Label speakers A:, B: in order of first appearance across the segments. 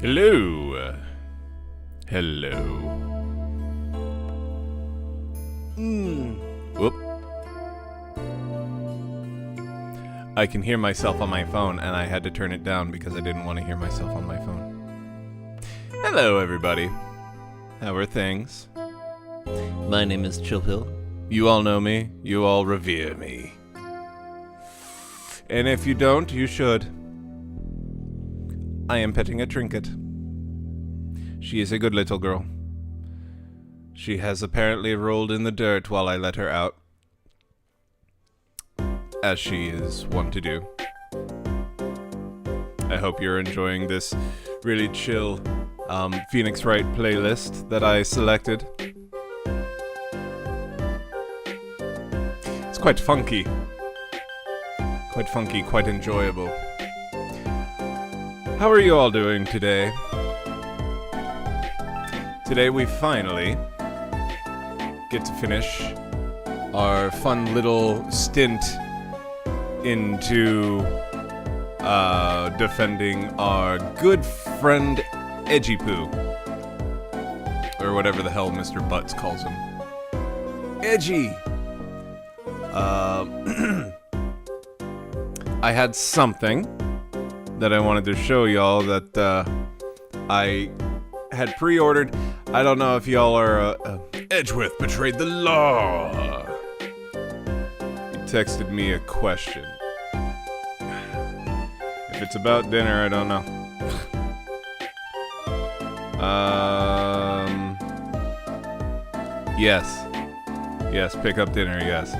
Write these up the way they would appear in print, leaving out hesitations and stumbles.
A: Hello. Hello. Whoop. I can hear myself on my phone, and I had to turn it down because I didn't want to hear myself on my phone. Hello, everybody. How are things? My name is Chillpill. You all know me. You all revere me. And if you don't, you should. I am petting a trinket. She is a good little girl. She has apparently rolled in the dirt while I let her out, as she is wont to do. I hope you're enjoying this really chill Phoenix Wright playlist that I selected. It's quite funky. Quite funky, quite enjoyable. How are you all doing today? Today we finally get to finish our fun little stint into defending our good friend Edgy Poo. Or whatever the hell Mr. Butts calls him. Edgy! I had something that I wanted to show y'all that I had pre-ordered. I don't know if y'all are Edgeworth betrayed the law. He texted me a question. If it's about dinner, I don't know. Yes. Yes, pick up dinner, yes.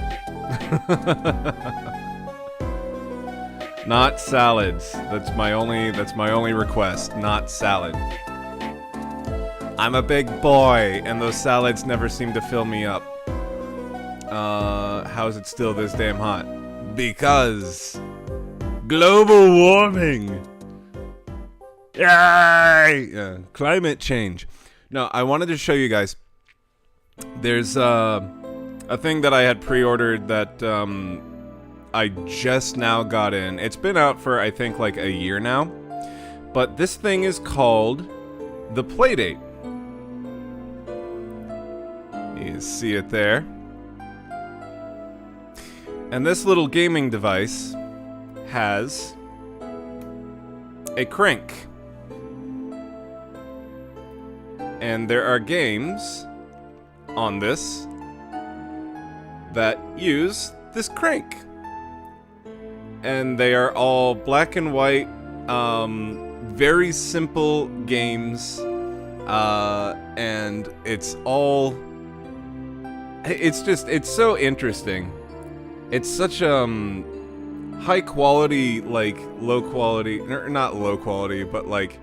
A: Not salads. That's my only request. Not salad. I'm a big boy, and those salads never seem to fill me up. How is it still this damn hot? Because global warming. Yay! Climate change. No, I wanted to show you guys. There's a thing that I had pre-ordered that I just now got in. It's been out for, I think, like a year now. But this thing is called the Playdate. You see it there. And this little gaming device has a crank. And there are games on this that use this crank. And they are all black and white, very simple games, and it's so interesting. It's such high quality, like low quality, not low quality, but like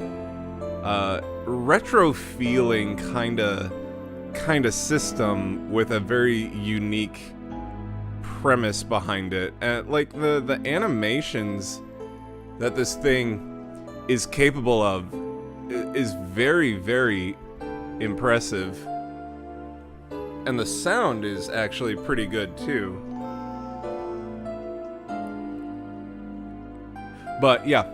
A: retro feeling kind of system with a very unique premise behind it. And like the animations that this thing is capable of is very, very impressive. And the sound is actually pretty good too. But yeah,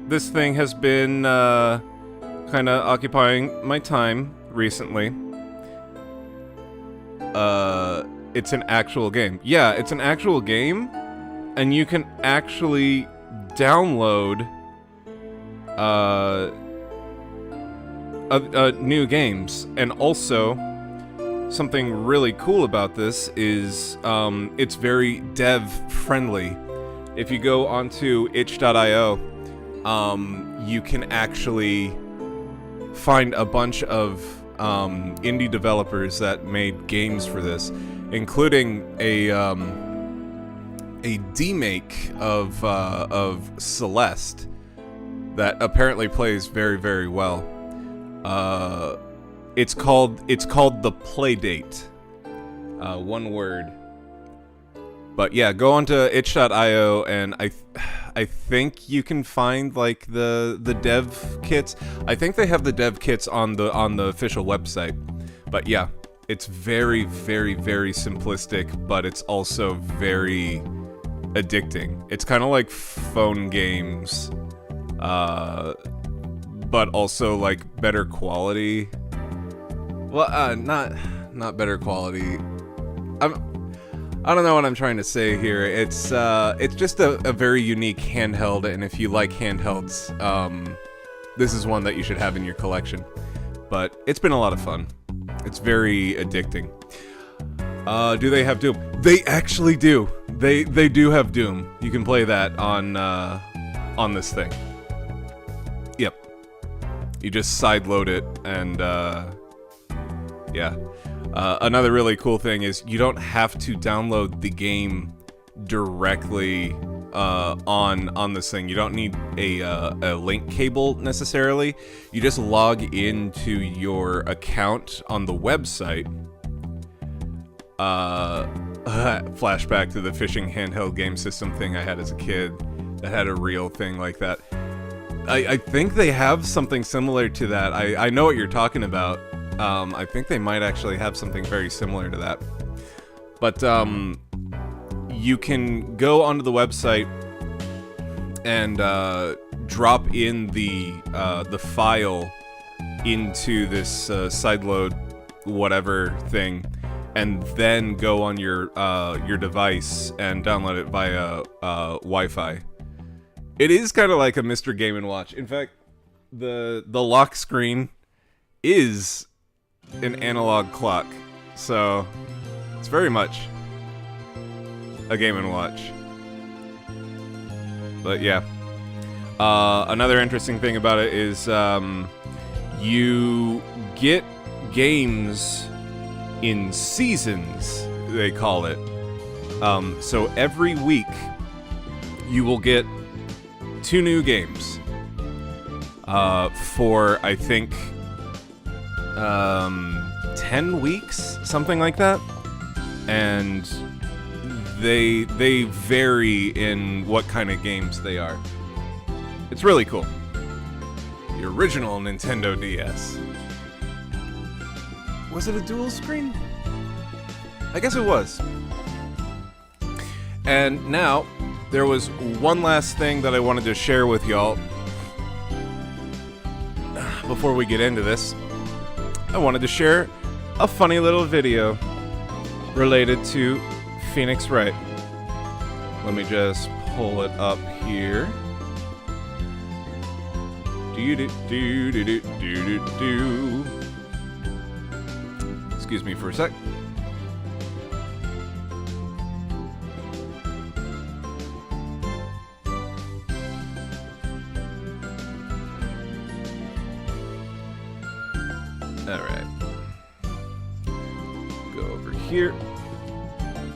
A: this thing has been kind of occupying my time recently. It's an actual game. Yeah, it's an actual game, and you can actually download new games. And also, something really cool about this is it's very dev-friendly. If you go onto itch.io, you can actually find a bunch of indie developers that made games for this, including a demake of Celeste that apparently plays very, very well. It's called the Playdate. One word. But yeah, go onto itch.io, and I think you can find like the dev kits. I think they have the dev kits on the official website. But yeah, it's very, very, very simplistic, but it's also very addicting. It's kind of like phone games but also like better quality. Well, not better quality. I don't know what I'm trying to say here. It's just a very unique handheld, and if you like handhelds, this is one that you should have in your collection. But it's been a lot of fun. It's very addicting. Do they have Doom? They actually do. They do have Doom. You can play that on this thing. Yep. You just sideload it, and yeah. Another really cool thing is you don't have to download the game directly on this thing. You don't need a link cable necessarily. You just log into your account on the website. Flashback to the fishing handheld game system thing I had as a kid that had a real thing like that. I think they have something similar to that. I know what you're talking about. I think they might actually have something very similar to that. But you can go onto the website and drop in the file into this sideload whatever thing, and then go on your device and download it via Wi-Fi. It is kind of like a Mr. Game & Watch. In fact, the lock screen is an analog clock, so it's very much a Game & Watch. But yeah, another interesting thing about it is you get games in seasons, they call it. So every week you will get 2 new games for, I think, 10 weeks, something like that. And they vary in what kind of games they are. It's really cool. The original Nintendo DS. Was it a dual screen? I guess it was. And now, there was one last thing that I wanted to share with y'all. Before we get into this, I wanted to share a funny little video related to Phoenix Wright. Let me just pull it up here. Excuse me for a sec. Alright. Go over here.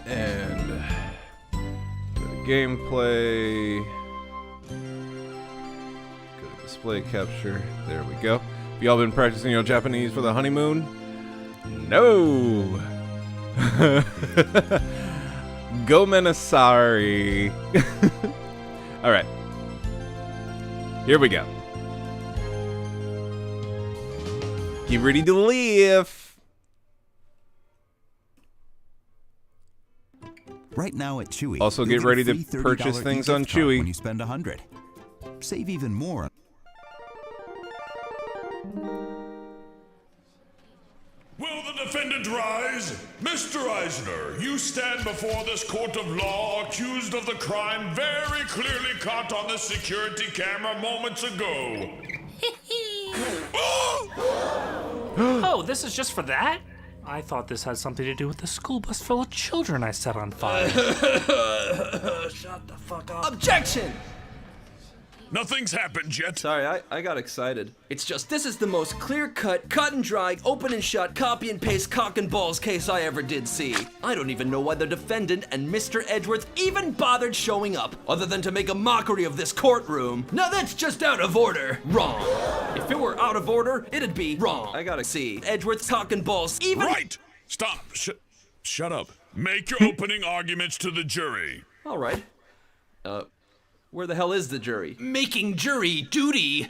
A: And go to gameplay. Go to display capture. There we go. Have y'all been practicing your Japanese for the honeymoon? No! Gomenasari. Alright. Here we go. Get ready to live.
B: Right now at Chewy.
A: Also, get ready to purchase things on Chewy
B: when you spend $100. Save even more.
C: Will the defendant rise? Mr. Eisner, you stand before this court of law accused of the crime very clearly caught on the security camera moments ago.
D: Oh, this is just for that? I thought this had something to do with the school bus full of children I set on fire.
E: Shut the fuck up. Objection!
C: Nothing's happened yet.
E: Sorry, I got excited. It's just, this is the most clear-cut, cut and dry, open and shut, copy and paste cock and balls case I ever did see. I don't even know why the defendant and Mr. Edgeworth even bothered showing up, other than to make a mockery of this courtroom. Now that's just out of order. Wrong. If it were out of order, it'd be wrong. I gotta see. Edgeworth's cock and balls even—
C: Right! Stop. Shut up. Make your opening arguments to the jury.
E: All right. Where the hell is the jury? Making jury duty!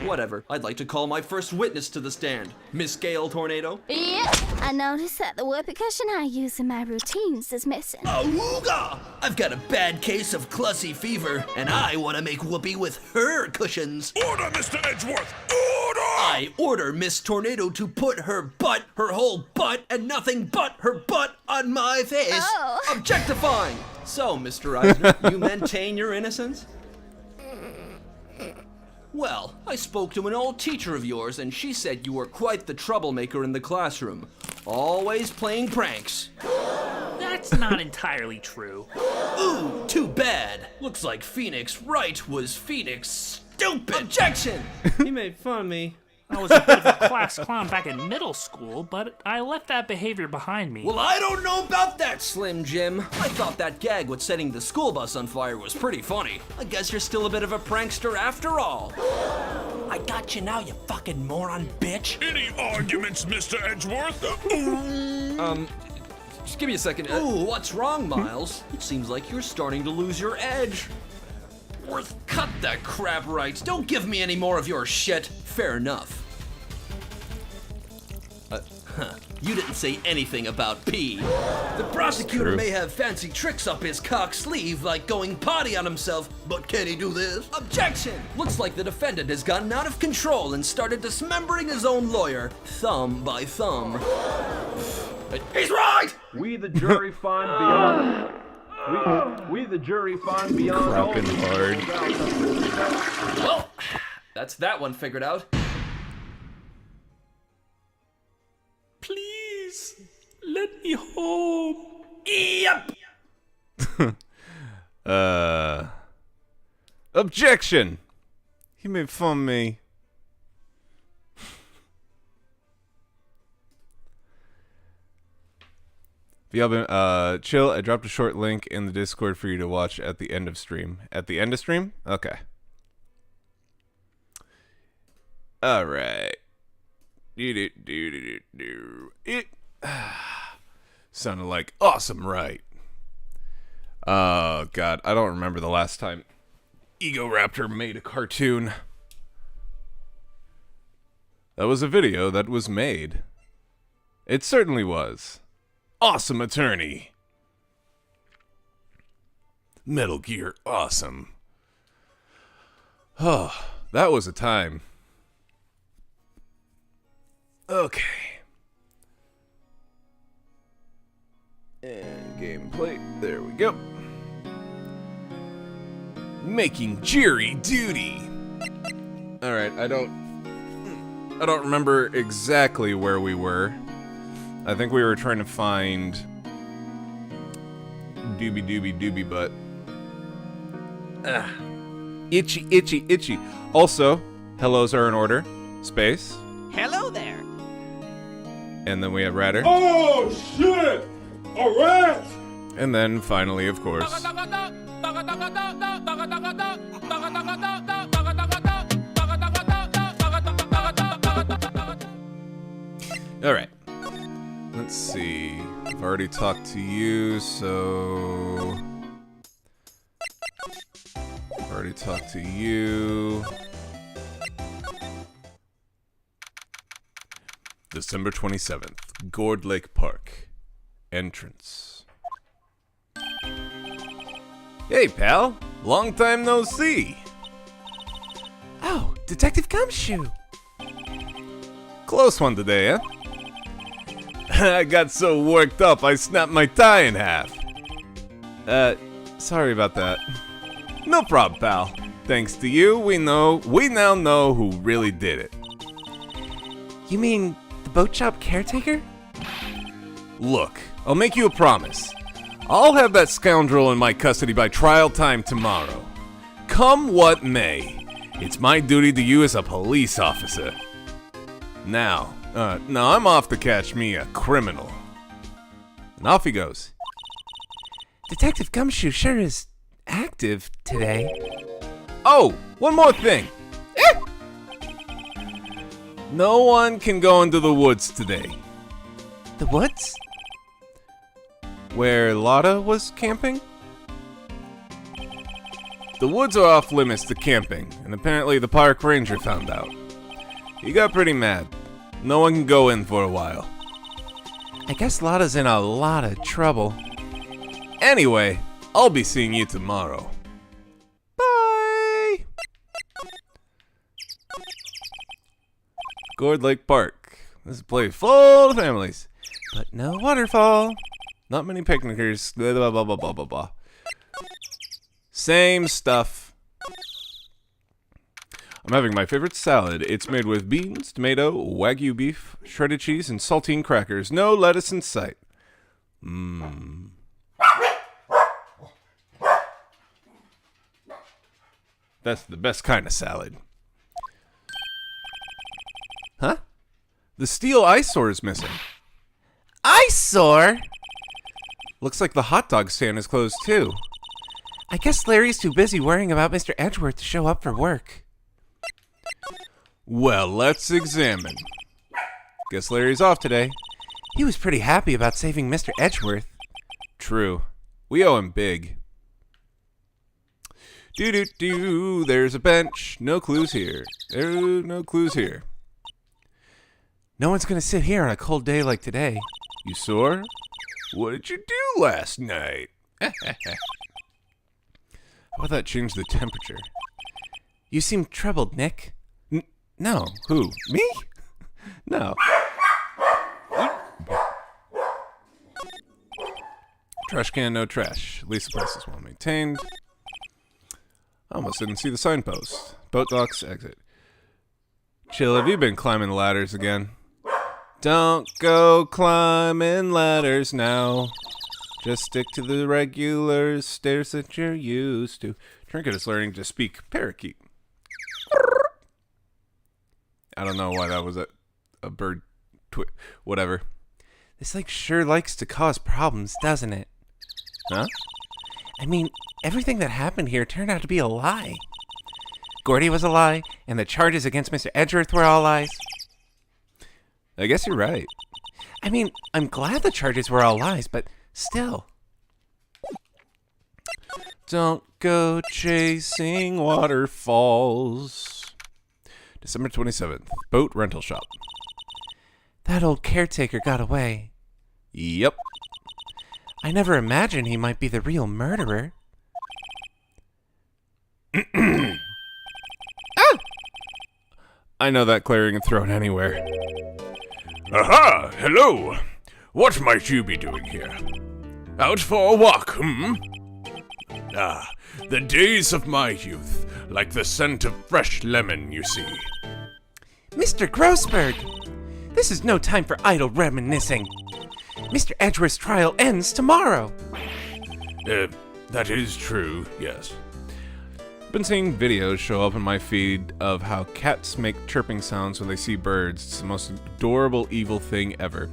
E: Whatever, I'd like to call my first witness to the stand. Miss Gale Tornado?
F: Yep, I noticed that the word percussion I use in my routines is missing.
E: Awooga! I've got a bad case of clussy fever, and I want to make whoopee with her cushions.
C: Order, Mr. Edgeworth! Order!
E: I order Miss Tornado to put her whole butt, and nothing but her butt on my face.
F: Oh.
E: Objectifying! So, Mr. Eisner, you maintain your innocence? Well, I spoke to an old teacher of yours, and she said you were quite the troublemaker in the classroom. Always playing pranks.
D: That's not entirely true.
E: Ooh, too bad. Looks like Phoenix Wright was Phoenix stupid. Objection! He made fun of me.
D: I was a bit of a class clown back in middle school, but I left that behavior behind me.
E: Well, I don't know about that, Slim Jim. I thought that gag with setting the school bus on fire was pretty funny. I guess you're still a bit of a prankster after all. I got you now, you fucking moron bitch.
C: Any arguments, Mr. Edgeworth?
E: Just give me a second. Ooh, what's wrong, Miles? It seems like you're starting to lose your edge. Worth, cut that crap, Wright. Don't give me any more of your shit. Fair enough. You didn't say anything about pee. The prosecutor
A: True.
E: may have fancy tricks up his cock sleeve, like going potty on himself, but can he do this? Objection! Looks like the defendant has gotten out of control and started dismembering his own lawyer, thumb by thumb. He's right!
G: We the jury find beyond. We the jury find beyond.
A: Crapping hard.
E: Well, that's that one figured out.
D: Please, let me home.
E: Yep.
A: Objection! He made fun of me. If y'all been, chill, I dropped a short link in the Discord for you to watch at the end of stream. At the end of stream? Okay. Alright. It sounded like awesome, right? Oh, God. I don't remember the last time Ego Raptor made a cartoon. That was a video that was made. It certainly was. Awesome attorney. Metal Gear awesome. Oh, that was a time. Okay. And gameplay. There we go. Making jury duty. Alright, I don't remember exactly where we were. I think we were trying to find doobie butt. Itchy, itchy, itchy. Also, hellos are in order. Space.
H: Hello there.
A: And then we have Ratter.
C: Oh, shit! A rat!
A: And then finally, of course. Alright. Let's see. I've already talked to you, so... I've already talked to you. December 27th, Gourd Lake Park. Entrance. Hey, pal. Long time no see. Oh, Detective Gumshoe. Close one today, huh? I got so worked up I snapped my tie in half. Sorry about that. No problem, pal. Thanks to you, we now know who really did it. You mean the boat shop caretaker? Look, I'll make you a promise. I'll have that scoundrel in my custody by trial time tomorrow. Come what may, it's my duty to you as a police officer. Now I'm off to catch me a criminal. And off he goes. Detective Gumshoe sure is active today. Oh, one more thing. No one can go into the woods today. The woods? Where Lotta was camping? The woods are off limits to camping, and apparently the park ranger found out. He got pretty mad. No one can go in for a while. I guess Lotta's in a lot of trouble. Anyway, I'll be seeing you tomorrow. Bye! Gourd Lake Park. This is a place full of families, but no waterfall. Not many picnickers. Blah, blah, blah, blah, blah, blah, blah. Same stuff. I'm having my favorite salad. It's made with beans, tomato, Wagyu beef, shredded cheese, and saltine crackers. No lettuce in sight. Mmm. That's the best kind of salad. Huh? The steel eyesore is missing. Eyesore? Looks like the hot dog stand is closed too. I guess Larry's too busy worrying about Mr. Edgeworth to show up for work. Well, let's examine. Guess Larry's off today. He was pretty happy about saving Mr. Edgeworth. True. We owe him big. Do-do-do, there's a bench. No clues here. No clues here. No one's gonna sit here on a cold day like today. You sore? What did you do last night? How about that change the temperature? You seem troubled, Nick. No. Who? Me? No. Trash can, no trash. At least the place is well maintained. I almost didn't see the signpost. Boat docks, exit. Chill, have you been climbing the ladders again? Don't go climbing ladders now. Just stick to the regular stairs that you're used to. Trinket is learning to speak parakeet. I don't know why that was a bird whatever. This lake sure likes to cause problems, doesn't it? Huh? I mean, everything that happened here turned out to be a lie. Gordy was a lie, and the charges against Mr. Edgeworth were all lies. I guess you're right. I mean, I'm glad the charges were all lies, but still. Don't go chasing waterfalls. December 27th, boat rental shop. That old caretaker got away. Yep. I never imagined he might be the real murderer. Ah! I know that clearing a throat anywhere.
C: Aha! Hello! What might you be doing here? Out for a walk, hmm? Ah, the days of my youth, like the scent of fresh lemon, you see.
H: Mr. Grossberg! This is no time for idle reminiscing. Mr. Edgeworth's trial ends tomorrow.
C: That is true, yes.
A: Been seeing videos show up in my feed of how cats make chirping sounds when they see birds. It's the most adorable evil thing ever.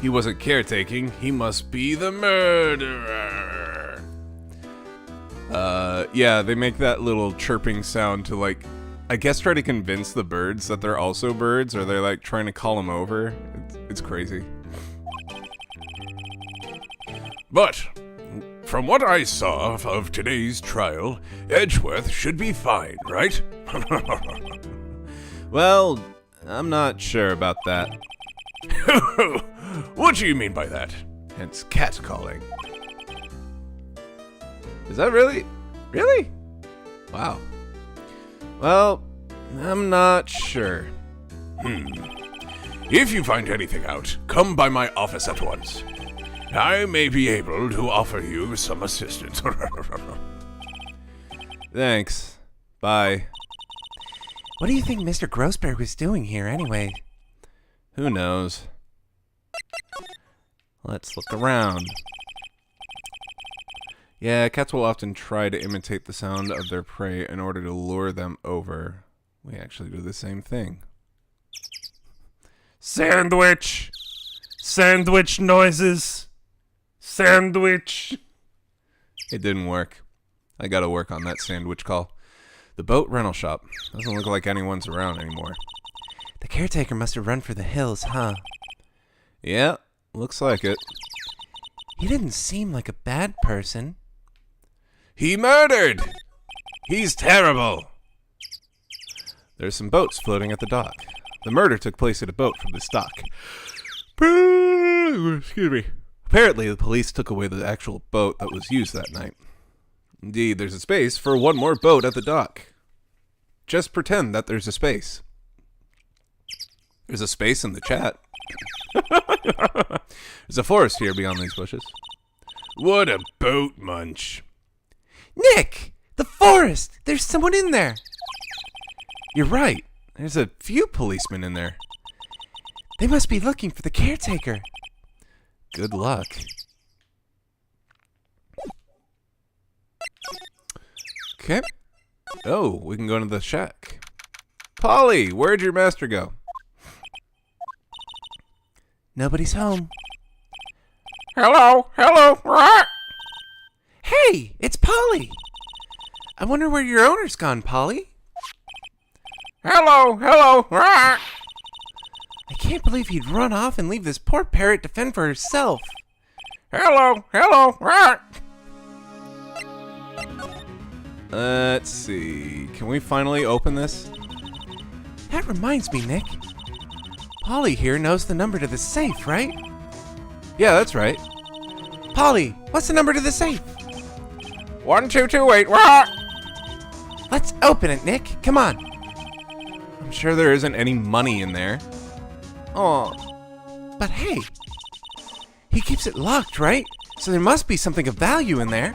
A: He wasn't caretaking, he must be the murderer. Yeah, they make that little chirping sound to, like, I guess try to convince the birds that they're also birds, or they're like trying to call them over. It's crazy.
C: But, from what I saw of today's trial, Edgeworth should be fine, right?
A: Well, I'm not sure about that.
C: What do you mean by that?
A: Hence cat calling. Is that really? Really? Wow. Well, I'm not sure.
C: If you find anything out, come by my office at once. I may be able to offer you some assistance.
A: Thanks. Bye.
H: What do you think Mr. Grossberg was doing here anyway?
A: Who knows? Let's look around. Yeah, cats will often try to imitate the sound of their prey in order to lure them over. We actually do the same thing.
D: Sandwich! Sandwich noises! Sandwich!
A: It didn't work. I gotta work on that sandwich call. The boat rental shop. Doesn't look like anyone's around anymore.
H: The caretaker must have run for the hills, huh?
A: Yeah, looks like it.
H: He didn't seem like a bad person.
C: He murdered!
A: He's terrible. There's some boats floating at the dock. The murder took place at a boat from this dock. Excuse me. Apparently, the police took away the actual boat that was used that night. Indeed, there's a space for one more boat at the dock. Just pretend that there's a space. There's a space in the chat. There's a forest here beyond these bushes. What a boat munch.
H: Nick! The forest! There's someone in there!
A: You're right. There's a few policemen in there.
H: They must be looking for the caretaker.
A: Good luck. Okay. Oh, we can go into the shack. Polly, where'd your master go?
H: Nobody's home.
A: Hello.
H: Hey, it's Polly! I wonder where your owner's gone, Polly.
A: Hello.
H: I can't believe he'd run off and leave this poor parrot to fend for herself.
A: Hello. Let's see. Can we finally open this?
H: That reminds me, Nick. Polly here knows the number to the safe, right?
A: Yeah, that's right.
H: Polly, what's the number to the safe?
A: 1228.
H: Let's open it, Nick. Come on.
A: I'm sure there isn't any money in there.
H: Oh, but hey, he keeps it locked, right? So there must be something of value in there.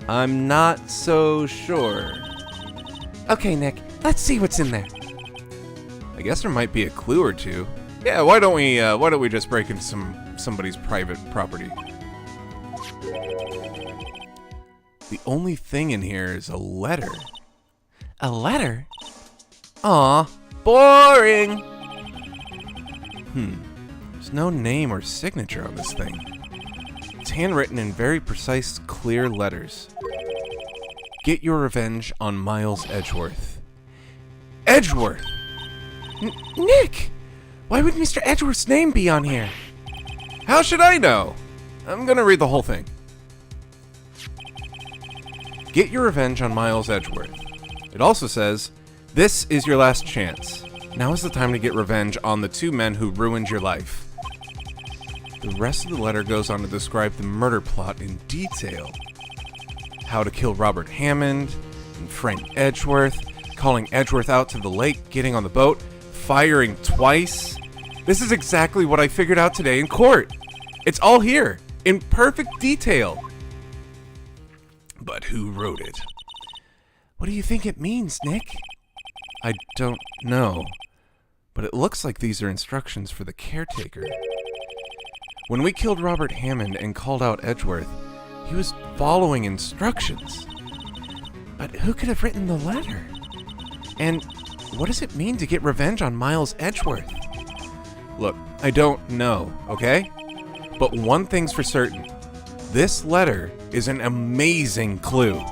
A: I'm not so sure.
H: Okay, Nick, let's see what's in there.
A: I guess there might be a clue or two. Yeah, why don't we just break into somebody's private property? The only thing in here is a letter.
H: A letter? Aw, boring.
A: There's no name or signature on this thing. It's handwritten in very precise, clear letters. Get your revenge on Miles Edgeworth. Edgeworth!
H: Nick! Why would Mr. Edgeworth's name be on here?
A: How should I know? I'm gonna read the whole thing. Get your revenge on Miles Edgeworth. It also says, this is your last chance. Now is the time to get revenge on the two men who ruined your life. The rest of the letter goes on to describe the murder plot in detail. How to kill Robert Hammond, and Frank Edgeworth, calling Edgeworth out to the lake, getting on the boat, firing twice. This is exactly what I figured out today in court. It's all here, in perfect detail. But who wrote it?
H: What do you think it means, Nick?
A: I don't know, but it looks like these are instructions for the caretaker. When we killed Robert Hammond and called out Edgeworth, he was following instructions.
H: But who could have written the letter? And what does it mean to get revenge on Miles Edgeworth?
A: Look, I don't know, okay? But one thing's for certain. This letter is an amazing clue.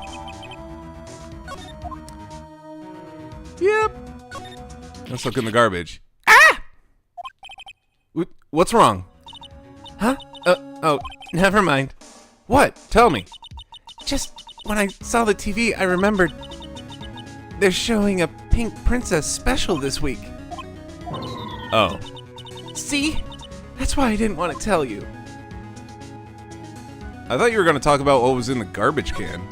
A: Yep. Let's look in the garbage. Ah! What's wrong?
H: Huh?
A: Oh, never mind. What? Tell me.
H: Just when I saw the TV, I remembered they're showing a Pink Princess special this week.
A: Oh.
H: See? That's why I didn't want to tell you.
A: I thought you were going to talk about what was in the garbage can.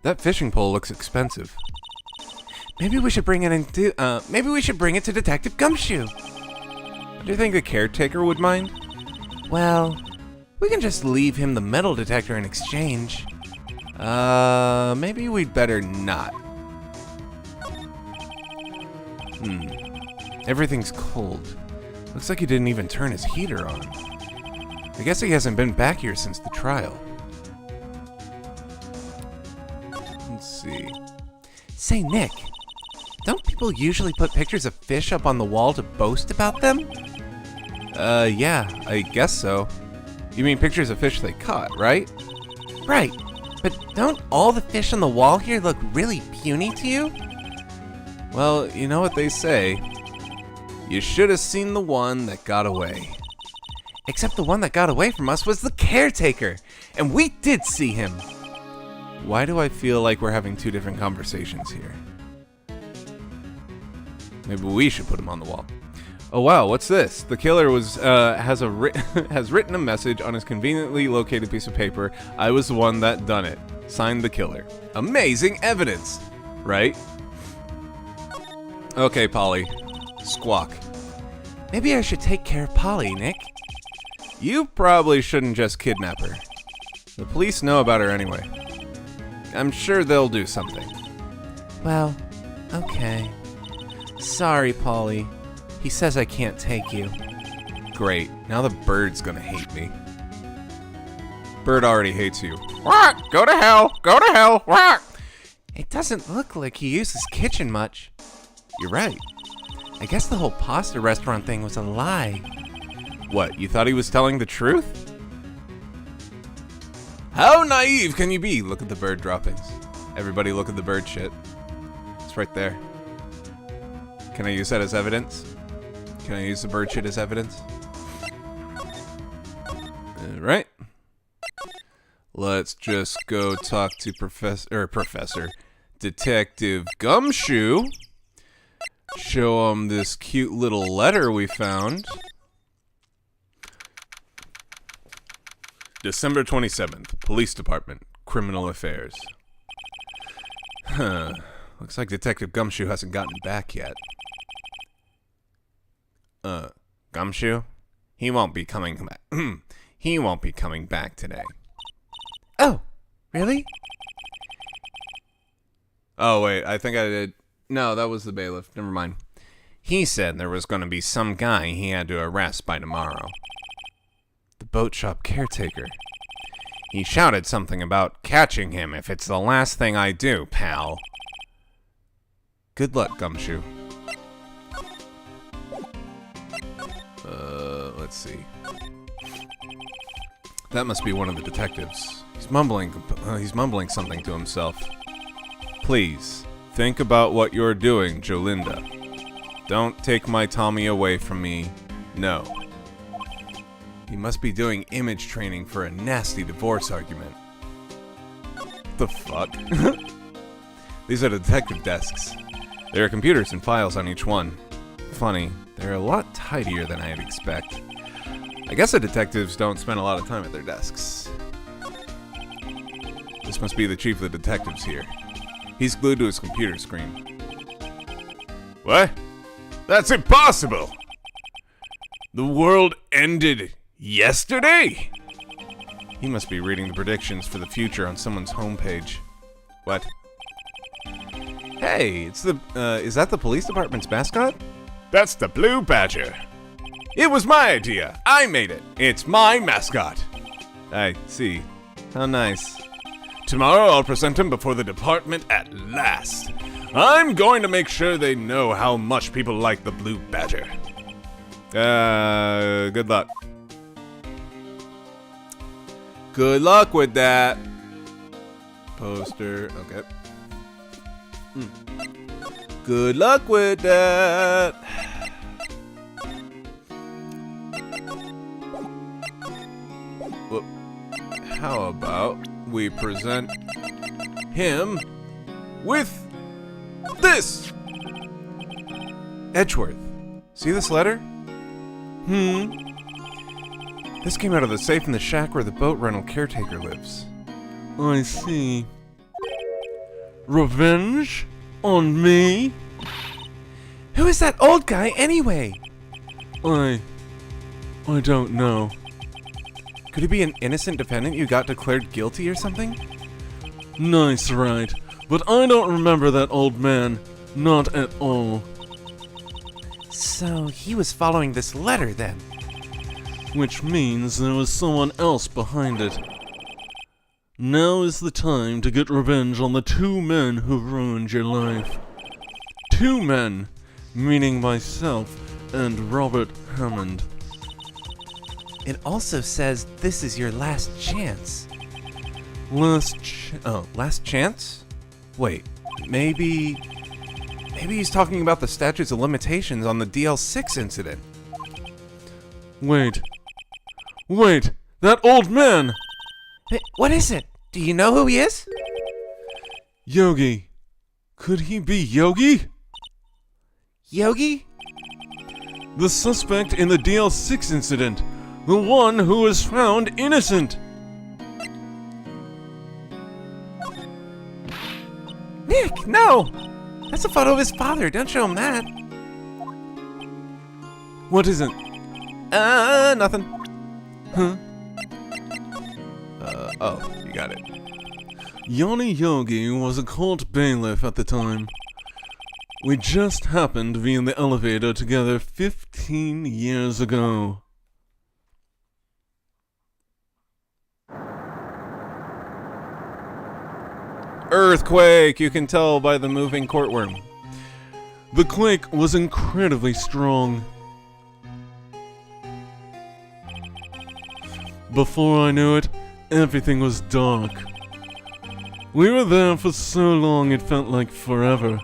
A: That fishing pole looks expensive.
H: Maybe we should bring it to Detective Gumshoe.
A: Do you think the caretaker would mind?
H: Well, we can just leave him the metal detector in exchange.
A: Maybe we'd better not. Everything's cold. Looks like he didn't even turn his heater on. I guess he hasn't been back here since the trial. Let's see.
H: Say, Nick, don't people usually put pictures of fish up on the wall to boast about them?
A: Yeah, I guess so. You mean pictures of fish they caught, right?
H: Right, but don't all the fish on the wall here look really puny to you?
A: Well, you know what they say. You should have seen the one that got away.
H: Except the one that got away from us was the caretaker, and we did see him.
A: Why do I feel like we're having two different conversations here? Maybe we should put him on the wall. Oh wow, what's this? The killer has written a message on his conveniently located piece of paper. I was the one that done it. Signed, the killer. Amazing evidence, right? Okay, Polly. Squawk.
H: Maybe I should take care of Polly, Nick.
A: You probably shouldn't just kidnap her. The police know about her anyway. I'm sure they'll do something.
H: Well, okay. Sorry, Polly. He says I can't take you.
A: Great. Now the bird's gonna hate me. Bird already hates you. What? Go to hell! Go to hell! What?
H: It doesn't look like he uses kitchen much.
A: You're right.
H: I guess the whole pasta restaurant thing was a lie.
A: What, you thought he was telling the truth? How naive can you be? Look at the bird droppings. Everybody look at the bird shit. It's right there. Can I use that as evidence? Can I use the bird shit as evidence? Alright. Let's just go talk to Detective Gumshoe. Show him this cute little letter we found. December 27th, Police Department, Criminal Affairs. Huh. Looks like Detective Gumshoe hasn't gotten back yet. Gumshoe? He won't be coming back. He won't be coming back today.
H: Oh, really?
A: Oh, wait, I think I did. No, that was the bailiff. Never mind. He said there was going to be some guy he had to arrest by tomorrow. The boat shop caretaker. He shouted something about catching him if it's the last thing I do, pal. Good luck, Gumshoe. Let's see. That must be one of the detectives. He's mumbling something to himself. Please, think about what you're doing, Jolinda. Don't take my Tommy away from me. No. He must be doing image training for a nasty divorce argument. The fuck? These are detective desks. There are computers and files on each one. Funny, they're a lot tidier than I'd expect. I guess the detectives don't spend a lot of time at their desks. This must be the chief of the detectives here. He's glued to his computer screen. What? That's impossible! The world ended yesterday? He must be reading the predictions for the future on someone's homepage. What? Hey, it's the, is that the police department's mascot? That's the Blue Badger. It was my idea. I made it. It's my mascot. I see. How nice. Tomorrow I'll present him before the department at last. I'm going to make sure they know how much people like the Blue Badger. Good luck. Good luck with that. Poster, okay. Good luck with that. Well, how about we present him with this? Edgeworth. See this letter? This came out of the safe in the shack where the boat rental caretaker lives. I see. Revenge? On me?
H: Who is that old guy anyway?
A: I don't know. Could he be an innocent defendant you got declared guilty or something? Nice, Wright. But I don't remember that old man. Not at all.
H: So he was following this letter then?
A: Which means there was someone else behind it. Now is the time to get revenge on the two men who ruined your life. Two men, meaning myself and Robert Hammond.
H: It also says this is your last chance.
A: Last chance? Wait, maybe he's talking about the statutes of limitations on the DL6 incident. Wait, that old man!
H: Hey, what is it? Do you know who he is?
A: Yogi. Could he be Yogi?
H: Yogi?
A: The suspect in the DL6 incident. The one who was found innocent.
H: Nick, no! That's a photo of his father. Don't show him that.
A: What is it?
H: Nothing.
A: Huh?
H: Oh, you got it.
A: Yanni Yogi was a court bailiff at the time. We just happened to be in the elevator together 15 years ago.
H: Earthquake! You can tell by the moving courtroom.
A: The quake was incredibly strong. Before I knew it, everything was dark. We were there for so long it felt like forever.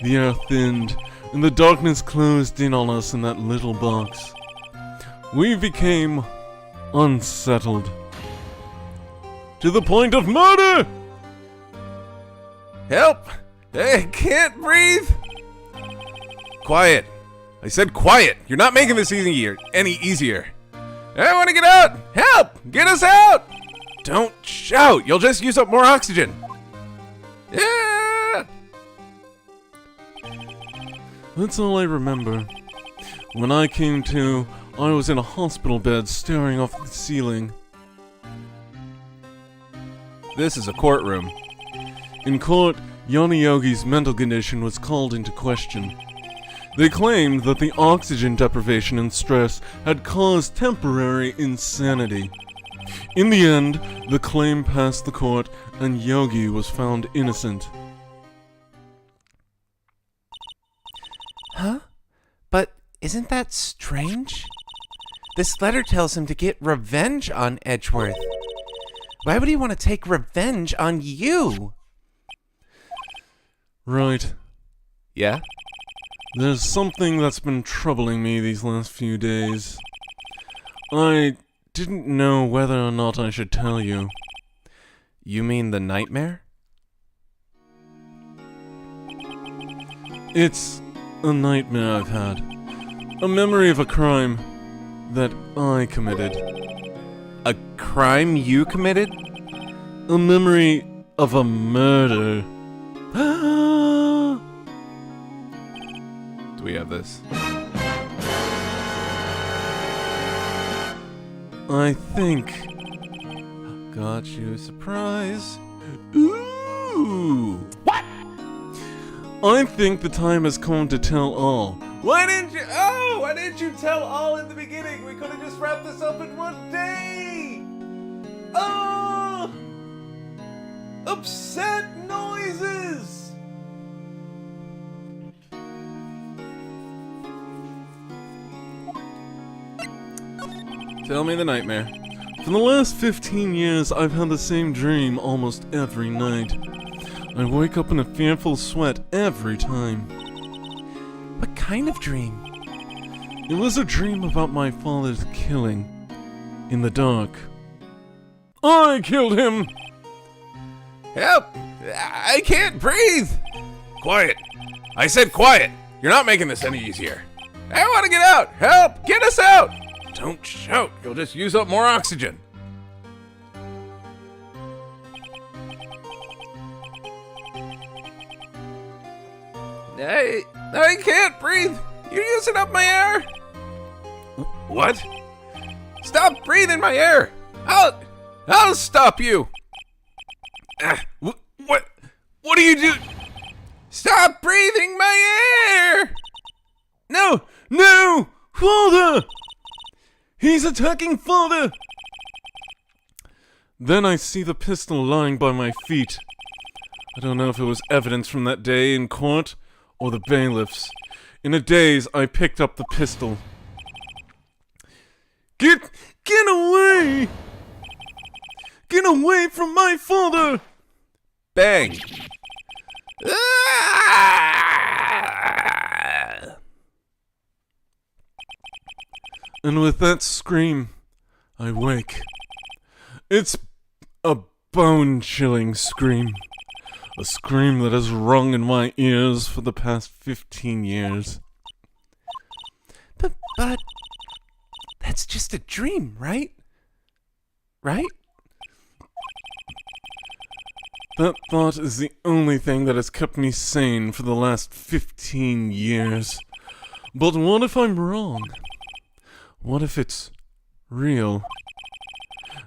A: The air thinned, and the darkness closed in on us in that little box. We became unsettled. To the point of murder!
H: Help! I can't breathe! Quiet. I said quiet. You're not making this any easier. I want to get out! Help! Get us out! Don't shout! You'll just use up more oxygen. Yeah!
A: That's all I remember. When I came to, I was in a hospital bed staring off the ceiling.
H: This is a courtroom.
A: In court, Yanni Yogi's mental condition was called into question. They claimed that the oxygen deprivation and stress had caused temporary insanity. In the end, the claim passed the court and Yogi was found innocent.
H: Huh? But isn't that strange? This letter tells him to get revenge on Edgeworth. Why would he want to take revenge on you?
A: Right.
H: Yeah?
A: There's something that's been troubling me these last few days. I didn't know whether or not I should tell you.
H: You mean the nightmare?
A: It's a nightmare I've had. A memory of a crime that I committed.
H: A crime you committed?
A: A memory of a murder.
H: Do we have this?
A: I think.
H: Got you a surprise. Ooh! What?
A: I think the time has come to tell all.
H: Why didn't you tell all in the beginning? We could have just wrapped this up in one day! Oh! Upset noises!
A: Tell me the nightmare. For the last 15 years, I've had the same dream almost every night. I wake up in a fearful sweat every time.
H: What kind of dream?
A: It was a dream about my father's killing. In the dark. I killed him!
H: Help! I can't breathe! Quiet. I said quiet. You're not making this any easier. I want to get out! Help! Get us out! Don't shout. You'll just use up more oxygen. I can't breathe. You're using up my air. What? Stop breathing my air. I'll stop you. What do you do? Stop breathing my air.
A: No! Father! He's attacking Father! Then I see the pistol lying by my feet. I don't know if it was evidence from that day in court or the bailiffs. In a daze, I picked up the pistol. Get away! Get away from my father!
H: Bang.
A: And with that scream, I wake. It's a bone-chilling scream.
H: A scream that has rung in my ears for the past 15 years.
A: But that's just a dream, right? Right?
H: That thought is the only thing that has kept me sane for the last 15 years. But what if I'm wrong? What if it's real?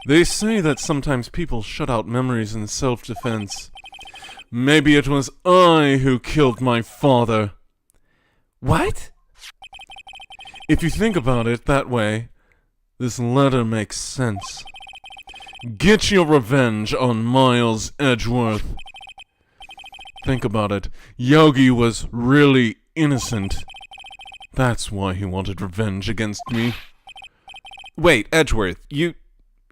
H: They say that sometimes people shut out memories in self-defense. Maybe it was I who killed my father.
A: What?
H: If you think about it that way, this letter makes sense. Get your revenge on Miles Edgeworth. Think about it. Yogi was really innocent. That's why he wanted revenge against me.
A: Wait, Edgeworth, you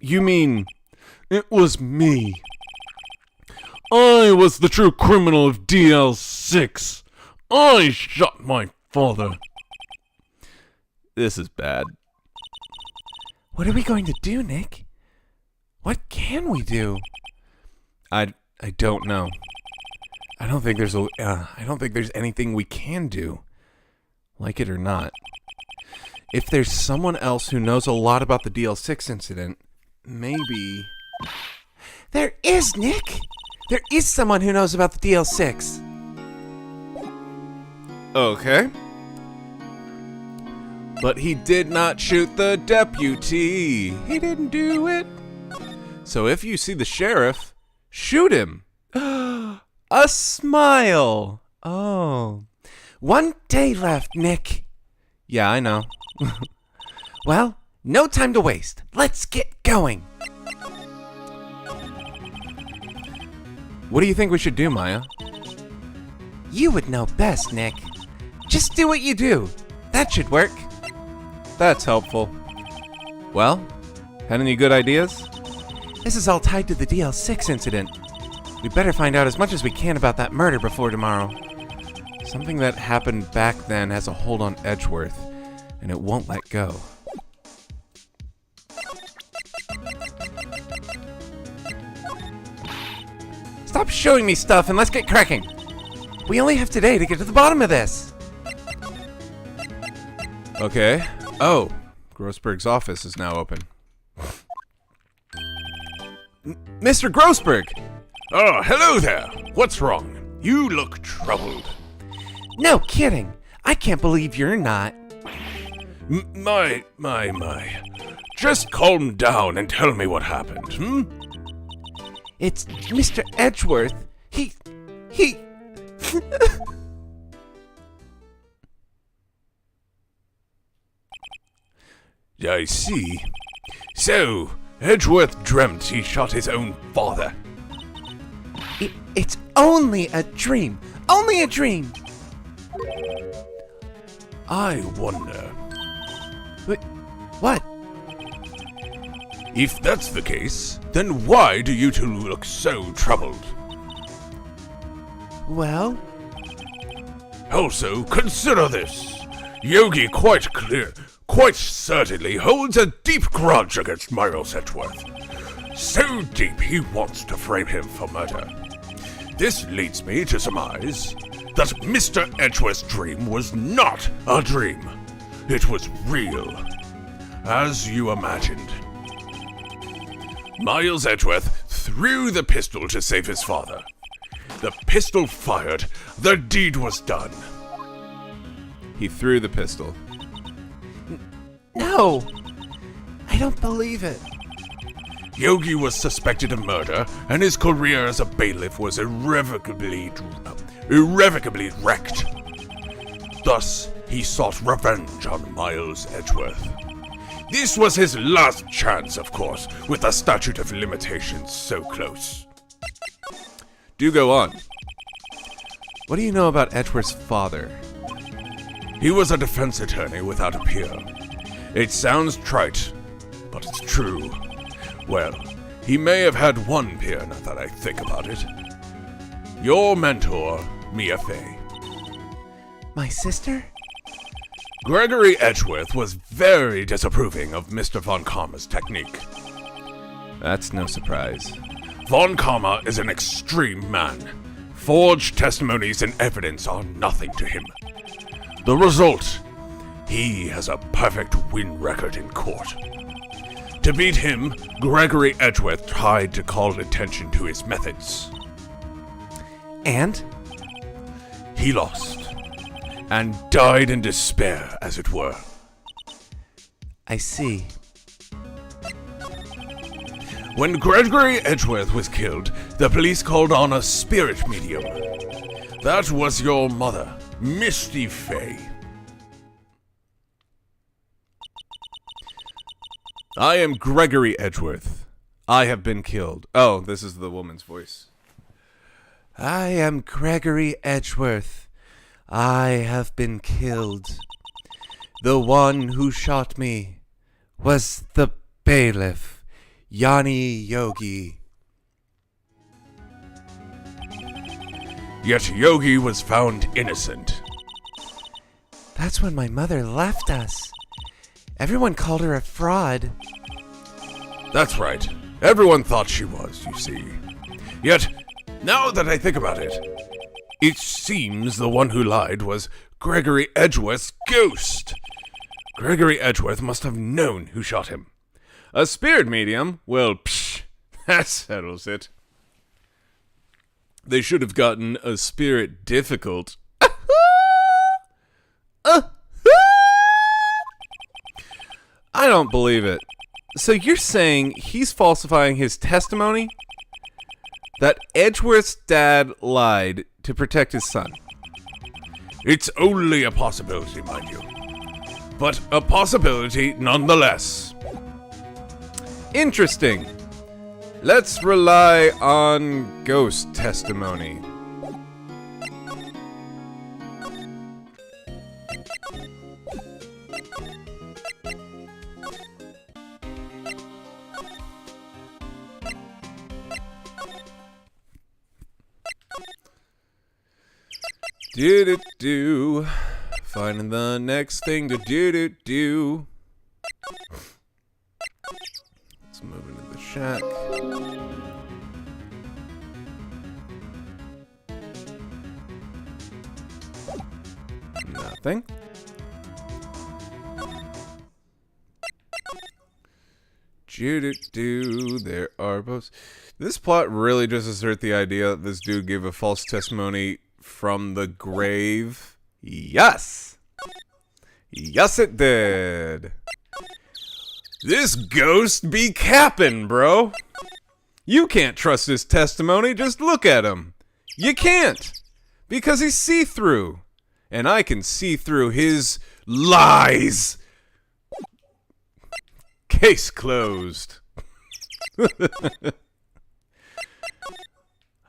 A: mean...
H: It was me. I was the true criminal of DL6. I shot my father.
A: This is bad. What are we going to do, Nick? What can we do? I don't know. I don't think there's anything we can do. Like it or not. If there's someone else who knows a lot about the DL6 incident, maybe... There is, Nick! There is someone who knows about the DL6. Okay. But he did not shoot the deputy. He didn't do it. So if you see the sheriff, shoot him. A smile. Oh. 1 day left, Nick. Yeah, I know. Well, no time to waste. Let's get going. What do you think we should do, Maya? You would know best, Nick. Just do what you do. That should work. That's helpful. Well, had any good ideas? This is all tied to the DL6 incident. We better find out as much as we can about that murder before tomorrow. Something that happened back then has a hold on Edgeworth, and it won't let go. Stop showing me stuff and let's get cracking. We only have today to get to the bottom of this. Okay. Oh, Grossberg's office is now open. Mr. Grossberg!
C: Oh, hello there. What's wrong? You look troubled.
A: No kidding. I can't believe you're not.
C: My. Just calm down and tell me what happened, hmm?
A: It's Mr. Edgeworth. He...
C: I see. So, Edgeworth dreamt he shot his own father.
A: It's only a dream. Only a dream.
C: I wonder.
A: What?
C: If that's the case, then why do you two look so troubled?
A: Well?
C: Also, consider this. Yogi quite certainly holds a deep grudge against Miles Edgeworth. So deep he wants to frame him for murder. This leads me to surmise that Mr. Edgeworth's dream was not a dream. It was real, as you imagined. Miles Edgeworth threw the pistol to save his father. The pistol fired. The deed was done.
A: He threw the pistol. No! I don't believe it.
C: Yogi was suspected of murder, and his career as a bailiff was irrevocably wrecked. Thus, he sought revenge on Miles Edgeworth. This was his last chance, of course, with the statute of limitations so close.
A: Do go on. What do you know about Edgeworth's father?
C: He was a defense attorney without a peer. It sounds trite, but it's true. Well, he may have had one peer now that I think about it. Your mentor, Mia Fey.
A: My sister?
C: Gregory Edgeworth was very disapproving of Mr. Von Karma's technique.
A: That's no surprise.
C: Von Karma is an extreme man.
H: Forged testimonies and evidence are nothing to him. The result, he has a perfect win record in court. To beat him, Gregory Edgeworth tried to call attention to his methods. And? He lost, and died in despair, as it were. I see. When Gregory Edgeworth was killed, the police called on a spirit medium. That was your mother, Misty Fay. I am Gregory Edgeworth. I have been killed. Oh, this is the woman's voice. I am Gregory Edgeworth. I have been killed. The one who shot me was the bailiff, Yanni Yogi. Yet Yogi was found innocent. That's when my mother left us. Everyone called her a fraud. That's right. Everyone thought she was, you see. Yet, now that I think about it, it seems the one who lied was Gregory Edgeworth's ghost. Gregory Edgeworth must have known who shot him. A spirit medium? Well, psh, that settles it. They should have gotten a spirit difficult. I don't believe it. So you're saying he's falsifying his testimony? That Edgeworth's dad lied to protect his son? It's only a possibility, mind you. But a possibility nonetheless. Interesting. Let's rely on ghost testimony. Do-do-do. Finding the next thing to do-do-do. Let's move into the shack. Nothing. Do-do-do. There are both. This plot really just asserts the idea that this dude gave a false testimony from the grave. Yes! Yes, it did. This ghost be capping, bro. You can't trust his testimony. Just look at him. You can't. Because he's see-through. And I can see through his lies. Case closed.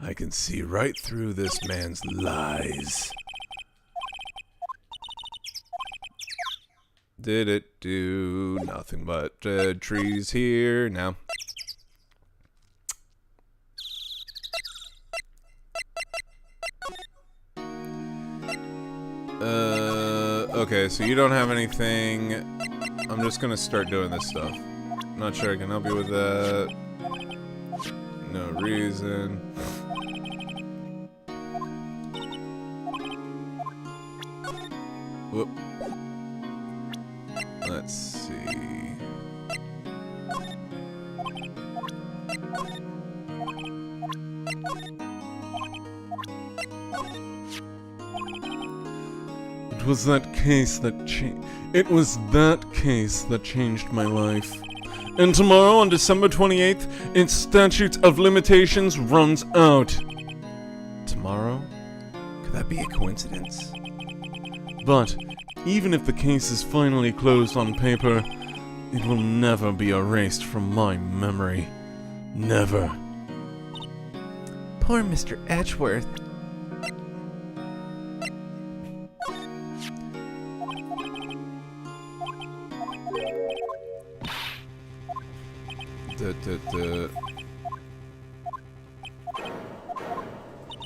H: I can see right through this man's lies. Did it do nothing but dead trees here now? Okay, so you don't have anything. I'm just gonna start doing this stuff. Not sure I can help you with that. No reason. Whoop. Let's see. It was that case that changed my life. And tomorrow, on December 28th, its statute of limitations runs out. Tomorrow? Could that be a coincidence? But even if the case is finally closed on paper, it will never be erased from my memory. Never. Poor Mr. Edgeworth.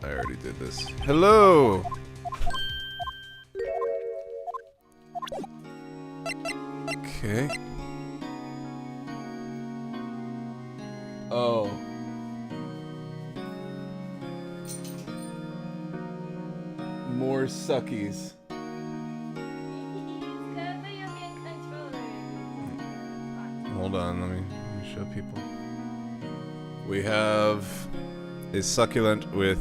H: I already did this. Hello! Okay. Oh.
A: More suckies. Hold on, let me show people. We have a succulent with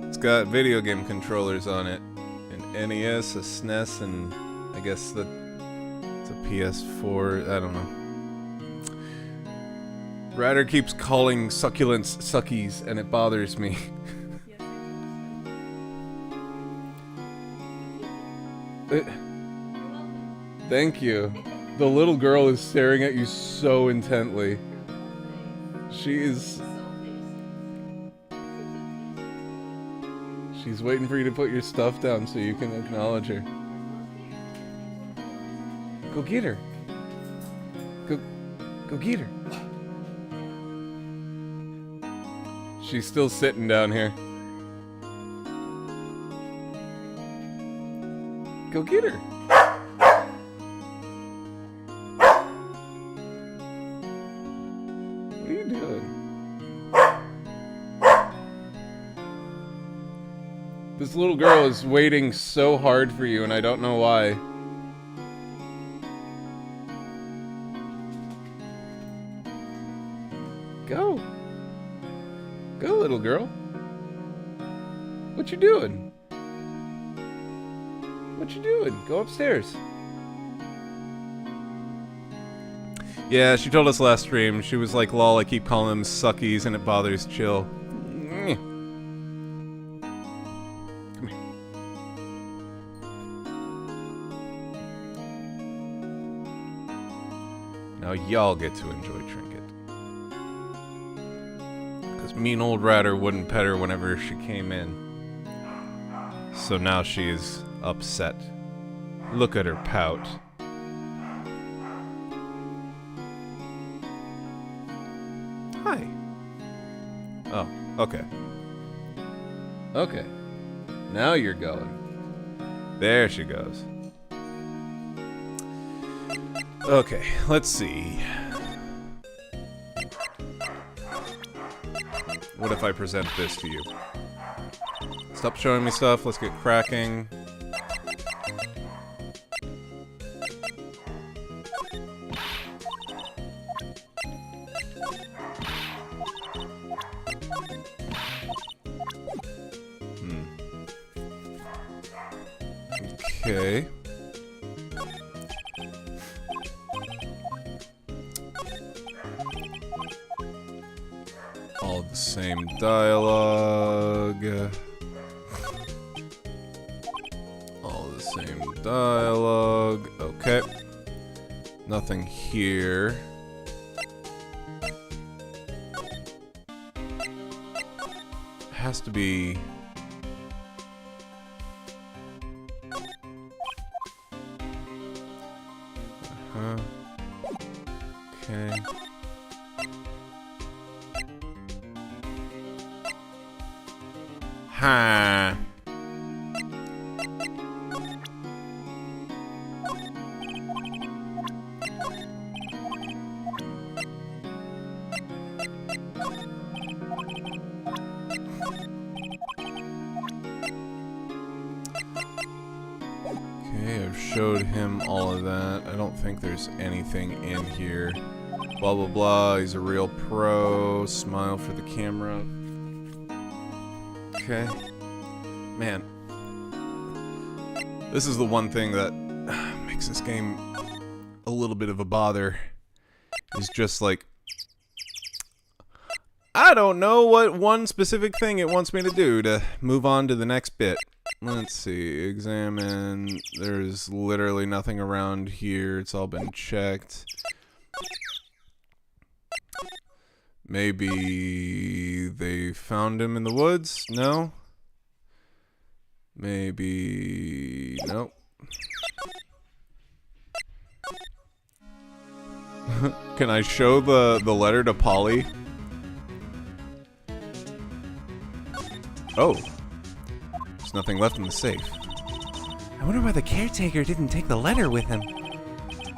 A: it's got video game controllers on it. An NES, a SNES, and I guess it's a PS4, I don't know. Ryder keeps calling succulents suckies, and it bothers me. Thank you. The little girl is staring at you so intently. She's waiting for you to put your stuff down so you can acknowledge her. Go get her. Go get her. She's still sitting down here. Go get her. What are you doing? This little girl is waiting so hard for you, and I don't know why. Go. Go, little girl. What you doing? What you doing? Go upstairs. Yeah, she told us last stream. She was like, lol, I keep calling them suckies and it bothers Chill. Come here. Now y'all get to enjoy Trinket. Because mean old Ratter wouldn't pet her whenever she came in. So now she is upset. Look at her pout. Hi. Oh, okay. Okay. Now you're going. There she goes. Okay, let's see. What if I present this to you? Stop showing me stuff, let's get cracking. Okay. All the same dialogue. All the same dialogue. Okay. Nothing here. Has to be... Okay. Ha. Okay, I've showed him all of that. I don't think there's anything in here. Blah blah blah, he's a real pro. Smile for the camera. Okay. Man. This is the one thing that makes this game a little bit of a bother. Is just like... I don't know what one specific thing it wants me to do to move on to the next bit. Let's see. Examine. There's literally nothing around here. It's all been checked. Maybe they found him in the woods? No? Maybe... Nope. Can I show the letter to Polly? Oh. There's nothing left in the safe. I wonder why the caretaker didn't take the letter with him.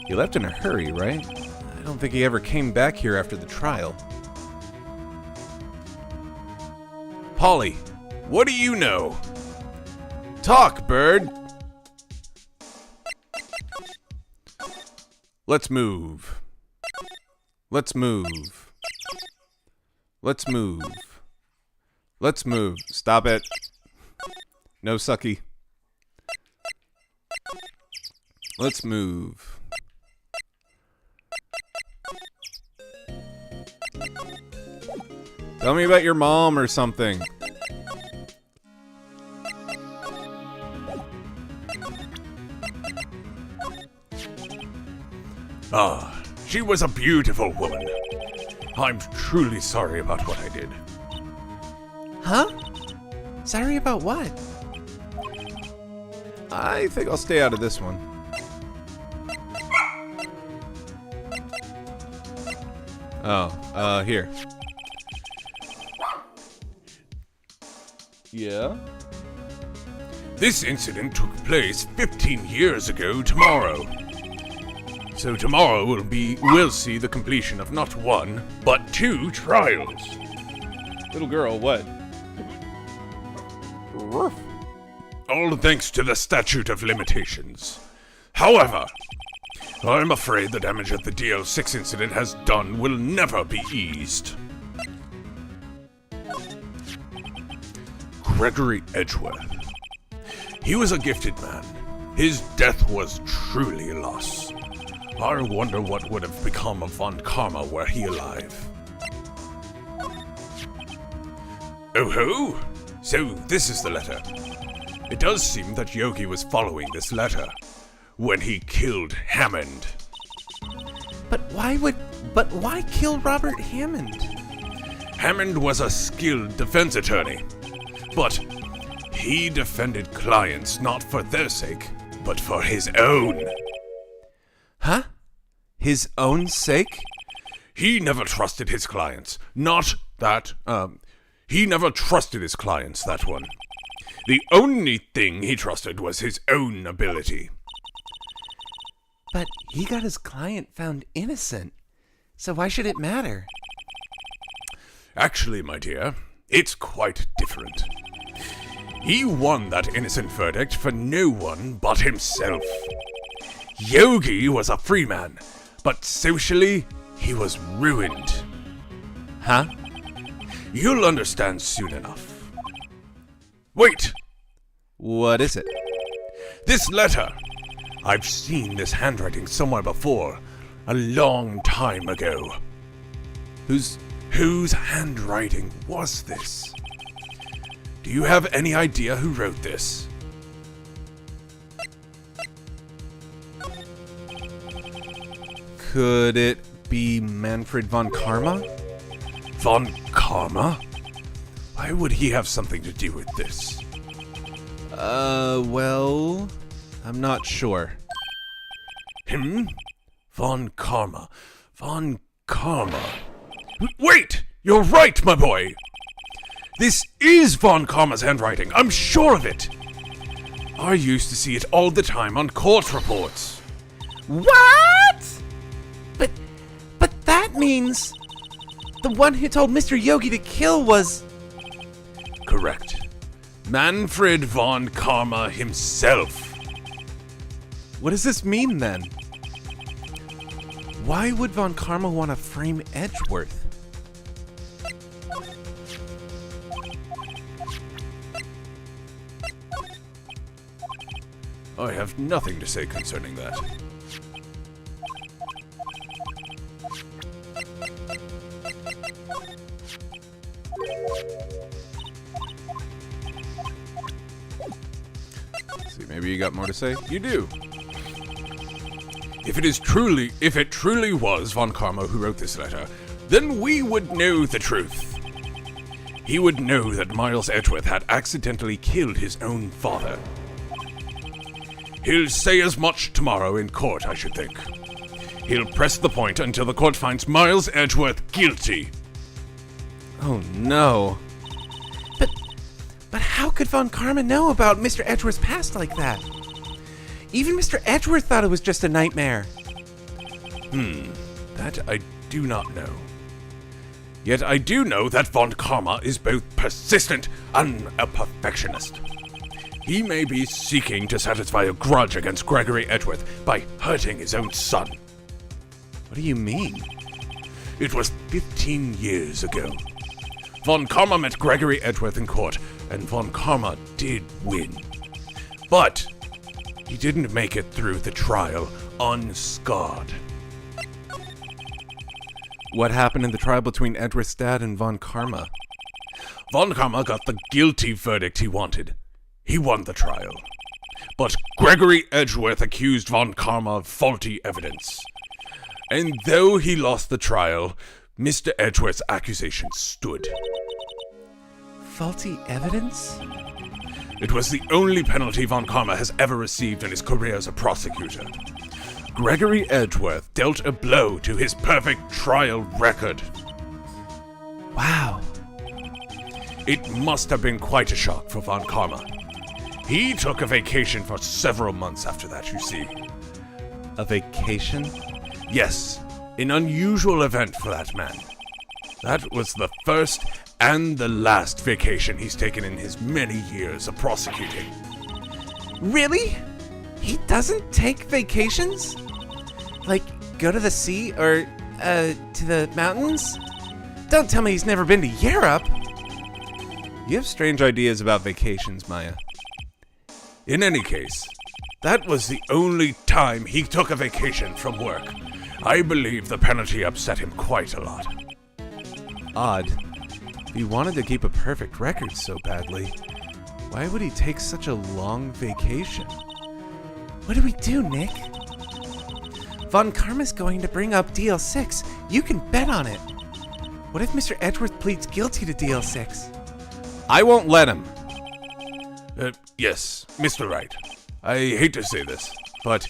A: He left in a hurry, right? I
H: don't think he ever came back here after the trial. Polly, what do you know? Talk, bird! Let's move. Let's move. Let's move. Let's move. Stop it. No sucky. Let's move. Tell me about your mom or something.
C: Ah, she was a beautiful woman. I'm truly sorry about what I did.
H: Huh? Sorry about what? I think I'll stay out of this one. Oh, here. Yeah?
C: This incident took place 15 years ago tomorrow. So tomorrow we'll see the completion of not one, but 2 trials.
H: Little girl, what?
C: All thanks to the statute of limitations. However, I'm afraid the damage that the DL6 incident has done will never be eased. Gregory Edgeworth. He was a gifted man. His death was truly a loss. I wonder what would have become of Von Karma were he alive. Oh ho! So this is the letter. It does seem that Yogi was following this letter when he killed Hammond.
H: But why kill Robert Hammond?
C: Hammond was a skilled defense attorney, but he defended clients not for their sake, but for his own.
H: Huh? His own sake?
C: He never trusted his clients. Not that, he never trusted his clients, that one. The only thing he trusted was his own ability.
H: But he got his client found innocent, so why should it matter?
C: Actually, my dear, it's quite different. He won that innocent verdict for no one but himself. Yogi was a free man, but socially, he was ruined.
H: Huh?
C: You'll understand soon enough. Wait!
H: What is it?
C: This letter! I've seen this handwriting somewhere before, a long time ago. Whose handwriting was this? Do you have any idea who wrote this?
H: Could it be Manfred von Karma?
C: Von Karma? Why would he have something to do with this?
H: Well, I'm not sure.
C: Him? Von Karma. Von Karma. Wait! You're right, my boy! This is Von Karma's handwriting. I'm sure of it. I used to see it all the time on court reports.
H: What? But that means the one who told Mr. Yogi to kill was...
C: Correct. Manfred von Karma himself.
H: What does this mean then? Why would von Karma want to frame Edgeworth?
C: I have nothing to say concerning that.
H: See, maybe you got more to say? You do.
C: If it truly was Von Karma who wrote this letter, then we would know the truth. He would know that Miles Edgeworth had accidentally killed his own father. He'll say as much tomorrow in court, I should think. He'll press the point until the court finds Miles Edgeworth guilty.
H: Oh no. But how could Von Karma know about Mr. Edgeworth's past like that? Even Mr. Edgeworth thought it was just a nightmare. That I do not know. Yet I do know that Von Karma is both persistent and a perfectionist. He may be seeking to satisfy a grudge against Gregory Edgeworth by hurting his own son.
A: What do you mean?
H: It was 15 years ago. Von Karma met Gregory Edgeworth in court, and Von Karma did win. But he didn't make it through the trial unscarred.
A: What happened in the trial between Edgeworth's dad and Von Karma?
H: Von Karma got the guilty verdict he wanted. He won the trial. But Gregory Edgeworth accused Von Karma of faulty evidence. And though he lost the trial, Mr. Edgeworth's accusation stood.
A: Faulty evidence?
H: It was the only penalty Von Karma has ever received in his career as a prosecutor. Gregory Edgeworth dealt a blow to his perfect trial record.
A: Wow.
H: It must have been quite a shock for Von Karma. He took a vacation for several months after that, you see.
A: A vacation?
H: Yes, an unusual event for that man. That was the first and the last vacation he's taken in his many years of prosecuting.
A: Really? He doesn't take vacations? Like, go to the sea or, to the mountains? Don't tell me he's never been to Europe! You have strange ideas about vacations, Maya.
H: In any case, that was the only time he took a vacation from work. I believe the penalty upset him quite a lot.
A: Odd. If he wanted to keep a perfect record so badly, why would he take such a long vacation? What do we do, Nick? Von Karma's going to bring up DL6. You can bet on it. What if Mr. Edgeworth pleads guilty to DL6? I won't let him.
H: Yes, Mr. Wright. I hate to say this, but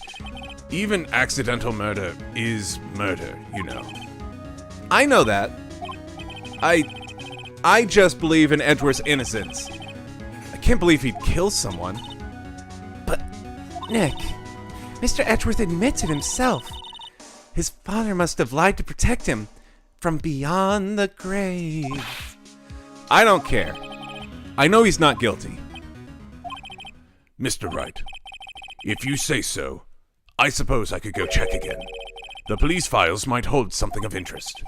H: even accidental murder is murder, you know.
A: I know that. I just believe in Edgeworth's innocence. I can't believe he'd kill someone. But, Nick, Mr. Edgeworth admits it himself. His father must have lied to protect him from beyond the grave. I don't care. I know he's not guilty.
H: Mr. Wright, if you say so, I suppose I could go check again. The police files might hold something of interest.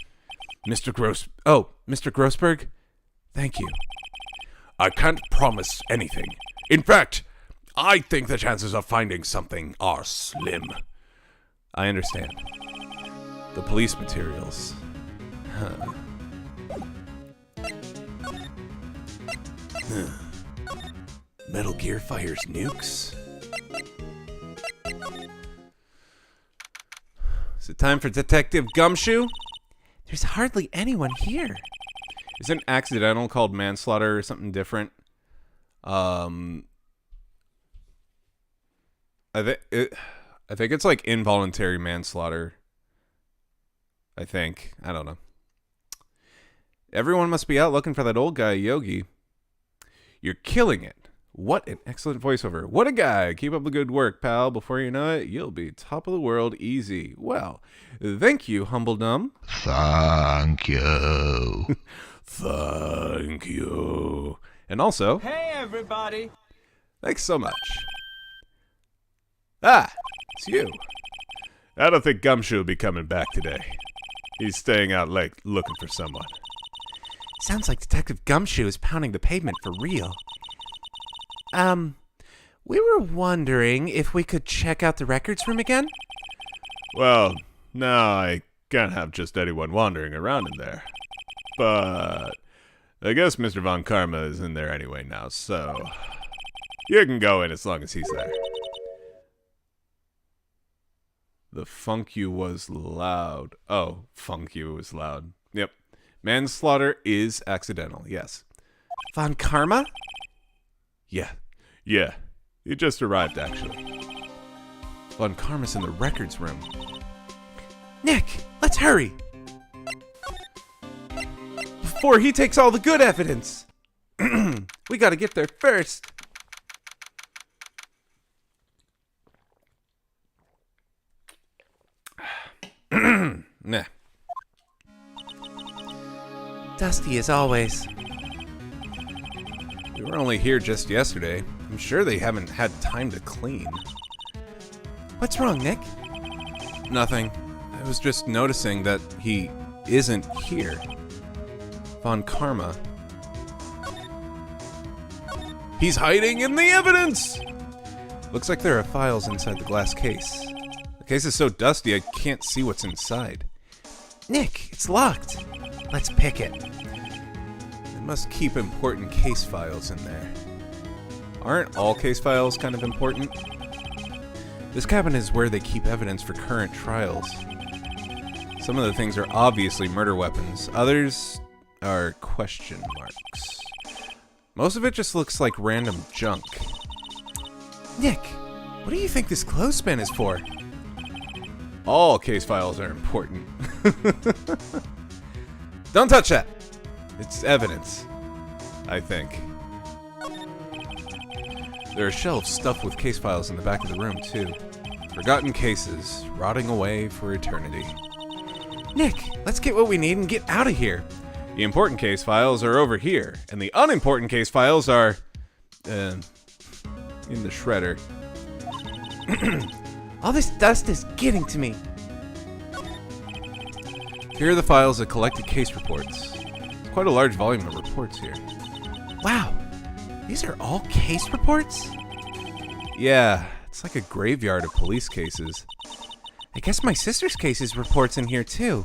A: Mr. Grossberg? Thank you.
H: I can't promise anything. In fact, I think the chances of finding something are slim.
A: I understand. The police materials.
H: Metal Gear fires nukes?
A: Is it time for Detective Gumshoe? There's hardly anyone here. Isn't accidental called manslaughter or something different? I think it's like involuntary manslaughter. I think. I don't know. Everyone must be out looking for that old guy, Yogi. You're killing it. What an excellent voiceover. What a guy. Keep up the good work, pal. Before you know it, you'll be top of the world easy. Well, thank you, Humble Dumb.
I: Thank you.
A: Thank you. And also...
G: Hey, everybody.
A: Thanks so much. Ah, it's you. I don't think Gumshoe will be coming back today. He's staying out late looking for someone. Sounds like Detective Gumshoe is pounding the pavement for real. We were wondering if we could check out the records room again? Well, no, I can't have just anyone wandering around in there. But I guess Mr. Von Karma is in there anyway now, so you can go in as long as he's there. The funk you was loud. Oh, funk you was loud. Yep. Manslaughter is accidental, yes. Von Karma? Yeah. He just arrived, actually. Von Karma's in the records room. Nick, let's hurry! Before he takes all the good evidence! We gotta get there first!
H: Nah. Dusty as always. We were only here just yesterday. I'm sure they haven't had time to clean. What's wrong, Nick? Nothing. I was just noticing that he isn't here. Von Karma. He's hiding in the evidence! Looks like there are files inside the glass case. The case is so dusty I can't see what's inside. Nick, it's locked. Let's pick it. They must keep important case files in there. Aren't all case files kind of important? This cabinet is where they keep evidence for current trials. Some of the things are obviously murder weapons. Others are question marks. Most of it just looks like random junk. Nick, what do you think this clothespin is for? All case files are important. Don't touch that! It's evidence, I think. There are shelves stuffed with case files in the back of the room, too. Forgotten cases, rotting away for eternity. Nick, let's get what we need and get out of here. The important case files are over here, and the unimportant case files are, in the shredder. All this dust is getting to me. Here are the files of collected case reports. It's quite a large volume of reports here. Wow, these are all case reports? Yeah, it's like a graveyard of police cases. I guess my sister's case is reports in here too.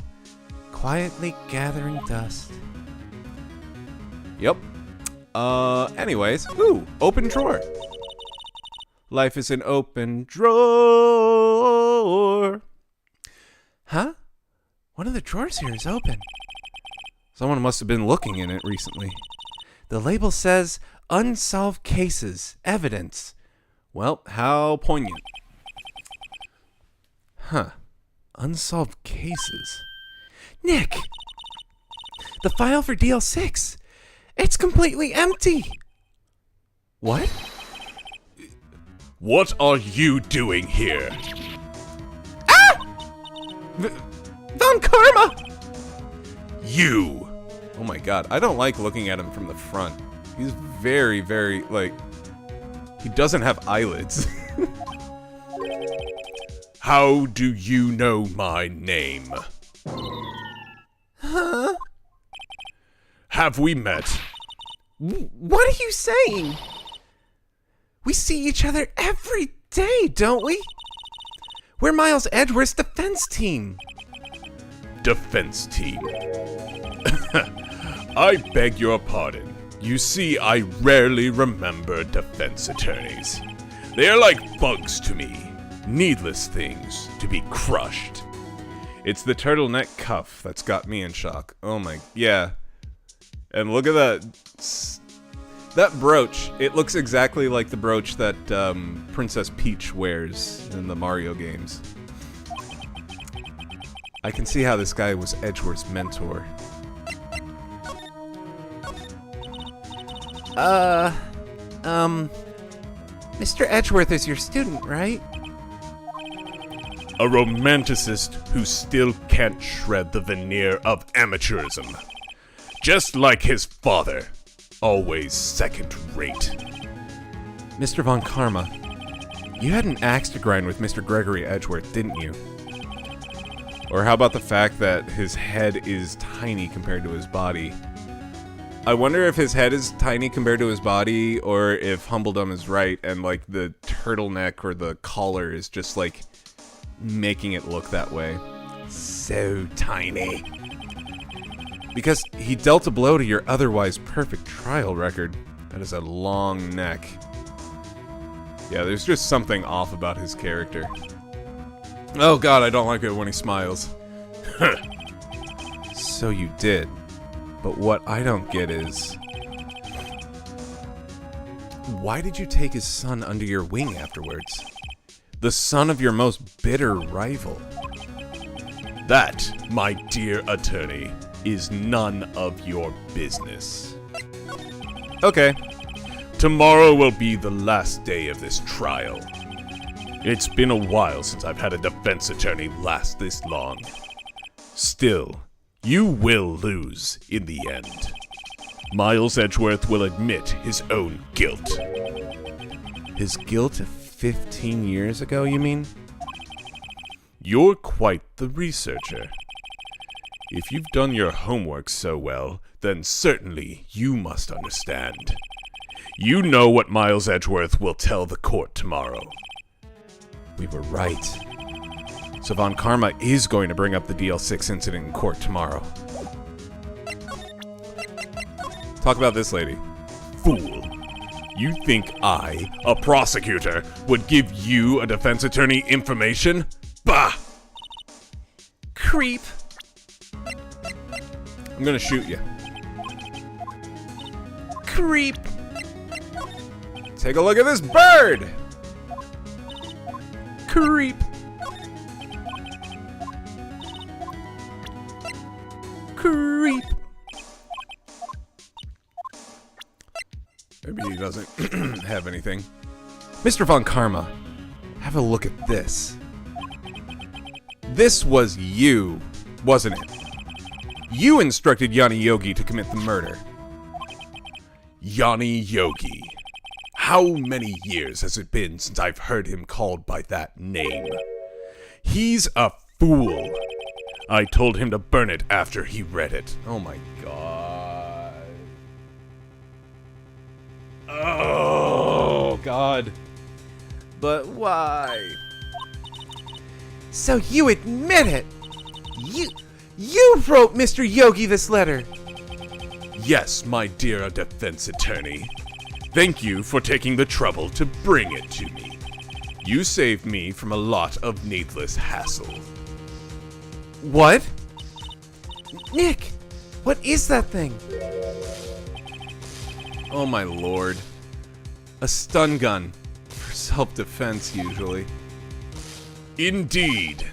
H: Quietly gathering dust. Yep. Anyways. Ooh, open drawer. Life is an open drawer. Huh? One of the drawers here is open. Someone must have been looking in it recently. The label says, Unsolved Cases, Evidence. Well, how poignant. Huh. Unsolved cases. Nick! The file for DL6! It's completely empty! What?
C: What are you doing here?
H: Ah! Von Karma!
C: You!
A: Oh my god, I don't like looking at him from the front. He's very, very, like... He doesn't have eyelids.
C: How do you know my name?
H: Huh?
C: Have we met?
H: What are you saying? We see each other every day, don't we? We're Miles Edgeworth's defense team.
C: Defense team. I beg your pardon. You see, I rarely remember defense attorneys. They are like bugs to me. Needless things to be crushed.
A: It's the turtleneck cuff that's got me in shock. Oh my, yeah. And look at that. That brooch. It looks exactly like the brooch that Princess Peach wears in the Mario games. I can see how this guy was Edgeworth's mentor.
H: Mr. Edgeworth is your student, right?
C: A romanticist who still can't shred the veneer of amateurism. Just like his father. Always second rate.
A: Mr. Von Karma, you had an axe to grind with Mr. Gregory Edgeworth, didn't you? Or how about the fact that his head is tiny compared to his body? I wonder if his head is tiny compared to his body, or if Humbledum is right, and like the turtleneck or the collar is just like making it look that way. So tiny. Because he dealt a blow to your otherwise perfect trial record. That is a long neck. Yeah, there's just something off about his character. Oh god, I don't like it when he smiles. So you did. But what I don't get is... why did you take his son under your wing afterwards? The son of your most bitter rival.
C: That, my dear attorney, is none of your business.
A: Okay.
C: Tomorrow will be the last day of this trial. It's been a while since I've had a defense attorney last this long.
H: Still, you will lose in the end. Miles Edgeworth will admit his own guilt. His guilt of 15 years ago, you mean? You're quite the researcher. If you've done your homework so well, then certainly you must understand. You know what Miles Edgeworth will tell the court tomorrow. We were right. So Von Karma is going to bring up the DL6 incident in court tomorrow. Talk about this lady. Fool. You think I, a prosecutor, would give you, a defense attorney, information? Bah!
A: Creep. I'm gonna shoot you.
H: Creep!
A: Take a look at this bird!
H: Creep! Creep!
A: Maybe he doesn't have anything. Mr. Von Karma, have a look at this. This was you, wasn't it? You instructed Yanni Yogi to commit the murder.
H: Yanni Yogi. How many years has it been since I've heard him called by that name? He's a fool. I told him to burn it after he read it.
A: Oh my god.
H: Oh,
A: God. But why?
J: So you admit it? You wrote Mr. Yogi this letter?
H: yes, my dear defense attorney. Thank you for taking the trouble to bring it to me. You saved me from a lot of needless hassle.
J: What? Nick, what is that thing?
A: Oh my lord. A stun gun. For self-defense, usually.
H: Indeed.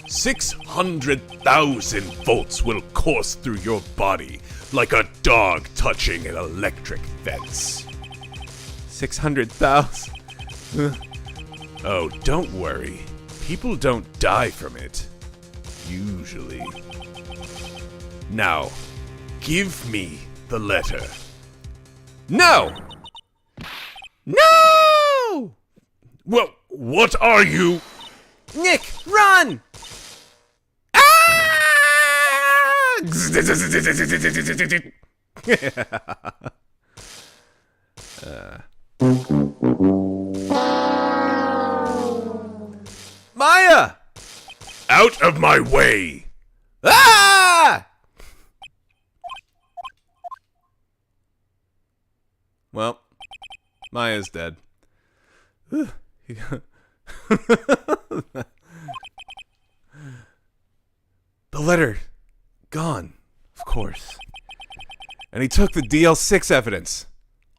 H: 600,000 volts will course through your body like a dog touching an electric fence.
A: 600,000?
H: Oh, don't worry. People don't die from it. Usually. Now, give me the letter.
A: No!
J: No!
H: Well, what are you?
J: Nick, run!
A: Maya!
H: Out of my way!
A: Ah! Well, Maya's dead.
H: The letter. Gone, of course.
A: And he took the DL6 evidence.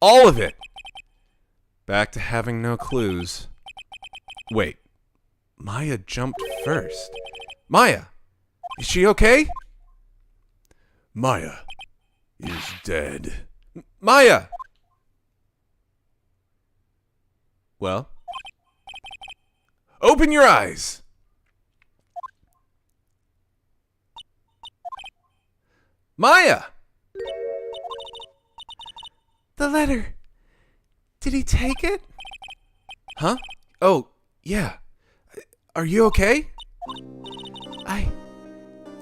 A: All of it. Back to having no clues. Wait. Maya jumped first. Maya! Is she okay?
H: Maya is dead.
A: Maya! Well? Open your eyes! Maya!
J: The letter. Did he take it?
A: Huh? Oh, yeah. Are you okay?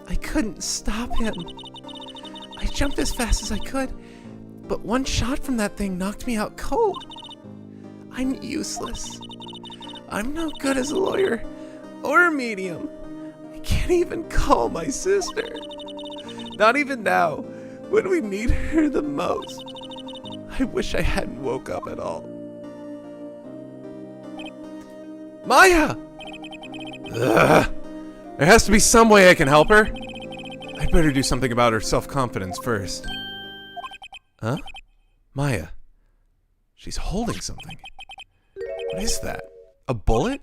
J: I couldn't stop him. I jumped as fast as I could, but one shot from that thing knocked me out cold. I'm useless. I'm no good as a lawyer or a medium. I can't even call my sister. Not even now, when we need her the most. I wish I hadn't woke up at all.
A: Maya! Ugh. There has to be some way I can help her. I'd better do something about her self-confidence first. Huh? Maya. She's holding something. What is that? A bullet?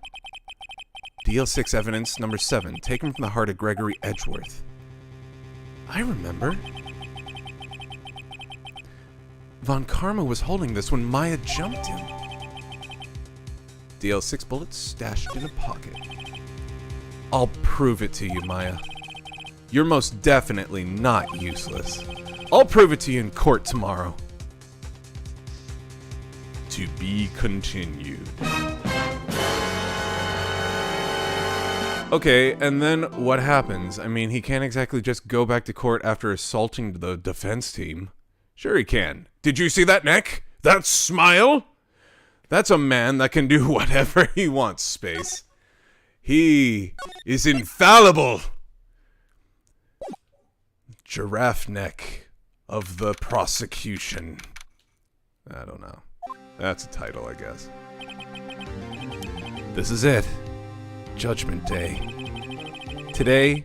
A: DL6 evidence number 7, taken from the heart of Gregory Edgeworth. I remember. Von Karma was holding this when Maya jumped him. DL6 bullets stashed in a pocket. I'll prove it to you, Maya.
H: You're most definitely not useless. I'll prove it to you in court tomorrow. To be continued. Okay, and then what happens? I mean, he can't exactly just go back to court after assaulting the defense team. Sure he can. Did you see that neck? That smile? That's a man that can do whatever he wants, Space. He is infallible. Giraffe neck of the prosecution. I don't know. That's a title, I guess. This is it. Judgment Day. Today,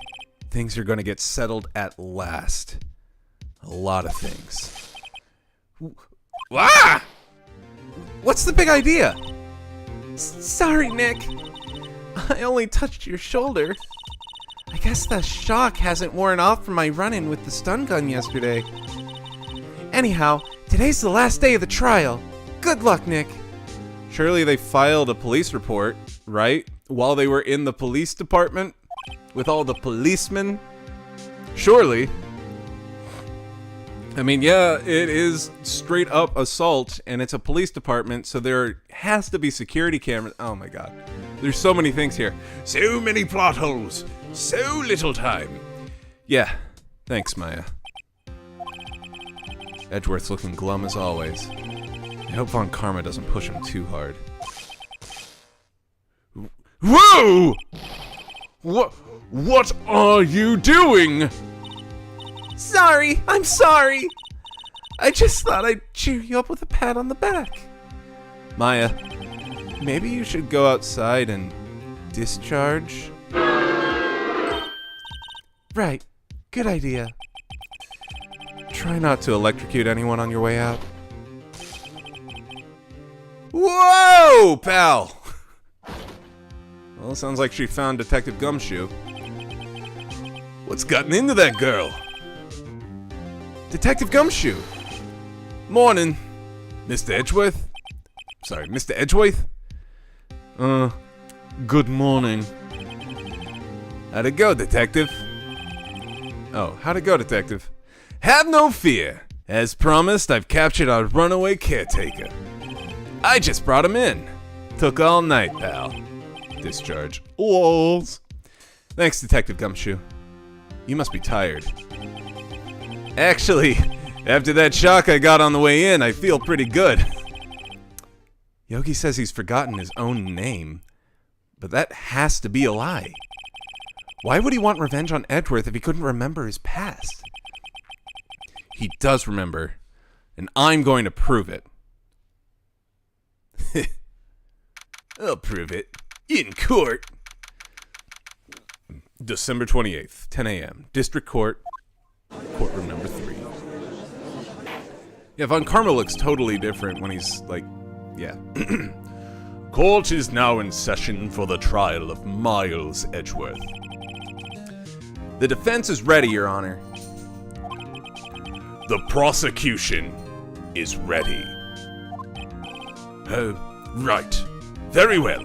H: things are going to get settled at last. A lot of things. Ah! What's the big idea?
J: Sorry, Nick. I only touched your shoulder. I guess the shock hasn't worn off from my run-in with the stun gun yesterday. Anyhow, today's the last day of the trial. Good luck, Nick.
A: Surely they filed a police report, right? While they were in the police department with all the policemen. Surely. I mean, yeah, it is straight up assault and it's a police department, so there has to be security cameras. Oh my god. There's so many things here. So many plot holes. So little time. Yeah. Thanks, Maya. Edgeworth's looking glum as always. I hope Von Karma doesn't push him too hard. Whoa! What are you doing?
J: Sorry, I'm sorry. I just thought I'd cheer you up with a pat on the back.
A: Maya, maybe you should go outside and discharge?
J: Right, good idea.
A: Try not to electrocute anyone on your way out. Whoa, pal! Well, sounds like she found Detective Gumshoe. What's gotten into that girl? Detective Gumshoe! Morning, Mr. Edgeworth? Sorry, Mr. Edgeworth? Good morning. How'd it go, Detective? Oh, how'd it go, Detective? Have no fear. As promised, I've captured our runaway caretaker. I just brought him in. Took all night, pal. Discharge. Walls. Thanks, Detective Gumshoe. You must be tired. Actually, after that shock I got on the way in, I feel pretty good. Yogi says he's forgotten his own name, but that has to be a lie. Why would he want revenge on Edgeworth if he couldn't remember his past? He does remember, and I'm going to prove it. I'll prove it. In court. December 28th, 10 a.m. District Court, courtroom number 3. Yeah, Von Karma looks totally different when he's like, yeah. Court is now in session for the trial of Miles Edgeworth. The defense is ready, Your Honor. The prosecution is ready. Right. Very well.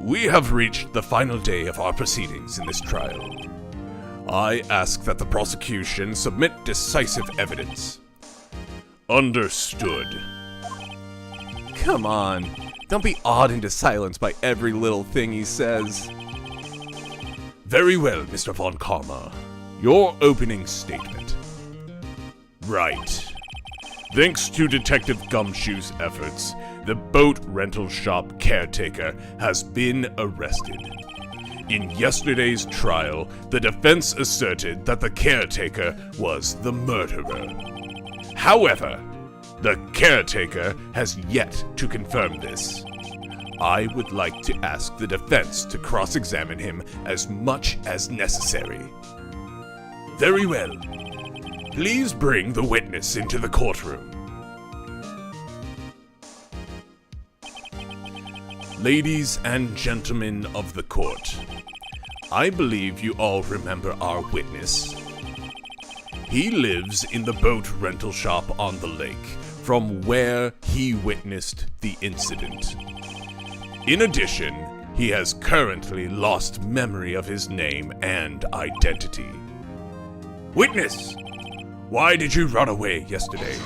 A: We have reached the final day of our proceedings in this trial. I ask that the prosecution submit decisive evidence. Understood. Come on. Don't be awed into silence by every little thing he says. Very well, Mr. Von Karma. Your opening statement. Right. Thanks to Detective Gumshoe's efforts, the boat rental shop caretaker has been arrested. In yesterday's trial, the defense asserted that the caretaker was the murderer. However, the caretaker has yet to confirm this. I would like to ask the defense to cross-examine him as much as necessary. Very well. Please bring the witness into the courtroom. Ladies and gentlemen of the court, I believe you all remember our witness. He lives in the boat rental shop on the lake, from where he witnessed the incident. In addition,
H: He has currently lost memory of his name and identity. Witness! Why did you run away yesterday?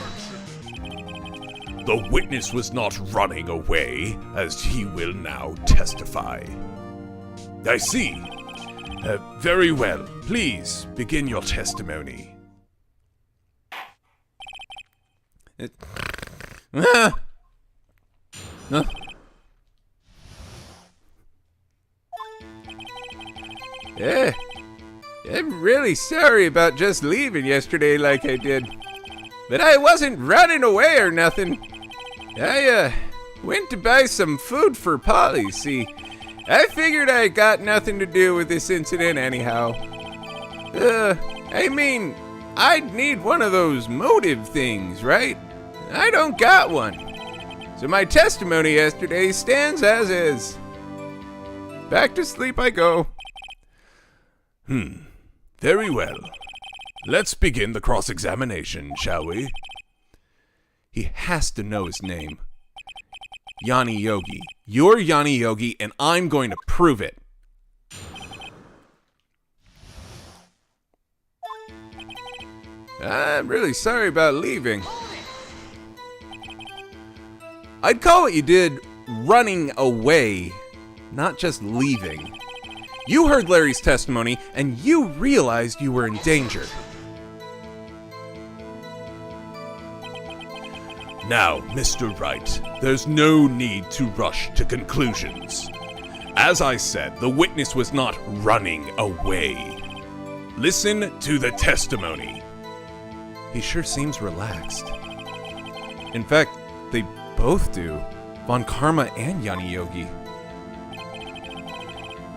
H: The witness was not running away, as he will now testify. I see. Very well. Please begin your testimony.
A: I'm really sorry about just leaving yesterday like I did. But I wasn't running away or nothing. I went to buy some food for Polly, see. I figured I got nothing to do with this incident anyhow. I mean, I'd need one of those motive things, right? I don't got one. So my testimony yesterday stands as is. Back to sleep I go.
H: Very well. Let's begin the cross-examination, shall we?
A: He has to know his name. Yanni Yogi. You're Yanni Yogi, and I'm going to prove it. I'm really sorry about leaving. I'd call what you did running away, not just leaving. You heard Larry's testimony, and you realized you were in danger.
H: Now, Mr. Wright, there's no need to rush to conclusions. As I said, the witness was not running away. Listen to the testimony.
A: He sure seems relaxed. In fact, they both do. Von Karma and Yanni Yogi.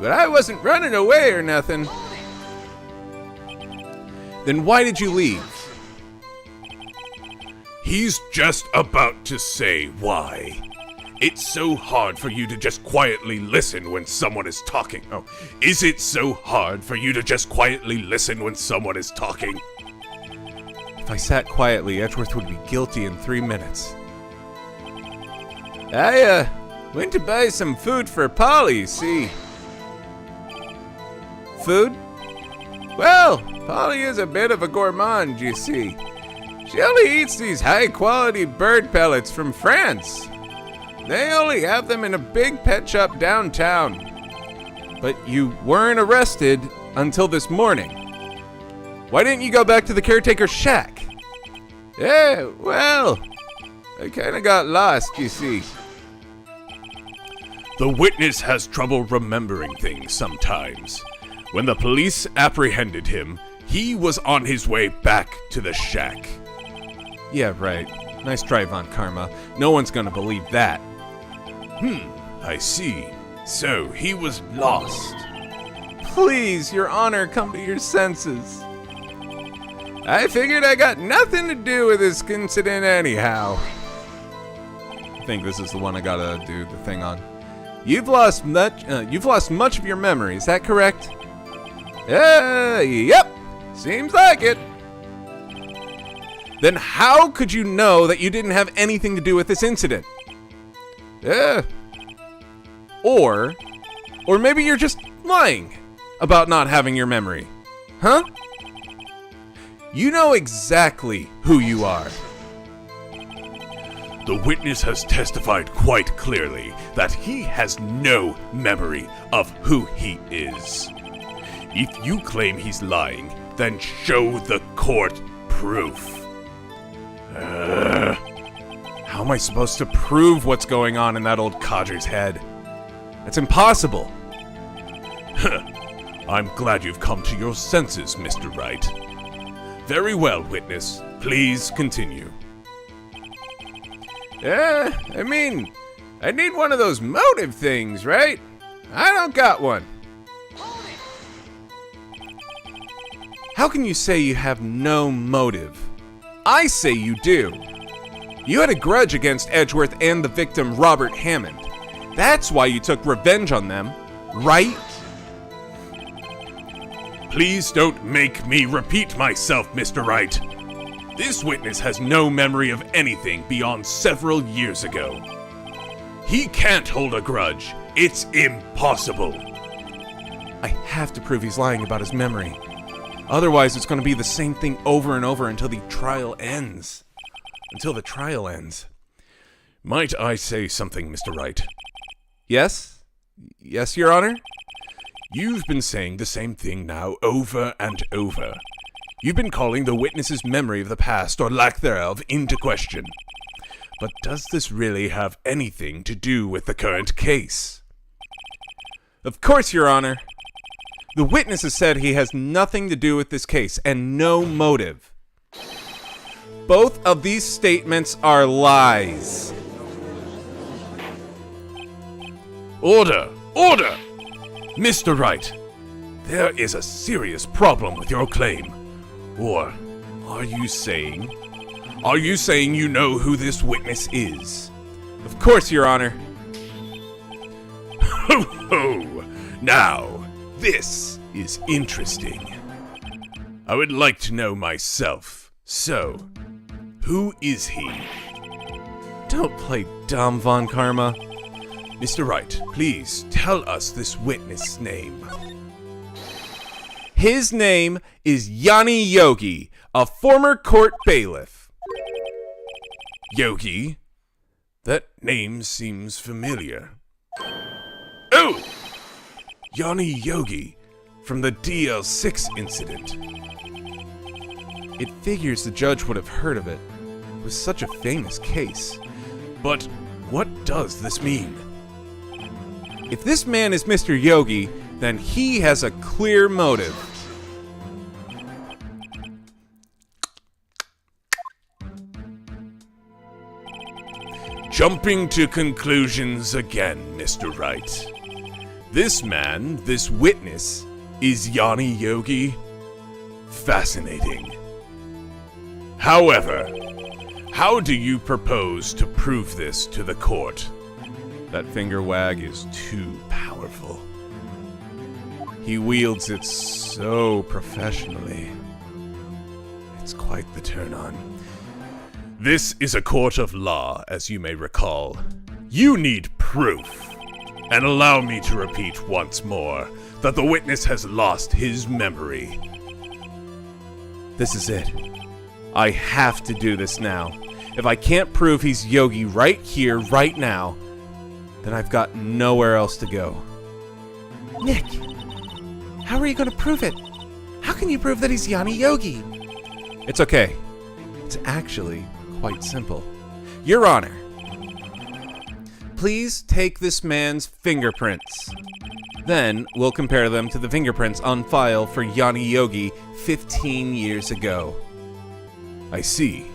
A: But I wasn't running away or nothing. Then why did you leave?
H: He's just about to say why. It's so hard for you to just quietly listen when someone is talking. Oh, is it so hard for you to just quietly listen when someone is talking?
A: If I sat quietly, Edgeworth would be guilty in 3 minutes. I, went to buy some food for Polly, see. Food? Well, Polly is a bit of a gourmand, you see. She only eats these high-quality bird pellets from France. They only have them in a big pet shop downtown. But you weren't arrested until this morning. Why didn't you go back to the caretaker's shack? Yeah, well, I kinda got lost, you see.
H: The witness has trouble remembering things sometimes. When the police apprehended him, he was on his way back to the shack.
A: Yeah, right. Nice try, Von Karma. No one's gonna believe that.
H: I see. So, he was lost.
A: Please, Your Honor, come to your senses. I figured I got nothing to do with this incident anyhow. I think this is the one I gotta do the thing on. You've lost much of your memory, is that correct? Yep. Seems like it. Then how could you know that you didn't have anything to do with this incident? Or maybe you're just lying about not having your memory. Huh? You know exactly who you are.
H: The witness has testified quite clearly that he has no memory of who he is. If you claim he's lying, then show the court proof.
A: How am I supposed to prove what's going on in that old codger's head? It's impossible.
H: I'm glad you've come to your senses, Mr. Wright. Very well, witness. Please continue.
A: I mean, I need one of those motive things, right? I don't got one. How can you say you have no motive? I say you do. You had a grudge against Edgeworth and the victim, Robert Hammond. That's why you took revenge on them, right?
H: Please don't make me repeat myself, Mr. Wright. This witness has no memory of anything beyond several years ago. He can't hold a grudge. It's impossible.
J: I have to prove he's lying about his memory. Otherwise, it's going to be the same thing over and over until the trial ends.
H: Might I say something, Mr. Wright?
J: Yes? Yes, Your Honor?
H: You've been saying the same thing now over and over. You've been calling the witness's memory of the past, or lack thereof, into question. But does this really have anything to do with the current case?
J: Of course, Your Honor. The witness has said he has nothing to do with this case and no motive. Both of these statements are lies.
H: Order! Order! Mr. Wright, there is a serious problem with your claim. Or are you saying you know who this witness is?
J: Of course, Your Honor.
H: Ho ho! Now, this is interesting. I would like to know myself. So, who is he?
J: Don't play dumb, Von Karma.
H: Mr. Wright, please tell us this witness' name.
J: His name is Yanni Yogi, a former court bailiff.
H: Yogi? That name seems familiar. Oh! Yanni Yogi, from the DL6 incident.
J: It figures the judge would have heard of it. It was such a famous case.
H: But what does this mean?
J: If this man is Mr. Yogi, then he has a clear motive.
H: Jumping to conclusions again, Mr. Wright. This man, this witness, is Yanni Yogi? Fascinating. However, how do you propose to prove this to the court?
J: That finger wag is too powerful. He wields it so professionally. It's quite the turn-on.
H: This is a court of law, as you may recall. You need proof. And allow me to repeat once more that the witness has lost his memory.
J: This is it. I have to do this now. If I can't prove he's Yogi right here, right now, then I've got nowhere else to go. Nick, how are you going to prove it? How can you prove that he's Yanni Yogi? It's okay. It's actually quite simple. Your Honor, please take this man's fingerprints. Then we'll compare them to the fingerprints on file for Yanni Yogi 15 years ago.
H: I see.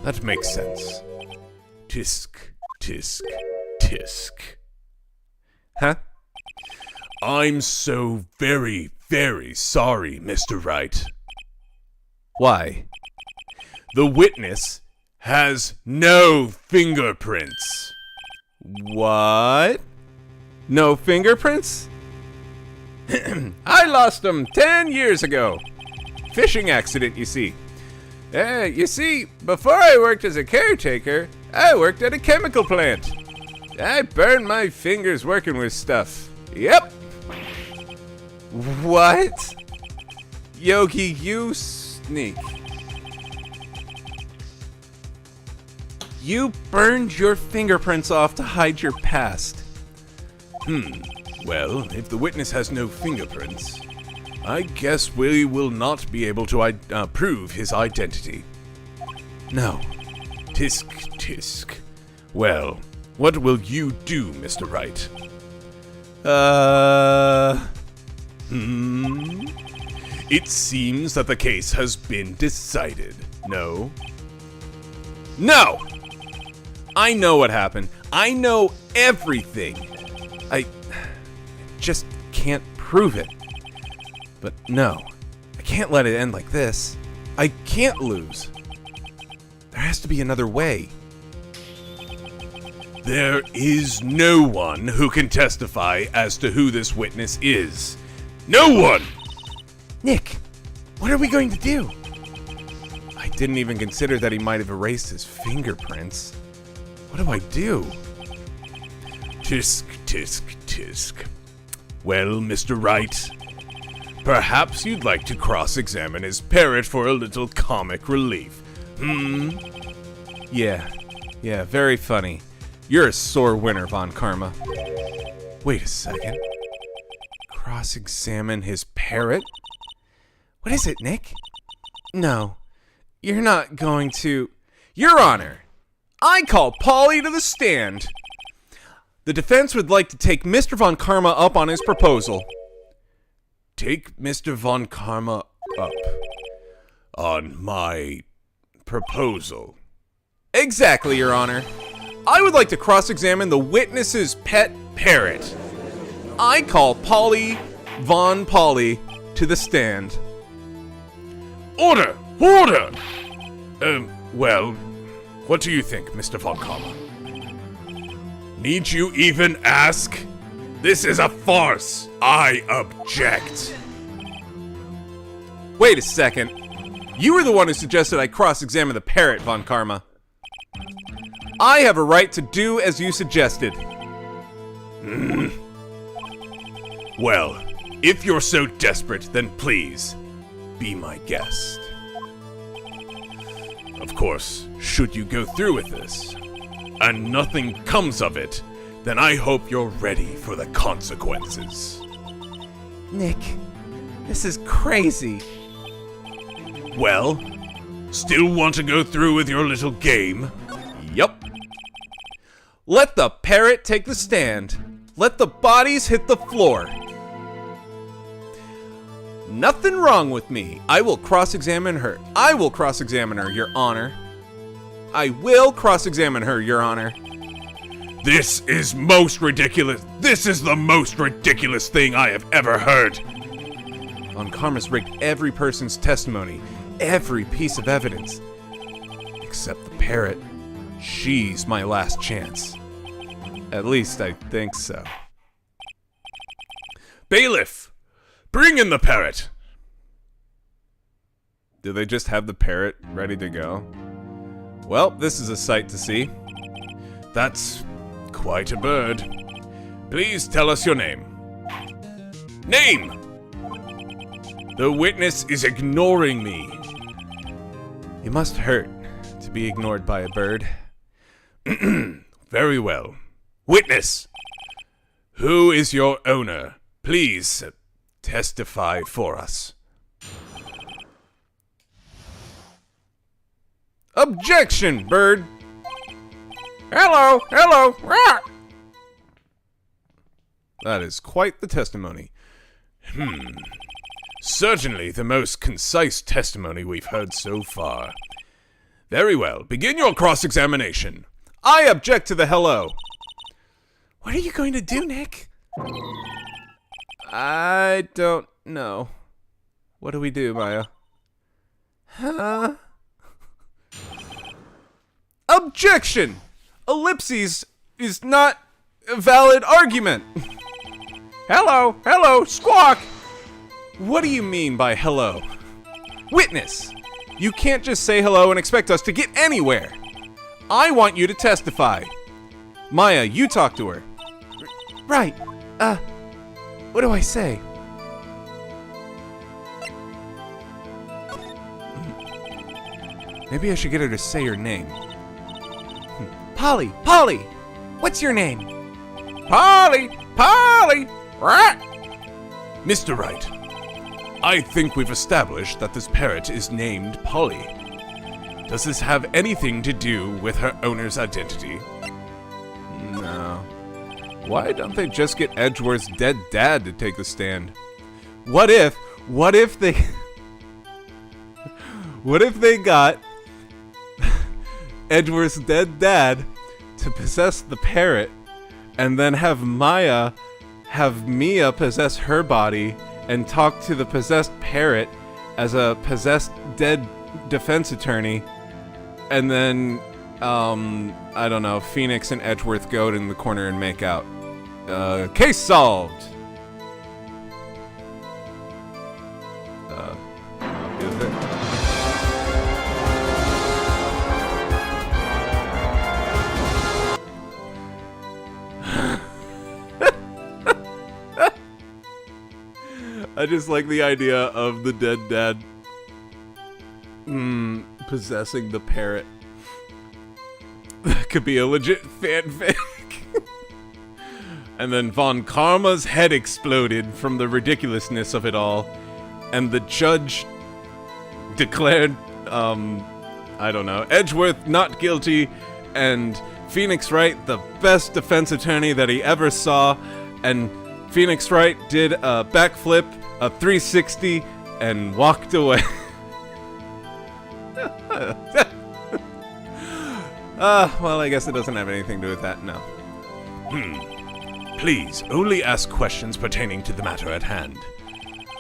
H: That makes sense. Tisk, tisk, tisk.
J: Huh?
H: I'm so very, very sorry, Mr. Wright.
J: Why?
H: The witness has no fingerprints.
J: What? No fingerprints? I lost them 10 years ago. Fishing accident, you see. You see, before I worked as a caretaker, I worked at a chemical plant. I burned my fingers working with stuff. Yep. What? Yogi, you sneak. You burned your fingerprints off to hide your past.
H: Well, if the witness has no fingerprints, I guess we will not be able to prove his identity.
J: No.
H: Tisk, tisk. Well, what will you do, Mr. Wright? It seems that the case has been decided. No?
J: No! I know what happened. I know everything. I just can't prove it. But no, I can't let it end like this. I can't lose. There has to be another way.
H: There is no one who can testify as to who this witness is. No one!
J: Nick, what are we going to do? I didn't even consider that he might have erased his fingerprints. What do I do?
H: Tisk, tisk, tisk. Well, Mr. Wright, perhaps you'd like to cross-examine his parrot for a little comic relief.
A: Yeah, very funny. You're a sore winner, Von Karma. Wait a second. Cross-examine his parrot? What is it, Nick? No, you're not going to... Your Honor, I call Polly to the stand. The defense would like to take Mr. Von Karma up on his proposal.
H: Take Mr. Von Karma up on my proposal.
A: Exactly, Your Honor. I would like to cross-examine the witness's pet parrot. I call Polly Von Polly to the stand.
H: Order! Order! Well, what do you think, Mr. Von Karma? Need you even ask? This is a farce. I object.
A: Wait a second. You were the one who suggested I cross-examine the parrot, Von Karma. I have a right to do as you suggested.
H: Well, if you're so desperate, then please, be my guest. Of course, should you go through with this, and nothing comes of it, then I hope you're ready for the consequences.
J: Nick, this is crazy.
H: Well, still want to go through with your little game?
A: Yup. Let the parrot take the stand. Let the bodies hit the floor. Nothing wrong with me. I will cross-examine her. I will cross-examine her, Your Honor. I will cross-examine her, Your Honor.
H: This is most ridiculous. This is the most ridiculous thing I have ever heard.
A: Von Karma's rigged every person's testimony, every piece of evidence. Except the parrot. She's my last chance. At least I think so.
H: Bailiff, bring in the parrot.
A: Do they just have the parrot ready to go? Well, this is a sight to see.
H: That's quite a bird. Please tell us your name. Name! The witness is ignoring me.
A: It must hurt to be ignored by a bird.
H: Very well. Witness! Who is your owner? Please testify for us.
A: Objection, bird! Hello, hello, rah! That is quite the testimony.
H: Certainly the most concise testimony we've heard so far. Very well, begin your cross-examination.
A: I object to the hello.
J: What are you going to do, Nick?
A: I don't know. What do we do, Maya? Huh? Objection! Ellipses is not a valid argument. Hello, hello, squawk! What do you mean by hello? Witness, you can't just say hello and expect us to get anywhere. I want you to testify. Maya, you talk to her.
J: Right. What do I say?
A: Maybe I should get her to say her name.
J: Polly, Polly! What's your name?
A: Polly! Polly! Right!
H: Mr. Wright, I think we've established that this parrot is named Polly. Does this have anything to do with her owner's identity?
A: No. Why don't they just get Edgeworth's dead dad to take the stand? What if they got Edgeworth's dead dad to possess the parrot and then have Mia possess her body and talk to the possessed parrot as a possessed dead defense attorney, and then I don't know, Phoenix and Edgeworth go in the corner and make out. Case solved. Is it? I just like the idea of the dead dad possessing the parrot. That could be a legit fanfic. And then Von Karma's head exploded from the ridiculousness of it all. And the judge declared, I don't know, Edgeworth not guilty, and Phoenix Wright the best defense attorney that he ever saw. And Phoenix Wright did a backflip, a 360, and walked away. Well, I guess it doesn't have anything to do with that, no.
H: Please, only ask questions pertaining to the matter at hand.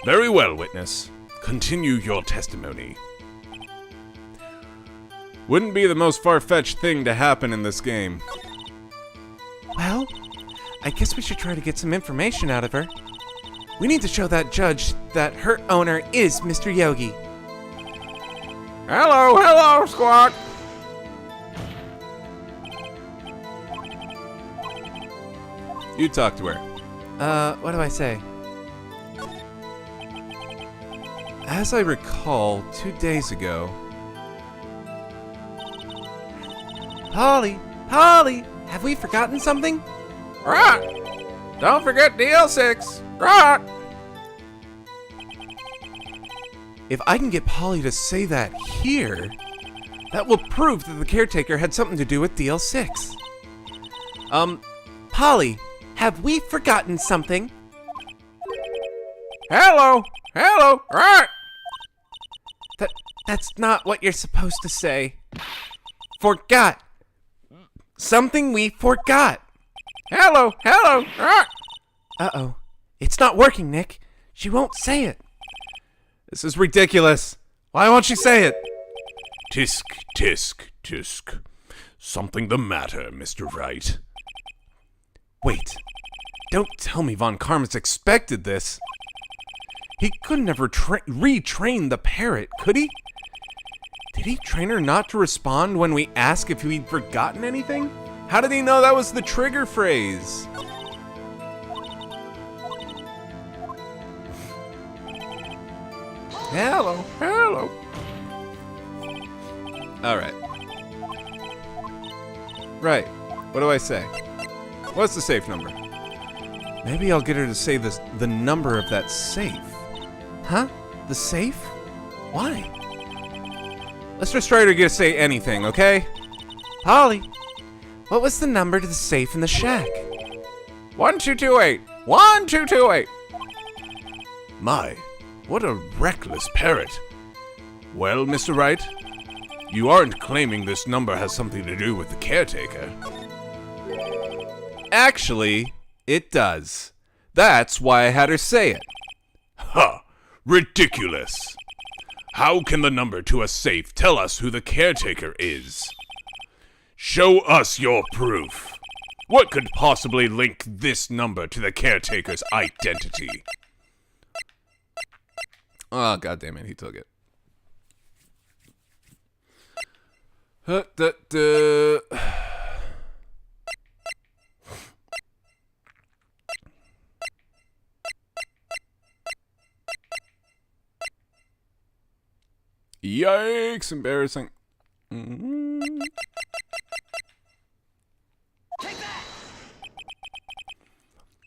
H: Very well, witness. Continue your testimony.
A: Wouldn't be the most far-fetched thing to happen in this game.
J: Well, I guess we should try to get some information out of her. We need to show that judge that her owner is Mr. Yogi.
A: Hello, Squawk! You talk to her.
J: What do I say?
A: As I recall, 2 days ago...
J: Polly, have we forgotten something?
A: Rock! Don't forget DL6! Rock!
J: If I can get Polly to say that here, that will prove that the caretaker had something to do with DL6. Polly, have we forgotten something?
A: Hello, rock!
J: That's not what you're supposed to say. Forgot. Something we forgot.
A: Hello, rock!
J: Uh-oh. It's not working, Nick. She won't say it.
A: This is ridiculous. Why won't she say it?
H: Tisk, tisk, tisk. Something the matter, Mr. Wright.
A: Wait. Don't tell me Von Karmas expected this. He couldn't have retrained the parrot, could he? Did he train her not to respond when we ask if we'd forgotten anything? How did he know that was the trigger phrase? Hello. Alright. Right. What do I say? What's the safe number? Maybe I'll get her to say the number of that safe.
J: Huh? The safe? Why?
A: Let's just try to get to say anything, okay?
J: Polly, what was the number to the safe in the shack?
A: 1228. 1228.
H: My, what a reckless parrot. Well, Mr. Wright, you aren't claiming this number has something to do with the caretaker.
A: Actually, it does. That's why I had her say it.
H: Ha! Ridiculous! How can the number to a safe tell us who the caretaker is? Show us your proof. What could possibly link this number to the caretaker's identity?
A: Oh, God damn it, he took it. Yikes, embarrassing.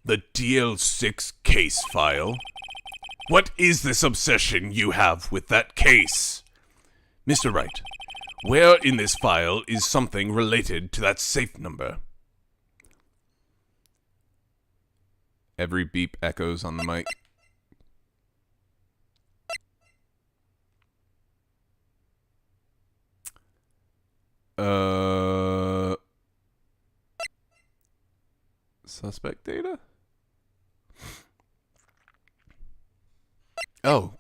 H: The DL6 case file? What is this obsession you have with that case? Mr. Wright, where in this file is something related to that safe number?
A: Every beep echoes on the mic. Suspect data? Oh.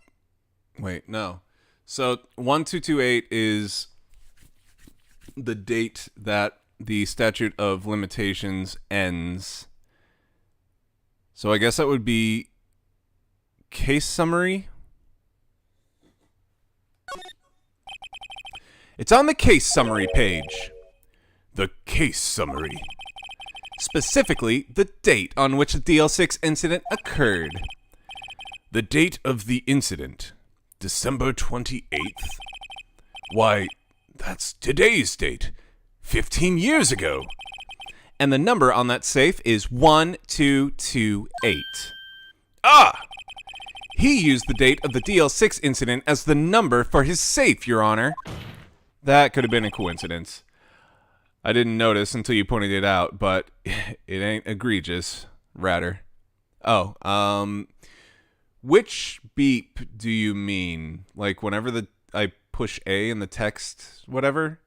A: Wait, no. So 1228 is the date that the statute of limitations ends. So I guess that would be case summary. It's on the case summary page.
H: The case summary.
A: Specifically, the date on which the DL6 incident occurred.
H: The date of the incident, December 28th. Why, that's today's date. 15 years ago.
A: And the number on that safe is 1228.
H: Ah!
A: He used the date of the DL6 incident as the number for his safe, Your Honor. That could have been a coincidence. I didn't notice until you pointed it out, but it ain't egregious, Ratter. Oh, which beep do you mean? Like whenever I push A in the text, whatever?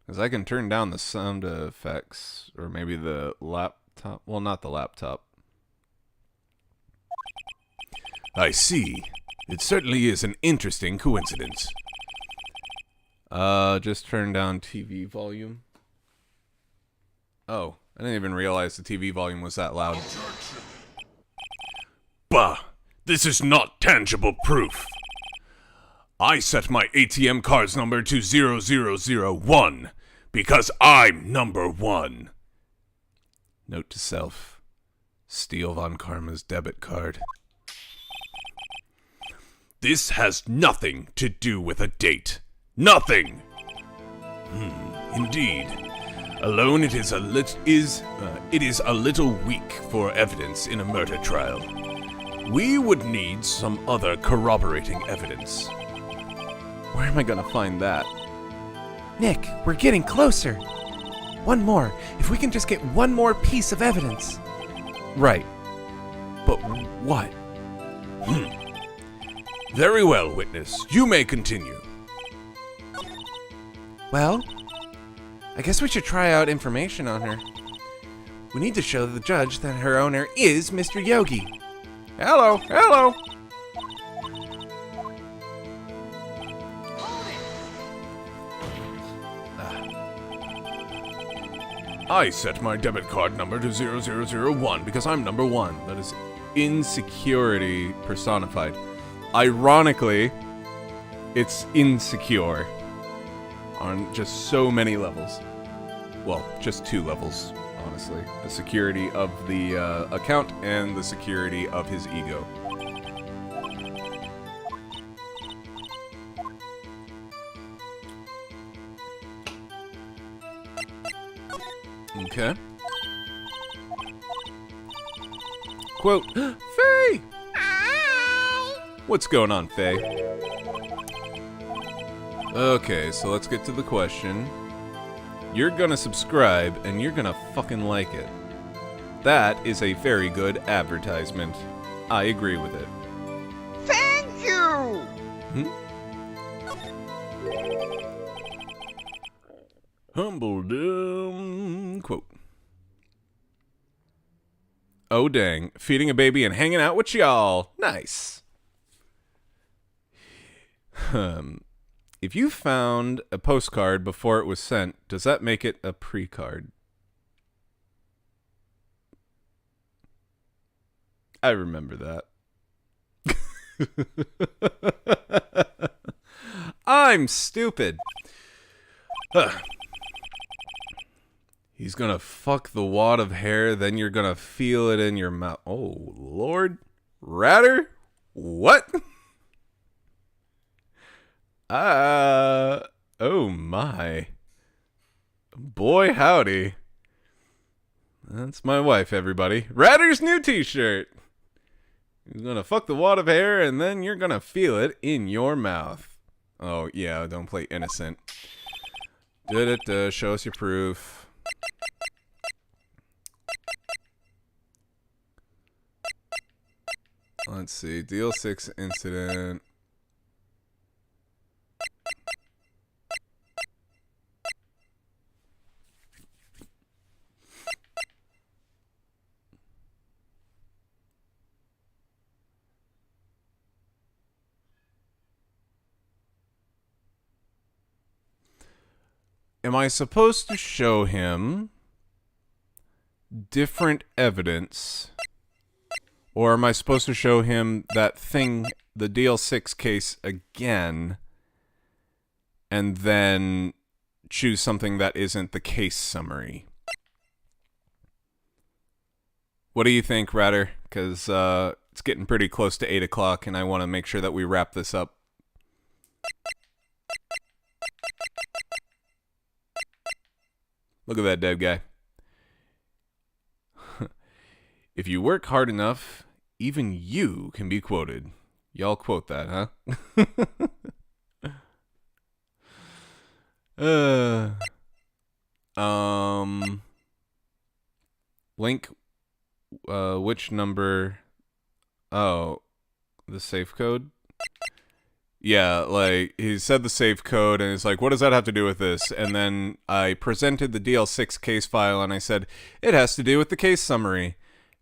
A: Because I can turn down the sound effects, or maybe the laptop. Well, not the laptop.
H: I see. It certainly is an interesting coincidence.
A: Just turn down TV volume. Oh, I didn't even realize the TV volume was that loud.
H: Bah! This is not tangible proof. I set my ATM card's number to 0001 because I'm number one.
A: Note to self. Steal Von Karma's debit card.
H: This has nothing to do with a date. Nothing! Indeed. Alone it is a little weak for evidence in a murder trial. We would need some other corroborating evidence.
A: Where am I gonna find that?
J: Nick, we're getting closer. One more. If we can just get one more piece of evidence.
A: Right. But what?
H: Very well, witness. You may continue.
J: Well, I guess we should try out information on her. We need to show the judge that her owner is Mr. Yogi.
A: Hello, hello.
H: I set my debit card number to 0001 because I'm number one.
A: That is insecurity personified. Ironically, it's insecure on just so many levels. Well, just 2 levels, honestly. The security of the account and the security of his ego. Okay. Quote, Faye! What's going on, Faye? Okay, so let's get to the question. You're gonna subscribe, and you're gonna fucking like it. That is a very good advertisement. I agree with it.
K: Thank you!
A: Humbledom quote. Oh dang, feeding a baby and hanging out with y'all. Nice. If you found a postcard before it was sent, does that make it a pre-card? I remember that. I'm stupid. He's gonna fuck the wad of hair, then you're gonna feel it in your mouth. Oh, Lord. Ratter? What? Oh my. Boy, howdy. That's my wife, everybody. Ratter's new t-shirt. He's gonna fuck the wad of hair, and then you're gonna feel it in your mouth. Oh, yeah, don't play innocent. Show us your proof. Let's see. Deal 6 incident. Am I supposed to show him different evidence? Or am I supposed to show him that thing, the DL6 case again, and then choose something that isn't the case summary? What do you think, Ratter? Because it's getting pretty close to 8 o'clock, and I want to make sure that we wrap this up. Look at that dead guy. If you work hard enough, even you can be quoted. Y'all quote that, huh? Link, which number? Oh, the safe code? Yeah, like, he said the safe code, and it's like, what does that have to do with this? And then I presented the DL6 case file, and I said, it has to do with the case summary.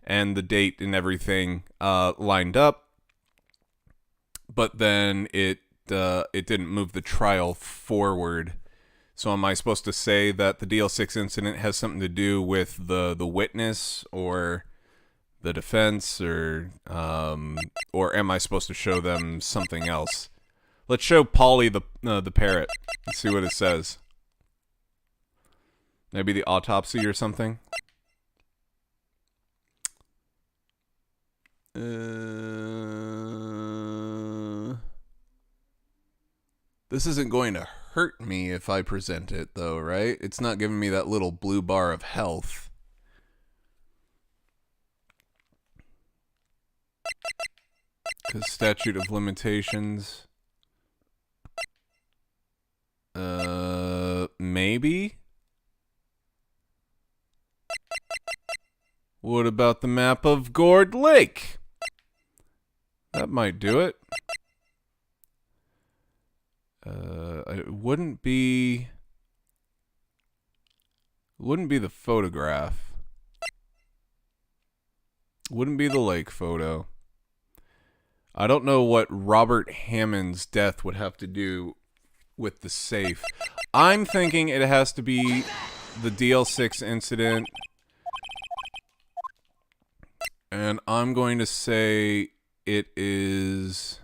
A: And the date and everything lined up. But then it didn't move the trial forward. So am I supposed to say that the DL6 incident has something to do with the witness or the defense, or am I supposed to show them something else? Let's show Polly the parrot and see what it says. Maybe the autopsy or something. This isn't going to hurt me if I present it, though, right? It's not giving me that little blue bar of health. Because statute of limitations. Maybe? What about the map of Gourd Lake? That might do it. It wouldn't be the photograph. Wouldn't be the lake photo. I don't know what Robert Hammond's death would have to do with the safe. I'm thinking it has to be the DL6 incident. And I'm going to say it is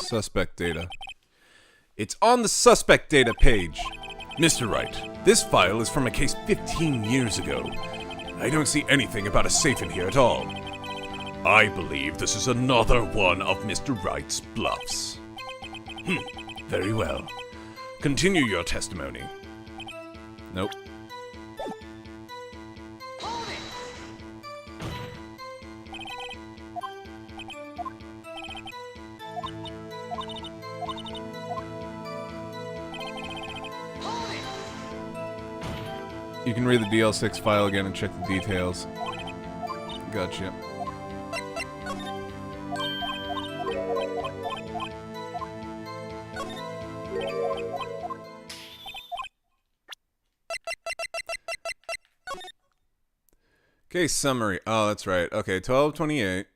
A: suspect data. It's on the suspect data page.
H: Mr. Wright, this file is from a case 15 years ago. I don't see anything about a safe in here at all. I believe this is another one of Mr. Wright's bluffs. Very well. Continue your testimony.
A: Nope. You can read the DL6 file again and check the details. Gotcha. Case summary. Oh, that's right. Okay, 1228.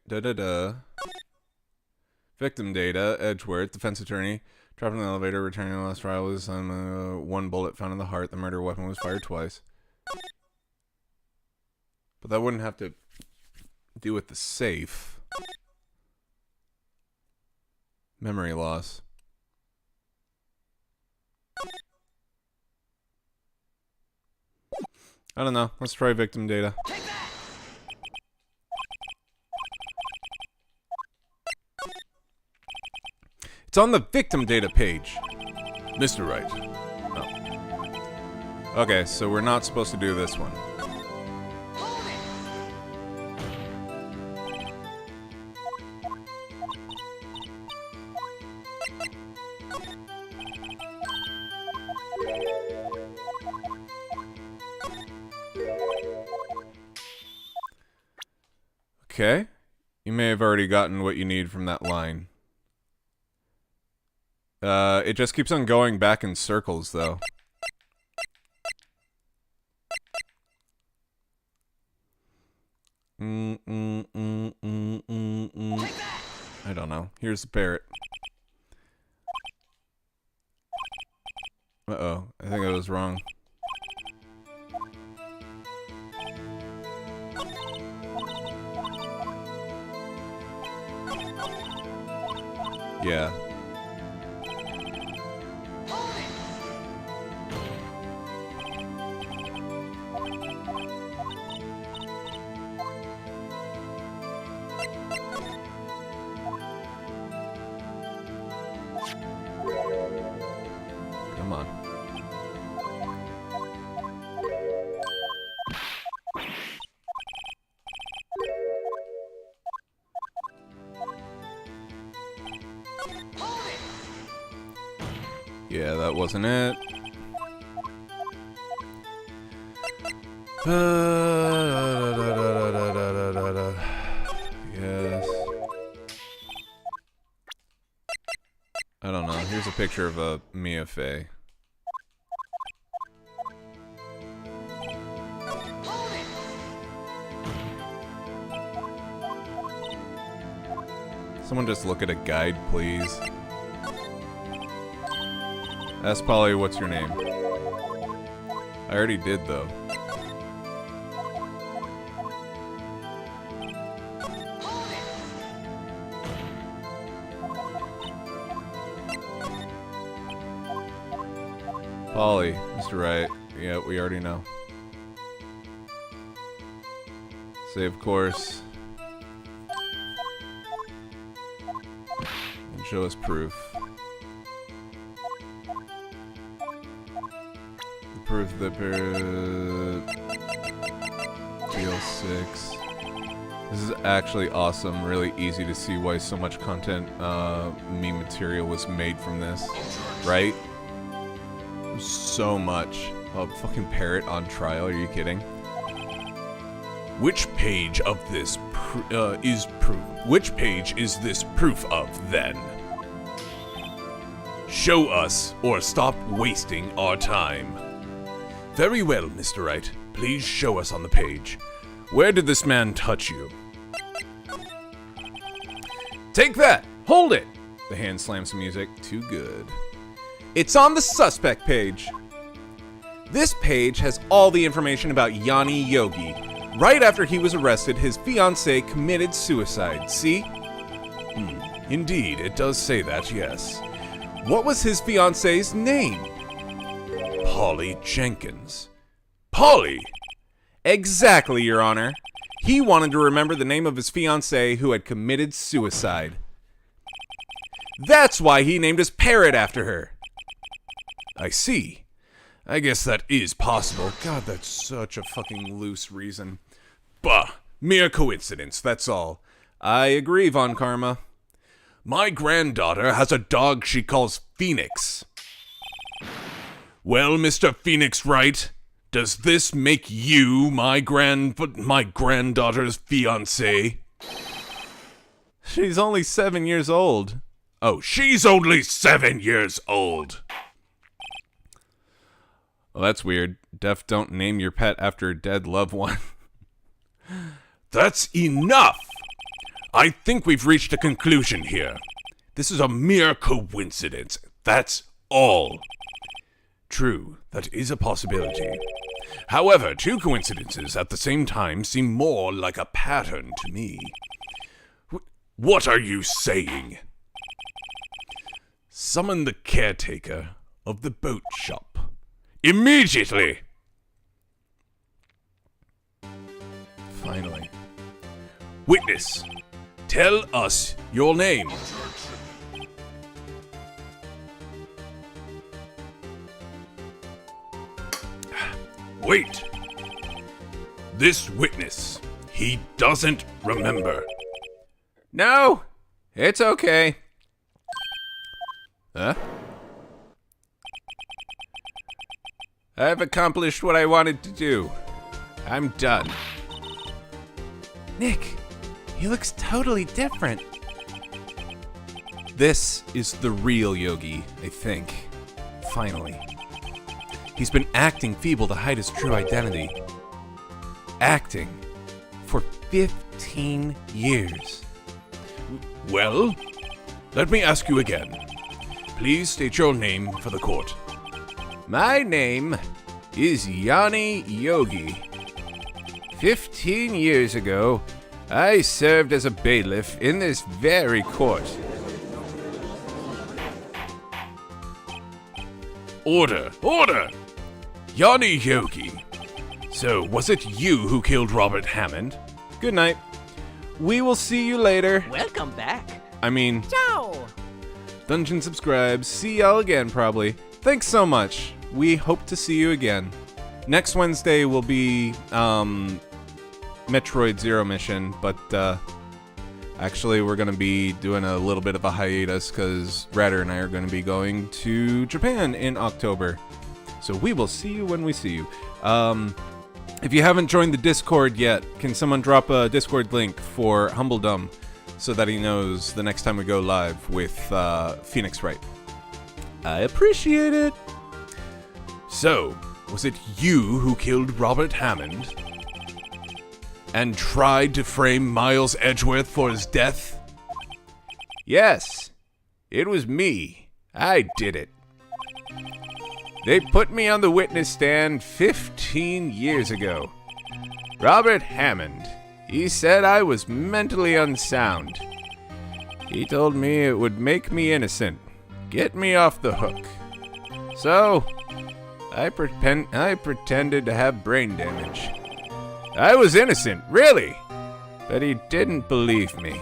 A: Victim data. Edgeworth, defense attorney. Trapped in the elevator, returning to the last trial was one bullet found in the heart. The murder weapon was fired twice. But that wouldn't have to do with the safe. Memory loss. I don't know. Let's try victim data. It's on the victim data page.
H: Mr. Wright.
A: Oh. Okay, so we're not supposed to do this one. Okay. You may have already gotten what you need from that line. It just keeps on going back in circles, though. I don't know. Here's the parrot. Uh-oh. I think I was wrong. Yeah. Yeah, that wasn't it. Yes. I don't know. Here's a picture of a Mia Fey. Someone just look at a guide, please. Ask Polly, what's your name? I already did, though. Polly, Mr. Wright. Yeah, we already know. Save course. And show us proof. The proof that TL6. This is actually awesome. Really easy to see why so much content, meme material was made from this. Right? So much. Oh, fucking parrot on trial, are you kidding?
C: Which page of this is proof? Which page is this proof of, then? Show us, or stop wasting our time. Very well, Mr. Wright. Please show us on the page. Where did this man touch you?
A: Take that! Hold it! The hand slams the music. Too good. It's on the suspect page. This page has all the information about Yanni Yogi. Right after he was arrested, his fiancée committed suicide. See?
C: Indeed, it does say that, yes.
A: What was his fiancée's name?
C: Polly Jenkins. Polly!
A: Exactly, Your Honor. He wanted to remember the name of his fiancée who had committed suicide. That's why he named his parrot after her.
C: I see. I guess that is possible.
A: God, that's such a fucking loose reason.
C: Bah! Mere coincidence, that's all.
A: I agree, Von Karma.
C: My granddaughter has a dog she calls Phoenix. Well, Mr. Phoenix Wright, does this make you my granddaughter's fiancé?
A: She's only 7 years old.
C: Oh, she's only 7 years old.
A: Well, that's weird. Def, don't name your pet after a dead loved one.
C: That's enough! I think we've reached a conclusion here. This is a mere coincidence. That's all. True, that is a possibility. However, two coincidences at the same time seem more like a pattern to me. What are you saying? Summon the caretaker of the boat shop. Immediately!
A: Finally.
C: Witness, tell us your name. Wait. This witness, he doesn't remember.
A: No, it's okay. Huh? I've accomplished what I wanted to do. I'm done.
J: Nick, he looks totally different.
A: This is the real Yogi, I think. Finally. He's been acting feeble to hide his true identity. Acting for 15 years.
C: Well, let me ask you again. Please state your name for the court.
A: My name is Yanni Yogi. 15 years ago, I served as a bailiff in this very court.
C: Order! Order! Yanni Yogi. So, was it you who killed Robert Hammond?
A: Good night. We will see you later.
L: Welcome back.
A: I mean,
L: Ciao.
A: Dungeon subscribes. See y'all again, probably. Thanks so much. We hope to see you again. Next Wednesday will be, Metroid Zero Mission, but, Actually, we're going to be doing a little bit of a hiatus because Ratter and I are going to be going to Japan in October. So we will see you when we see you. If you haven't joined the Discord yet, can someone drop a Discord link for Humbledum so that he knows the next time we go live with Phoenix Wright? I appreciate it.
H: So, was it you who killed Robert Hammond? And tried to frame Miles Edgeworth for his death?
A: Yes, it was me. I did it. They put me on the witness stand 15 years ago. Robert Hammond. He said I was mentally unsound. He told me it would make me innocent, get me off the hook. So, I pretended to have brain damage. I was innocent, really, but he didn't believe me.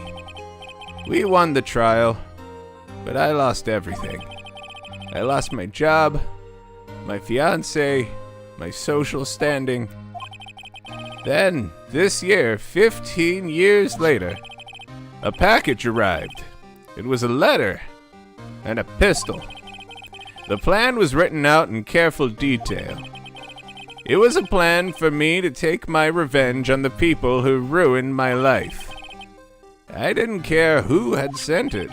A: We won the trial, but I lost everything. I lost my job, my fiancé, my social standing. Then, this year, 15 years later, a package arrived. It was a letter and a pistol. The plan was written out in careful detail. It was a plan for me to take my revenge on the people who ruined my life. I didn't care who had sent it.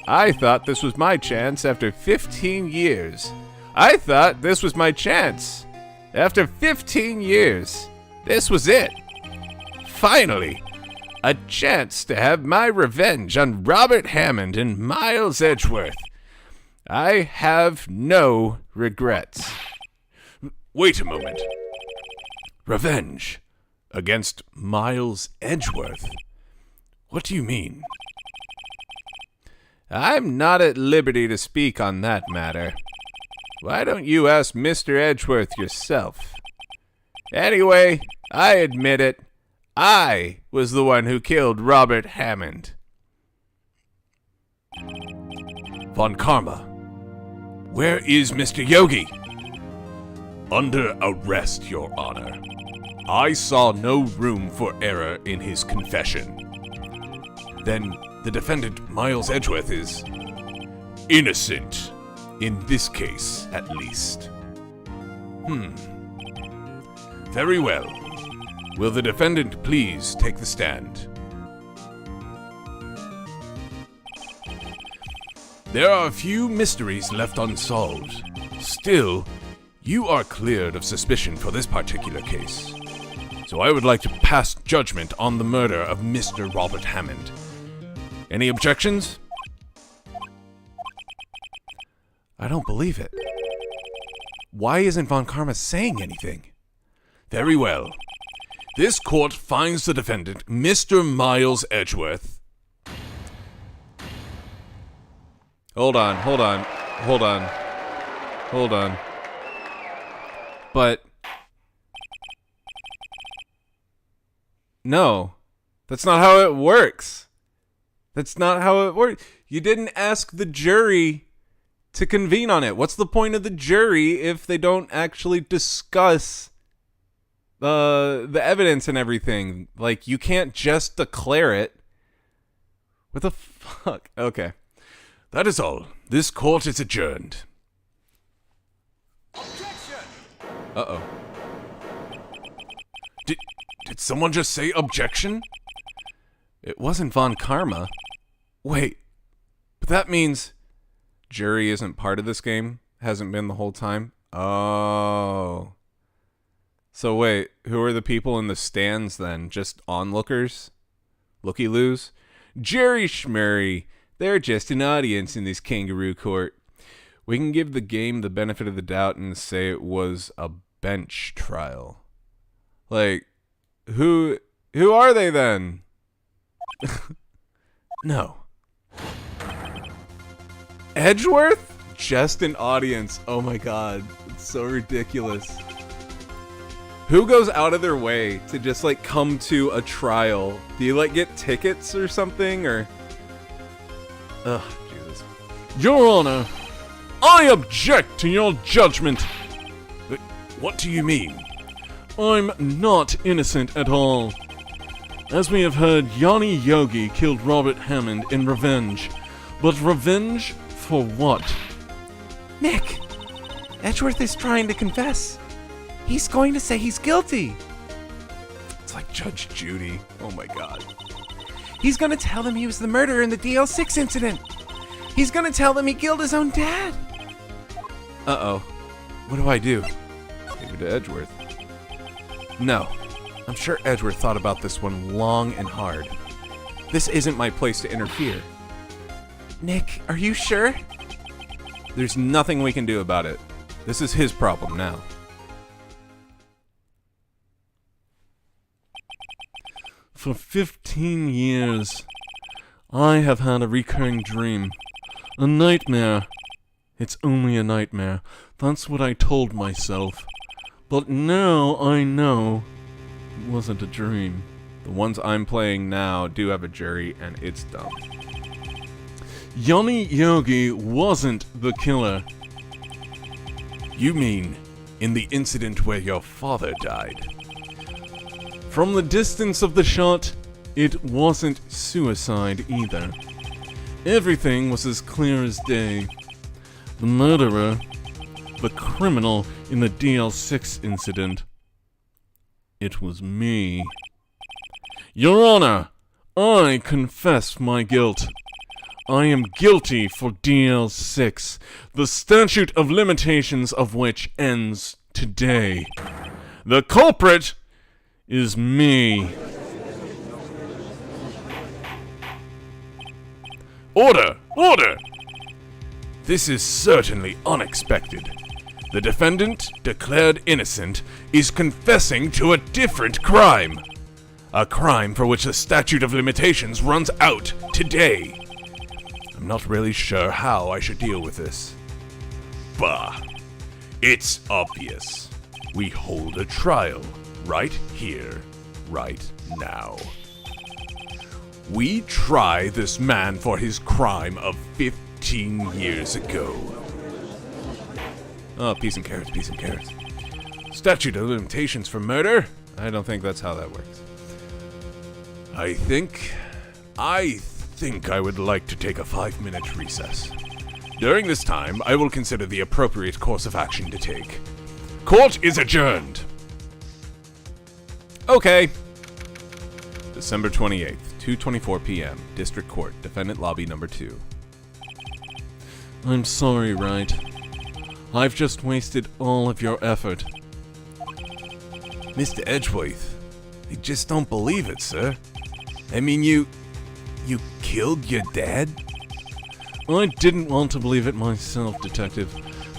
A: I thought this was my chance after 15 years. I thought this was my chance. After 15 years, this was it. Finally, a chance to have my revenge on Robert Hammond and Miles Edgeworth. I have no regrets.
H: Wait a moment. Revenge against Miles Edgeworth? What do you mean?
A: I'm not at liberty to speak on that matter. Why don't you ask Mr. Edgeworth yourself? Anyway, I admit it. I was the one who killed Robert Hammond.
H: Von Karma, where is Mr. Yogi? Under arrest, Your Honor. I saw no room for error in his confession. Then the defendant, Miles Edgeworth, is innocent. In this case, at least. Very well. Will the defendant please take the stand? There are a few mysteries left unsolved. Still, you are cleared of suspicion for this particular case. So I would like to pass judgment on the murder of Mr. Robert Hammond. Any objections?
A: I don't believe it. Why isn't Von Karma saying anything?
H: Very well. This court finds the defendant, Mr. Miles Edgeworth.
A: Hold on. But... no. That's not how it works. That's not how it works. You didn't ask the jury to convene on it. What's the point of the jury if they don't actually discuss the evidence and everything? Like, you can't just declare it. What the fuck? Okay.
H: That is all. This court is adjourned.
A: Uh-oh.
H: Did someone just say objection?
A: It wasn't Von Karma. Wait, but that means jury isn't part of this game? Hasn't been the whole time? Oh. So wait, who are the people in the stands then? Just onlookers? Looky-loos? Jerry Schmurry. They're just an audience in this kangaroo court. We can give the game the benefit of the doubt and say it was a bench trial. Like, who are they then? No. Edgeworth? Just an audience. Oh my god. It's so ridiculous. Who goes out of their way to just, like, come to a trial? Do you, like, get tickets or something, or... Ugh, Jesus.
H: Your Honor, I object to your judgment. What do you mean? I'm not innocent at all. As we have heard, Yanni Yogi killed Robert Hammond in revenge. But revenge for what?
J: Nick, Edgeworth is trying to confess. He's going to say he's guilty.
A: It's like Judge Judy. Oh my god.
J: He's going to tell them he was the murderer in the DL6 incident. He's going to tell them he killed his own dad.
A: Uh-oh. What do I do? Maybe to Edgeworth. No. I'm sure Edgeworth thought about this one long and hard. This isn't my place to interfere.
J: Nick, are you sure?
A: There's nothing we can do about it. This is his problem now.
H: For 15 years, I have had a recurring dream. A nightmare. It's only a nightmare. That's what I told myself. But now I know it wasn't a dream.
A: The ones I'm playing now do have a jury, and it's dumb.
H: Yanni Yogi wasn't the killer.
A: You mean in the incident where your father died?
H: From the distance of the shot, it wasn't suicide either. Everything was as clear as day. The murderer, the criminal in the DL6 incident, it was me. Your Honor, I confess my guilt. I am guilty for DL6, the statute of limitations of which ends today. The culprit is me.
A: Order! Order! This is certainly unexpected. The defendant, declared innocent, is confessing to a different crime. A crime for which the statute of limitations runs out today. I'm not really sure how I should deal with this. Bah. It's obvious. We hold a trial right here, right now. We try this man for his crime of 15 years ago. Oh, peas and carrots, peas and carrots. Statute of limitations for murder? I don't think that's how that works. I think I would like to take a 5-minute recess. During this time, I will consider the appropriate course of action to take. Court is adjourned. Okay. December 28th, 2:24 p.m. District Court, Defendant Lobby Number 2.
H: I'm sorry, Wright. I've just wasted all of your effort.
A: Mr. Edgeworth, I just don't believe it, sir. I mean, you killed your dad?
H: I didn't want to believe it myself, Detective,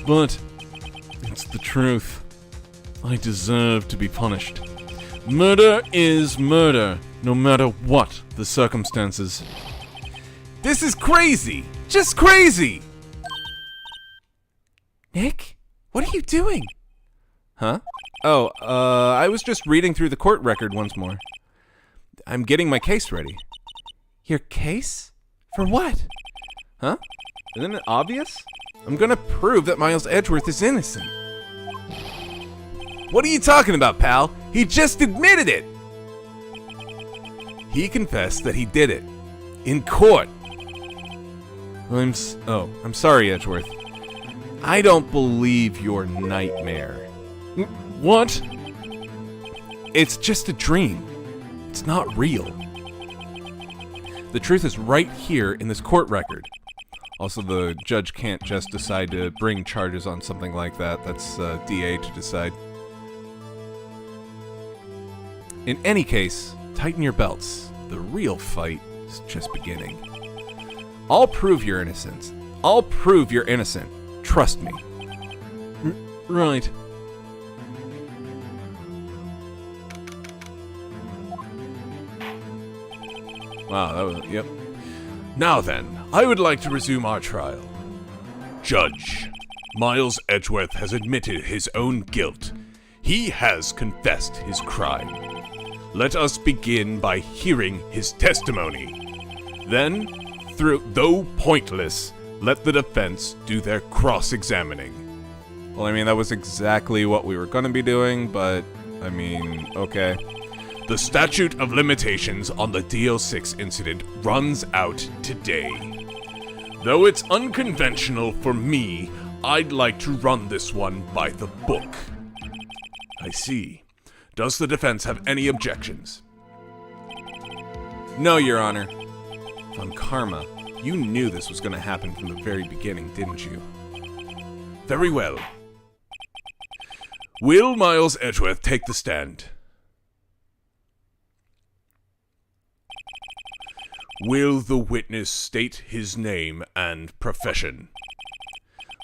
H: but it's the truth. I deserve to be punished. Murder is murder, no matter what the circumstances.
A: This is crazy! Just crazy!
J: Nick, what are you doing?
A: Huh? Oh, I was just reading through the court record once more. I'm getting my case ready.
J: Your case? For what?
A: Huh? Isn't it obvious? I'm gonna prove that Miles Edgeworth is innocent. What are you talking about, pal? He just admitted it! He confessed that he did it. In court.
H: I'm
A: sorry, Edgeworth. I don't believe your nightmare.
H: What?
A: It's just a dream. It's not real. The truth is right here in this court record. Also, the judge can't just decide to bring charges on something like that. That's DA to decide. In any case, tighten your belts. The real fight is just beginning. I'll prove you're innocent. I'll prove you're innocent. Trust me.
H: Right.
A: Wow, that was, yep. Now then, I would like to resume our trial. Judge, Miles Edgeworth has admitted his own guilt. He has confessed his crime. Let us begin by hearing his testimony. Then, though pointless, let the defense do their cross-examining. Well, I mean, that was exactly what we were going to be doing, but, I mean, okay.
H: The statute of limitations on the DO6 incident runs out today. Though it's unconventional for me, I'd like to run this one by the book. I see. Does the defense have any objections?
A: No, Your Honor. Von Karma, you knew this was going to happen from the very beginning, didn't you?
H: Very well. Will Miles Edgeworth take the stand? Will the witness state his name and profession?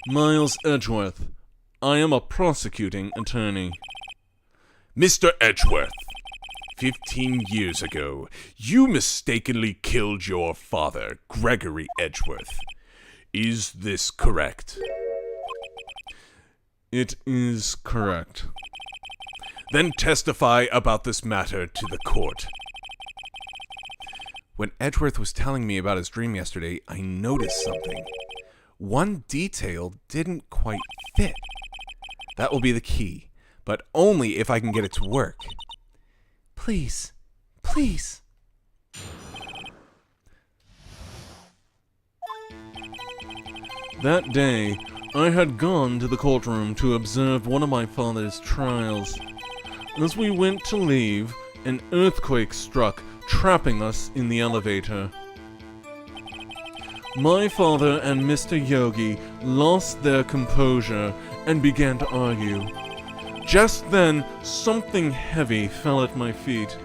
A: Miles Edgeworth. I am a prosecuting attorney.
H: Mr. Edgeworth, 15 years ago, you mistakenly killed your father, Gregory Edgeworth. Is this correct?
A: It is correct.
H: Then testify about this matter to the court.
A: When Edgeworth was telling me about his dream yesterday, I noticed something. One detail didn't quite fit. That will be the key, but only if I can get it to work. Please, please. That day, I had gone to the courtroom to observe one of my father's trials. As we went to leave, an earthquake struck, trapping us in the elevator. My father and Mr. Yogi lost their composure and began to argue. Just then, something heavy fell at my feet.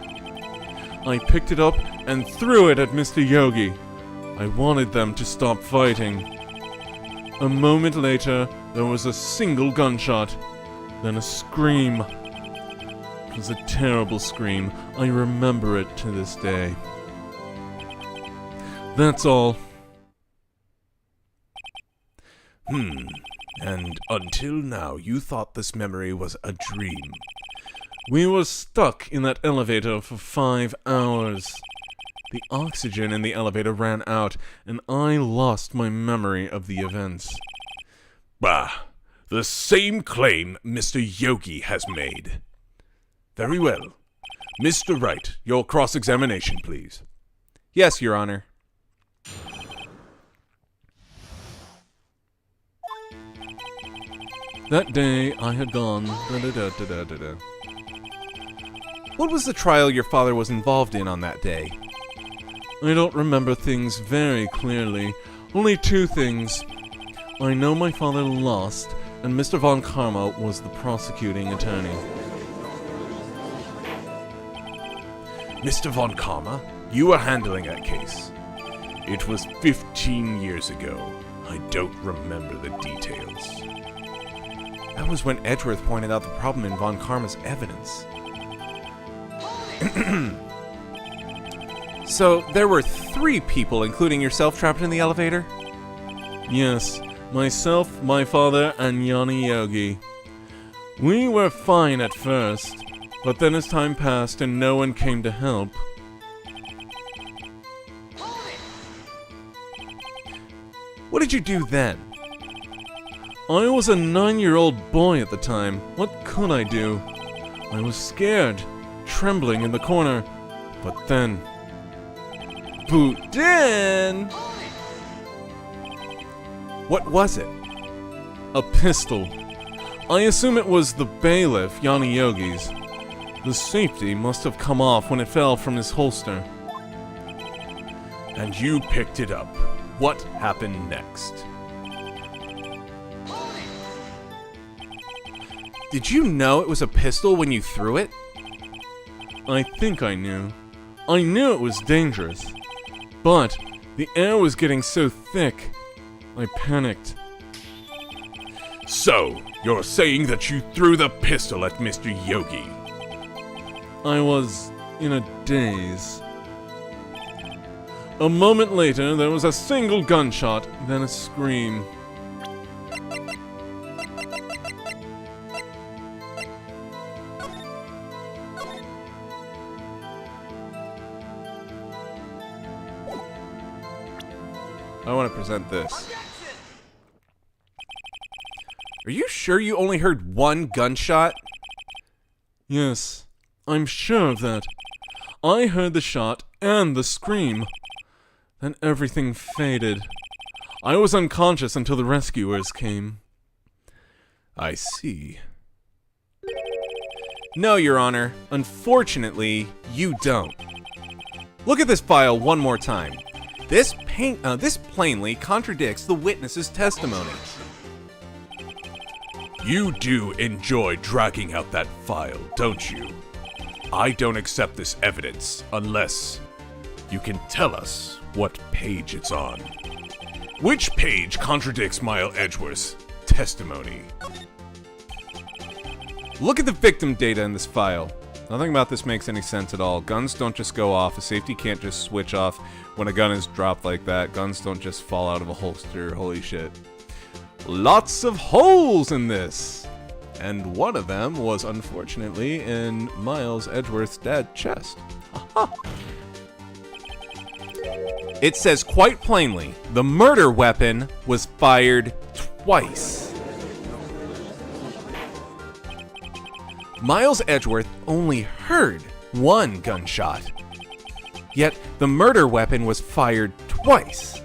A: I picked it up and threw it at Mr. Yogi. I wanted them to stop fighting. A moment later, there was a single gunshot, then a scream. It was a terrible scream. I remember it to this day. That's all.
H: And until now, you thought this memory was a dream.
A: We were stuck in that elevator for 5 hours. The oxygen in the elevator ran out, and I lost my memory of the events.
H: Bah, the same claim Mr. Yogi has made. Very well. Mr. Wright, your cross-examination, please.
A: Yes, Your Honor. That day, I had gone... What was the trial your father was involved in on that day? I don't remember things very clearly. Only 2 things. I know my father lost, and Mr. Von Karma was the prosecuting attorney.
H: Mr. Von Karma, you were handling that case. It was 15 years ago. I don't remember the details.
A: That was when Edgeworth pointed out the problem in Von Karma's evidence. So, there were 3 people, including yourself, trapped in the elevator? Yes, myself, my father, and Yanni Yogi. We were fine at first, but then as time passed and no one came to help... What did you do then? I was a 9-year-old boy at the time. What could I do? I was scared, trembling in the corner. But then... Boudin! What was it? A pistol. I assume it was the bailiff, Yanni Yogi's. The safety must have come off when it fell from his holster.
H: And you picked it up. What happened next?
A: Did you know it was a pistol when you threw it? I think I knew. I knew it was dangerous. But the air was getting so thick, I panicked.
H: So, you're saying that you threw the pistol at Mr. Yogi?
A: I was in a daze. A moment later, there was a single gunshot, then a scream. I want to present this. Are you sure you only heard 1 gunshot? Yes, I'm sure of that.
H: I heard the shot and the scream. Then everything faded. I was unconscious until the rescuers came. I see. No, Your Honor. Unfortunately, you don't. Look at this file one more time. This plainly contradicts the witness's testimony.
C: You do enjoy dragging out that file, don't you? I don't accept this evidence unless you can tell us what page it's on. Which page contradicts Miles Edgeworth's testimony?
A: Look at the victim data in this file. Nothing about this makes any sense at all. Guns don't just go off. A safety can't just switch off when a gun is dropped like that. Guns don't just fall out of a holster. Holy shit. Lots of holes in this! And one of them was unfortunately in Miles Edgeworth's dad's chest. It says quite plainly, the murder weapon was fired twice. Miles Edgeworth only heard one gunshot, yet the murder weapon was fired twice.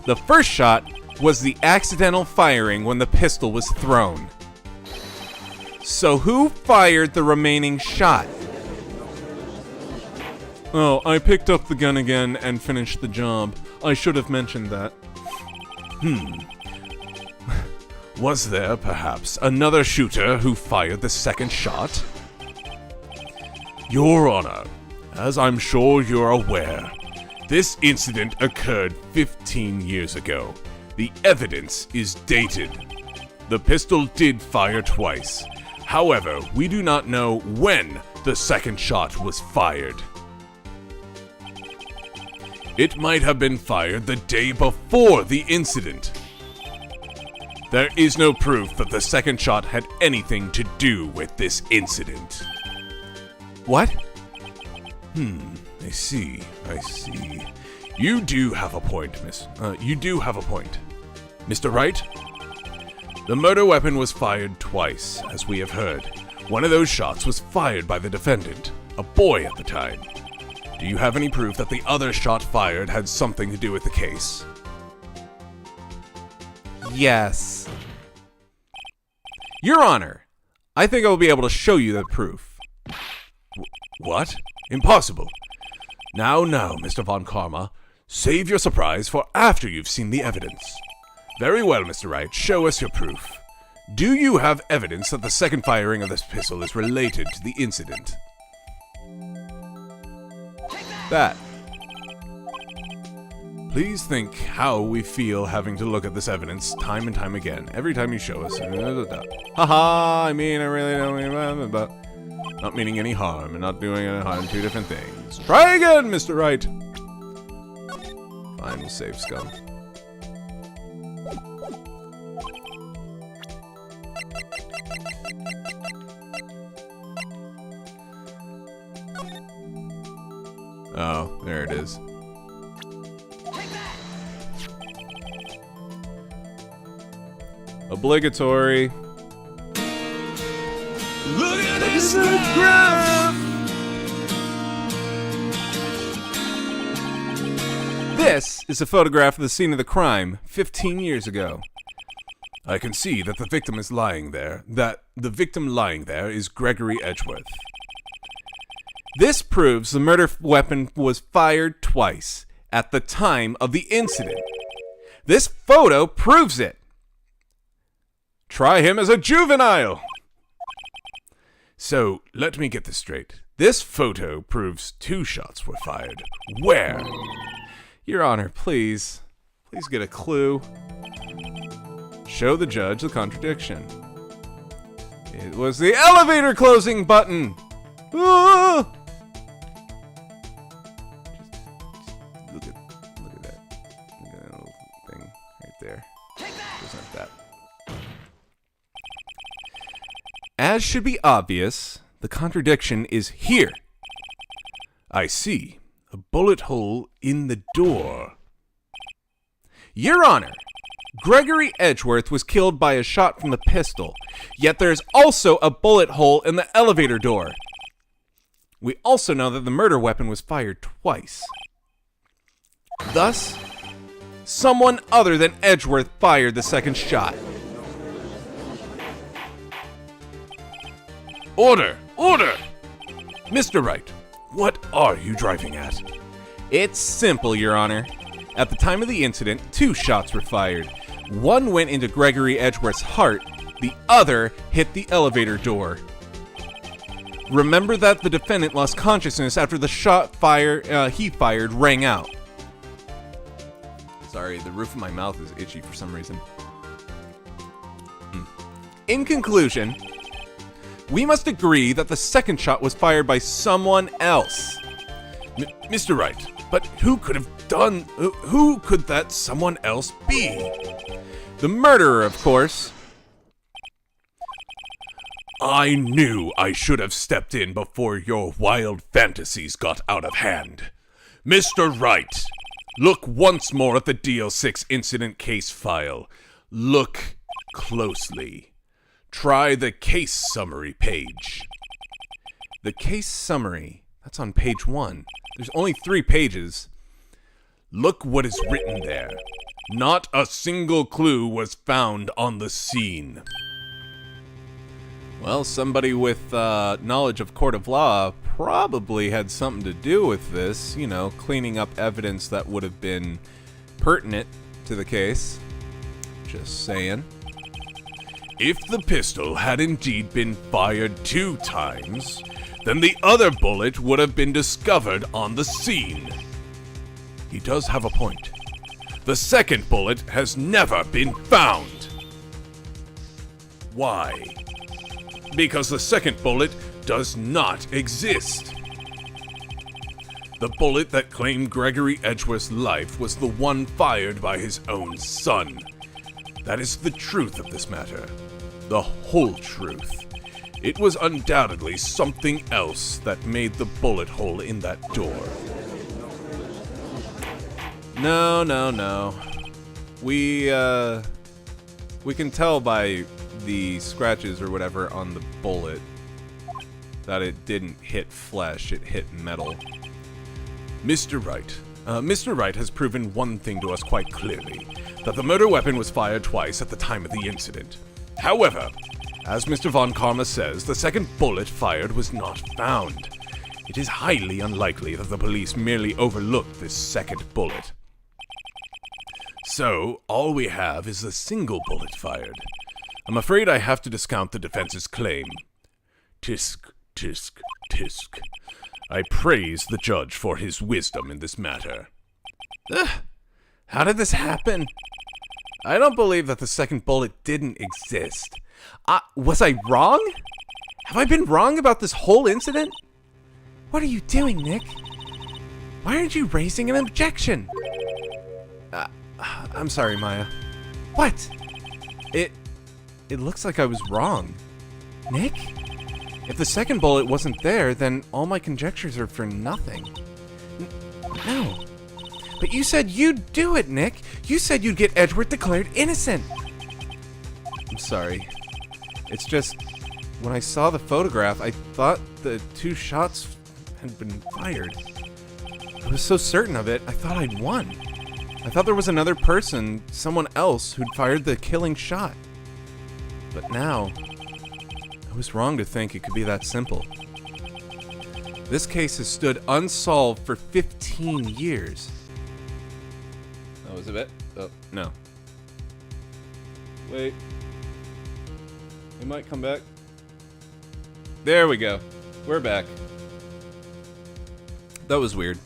A: The first shot was the accidental firing when the pistol was thrown. So who fired the remaining shot? Oh, I picked up the gun again and finished the job. I should have mentioned that.
C: Was there perhaps another shooter who fired the second shot? Your Honor, as I'm sure you're aware, this incident occurred 15 years ago. The evidence is dated. The pistol did fire twice. However, we do not know when the second shot was fired. It might have been fired the day before the incident. There is no proof that the second shot had anything to do with this incident.
A: What?
C: I see. You do have a point, Mr. Wright? The murder weapon was fired twice, as we have heard. One of those shots was fired by the defendant, a boy at the time. Do you have any proof that the other shot fired had something to do with the case?
A: Yes. Your Honor, I think I'll be able to show you the proof.
C: What? Impossible. Now, Mr. Von Karma, save your surprise for after you've seen the evidence. Very well, Mr. Wright, show us your proof. Do you have evidence that the second firing of this pistol is related to the incident?
A: That.
C: Please think how we feel having to look at this evidence time and time again, every time you show us.
A: Haha, I really don't mean but not meaning any harm and not doing any harm. Two different things. Try again, Mr. Wright. Fine, we'll save scum. Oh, there it is. Obligatory.
C: Look at this graph!
A: This is a photograph of the scene of the crime 15 years ago.
C: I can see that the victim is lying there, is Gregory Edgeworth.
A: This proves the murder weapon was fired twice at the time of the incident. This photo proves it. Try him as a juvenile.
C: So, let me get this straight. This photo proves 2 shots were fired. Where?
A: Your Honor, please get a clue. Show the judge the contradiction. It was the elevator closing button. Ah! Just look at that. Look at that little thing right there. Just like that. As should be obvious, the contradiction is here.
C: I see. A bullet hole in the door.
A: Your Honor, Gregory Edgeworth was killed by a shot from the pistol, yet there is also a bullet hole in the elevator door. We also know that the murder weapon was fired twice. Thus, someone other than Edgeworth fired the second shot.
H: Order! Order! Mr. Wright, what are you driving at?
A: It's simple, Your Honor. At the time of the incident, 2 shots were fired. One went into Gregory Edgeworth's heart, the other hit the elevator door. Remember that the defendant lost consciousness after the shot he fired rang out. Sorry, the roof of my mouth is itchy for some reason. In conclusion, we must agree that the second shot was fired by someone else.
H: Mr. Wright, but who could that someone else be?
A: The murderer, of course.
H: I knew I should have stepped in before your wild fantasies got out of hand. Mr. Wright, look once more at the DL6 incident case file. Look closely. Try the case summary page.
A: The case summary, that's on page 1. There's only 3 pages.
H: Look what is written there. Not a single clue was found on the scene.
A: Well, somebody with knowledge of court of law probably had something to do with this, you know, cleaning up evidence that would have been pertinent to the case. Just saying.
H: If the pistol had indeed been fired 2 times, then the other bullet would have been discovered on the scene. He does have a point. The second bullet has never been found. Why? Because the second bullet does not exist. The bullet that claimed Gregory Edgeworth's life was the one fired by his own son. That is the truth of this matter. The whole truth. It was undoubtedly something else that made the bullet hole in that door.
A: No. We can tell by the scratches or whatever on the bullet that it didn't hit flesh, it hit metal.
H: Mr. Wright has proven one thing to us quite clearly, that the murder weapon was fired twice at the time of the incident. However, as Mr. Von Karma says, the second bullet fired was not found. It is highly unlikely that the police merely overlooked this second bullet. So, all we have is the single bullet fired. I'm afraid I have to discount the defense's claim. Tisk, tisk, tisk. I praise the judge for his wisdom in this matter.
A: How did this happen? I don't believe that the second bullet didn't exist. Was I wrong? Have I been wrong about this whole incident? What are you doing, Nick? Why aren't you raising an objection? I'm sorry, Maya. What? It looks like I was wrong. Nick? If the second bullet wasn't there, then all my conjectures are for nothing. No. But you said you'd do it, Nick. You said you'd get Edgeworth declared innocent. I'm sorry. It's just, when I saw the photograph, I thought the 2 shots had been fired. I was so certain of it, I thought I'd won. I thought there was another person, someone else, who'd fired the killing shot. But now, I was wrong to think it could be that simple. This case has stood unsolved for 15 years. Oh, is it it? Oh, no. Wait. It might come back. There we go. We're back. That was weird.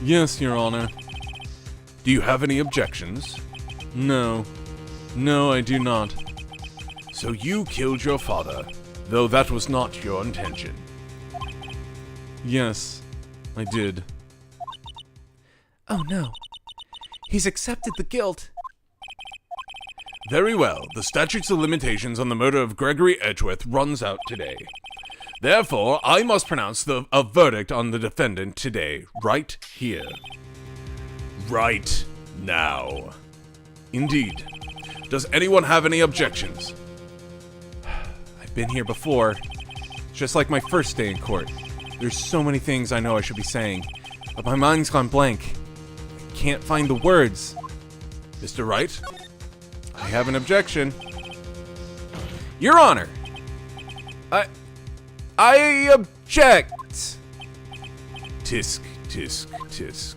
A: Yes, Your Honor.
H: Do you have any objections?
A: No. No, I do not.
H: So you killed your father, though that was not your intention.
A: Yes, I did. Oh no. He's accepted the guilt.
H: Very well. The statutes of limitations on the murder of Gregory Edgeworth runs out today. Therefore, I must pronounce a verdict on the defendant today, right here. Right now. Indeed. Does anyone have any objections?
A: I've been here before.
H: just like my first day in court. There's so many things I know I should be saying, but my mind's gone blank. I can't find the words. Mr. Wright, I have an objection. Your Honor, I object. Tisk, tisk, tisk.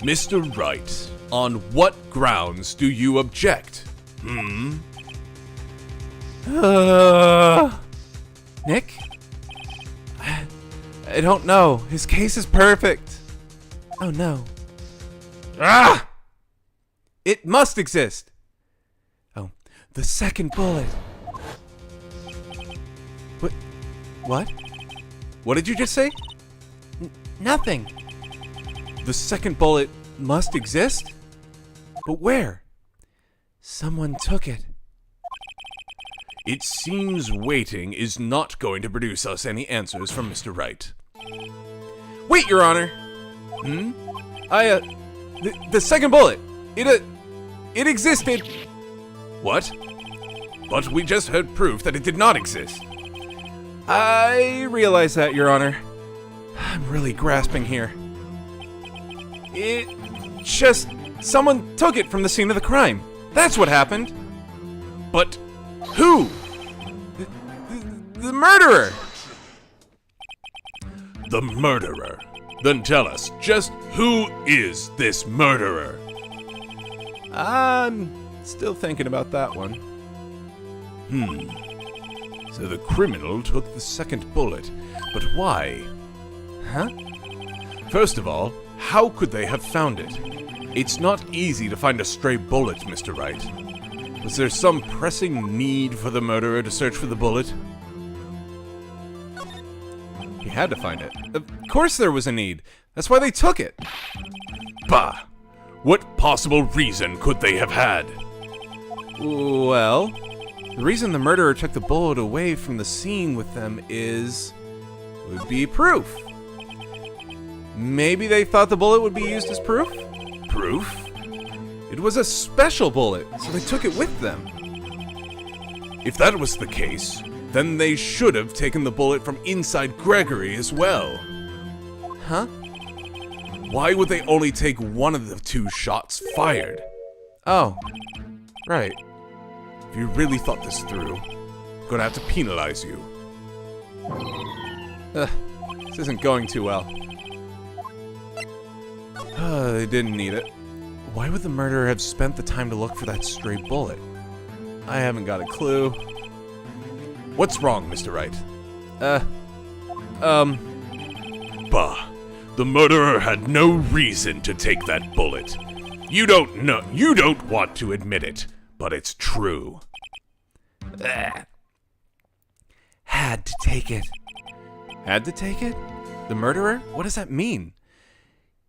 H: Mr. Wright, on what grounds do you object?
J: Nick? I don't know. His case is perfect. Oh no.
H: Ah!
J: It must exist. Oh, the second bullet. What?
H: What did you just say?
J: Nothing.
H: The second bullet must exist? But where?
J: Someone took it.
H: It seems waiting is not going to produce us any answers from Mr. Wright. Wait, Your Honor! The second bullet! It existed! What? But we just heard proof that it did not exist. I realize that, Your Honor. I'm really grasping here. It just... someone took it from the scene of the crime. That's what happened. But who? The murderer! The murderer? Then tell us, just who is this murderer? I'm still thinking about that one. So the criminal took the second bullet, but why? Huh? First of all, how could they have found it? It's not easy to find a stray bullet, Mr. Wright. Was there some pressing need for the murderer to search for the bullet? He had to find it. Of course there was a need. That's why they took it. Bah! What possible reason could they have had?
J: Well, the reason the murderer took the bullet away from the scene with them would be proof. Maybe they thought the bullet would be used as proof?
H: Proof?
J: It was a special bullet, so they took it with them.
H: If that was the case, then they should have taken the bullet from inside Gregory as well.
J: Huh?
H: Why would they only take one of the two shots fired?
J: Oh, right.
H: If you really thought this through, I'm gonna have to penalize you.
J: This isn't going too well. They didn't need it. Why would the murderer have spent the time to look for that stray bullet? I haven't got a clue.
H: What's wrong, Mr. Wright? Bah. The murderer had no reason to take that bullet. You don't know. You don't want to admit it, but it's true.
J: Had to take it. Had to take it? The murderer? What does that mean?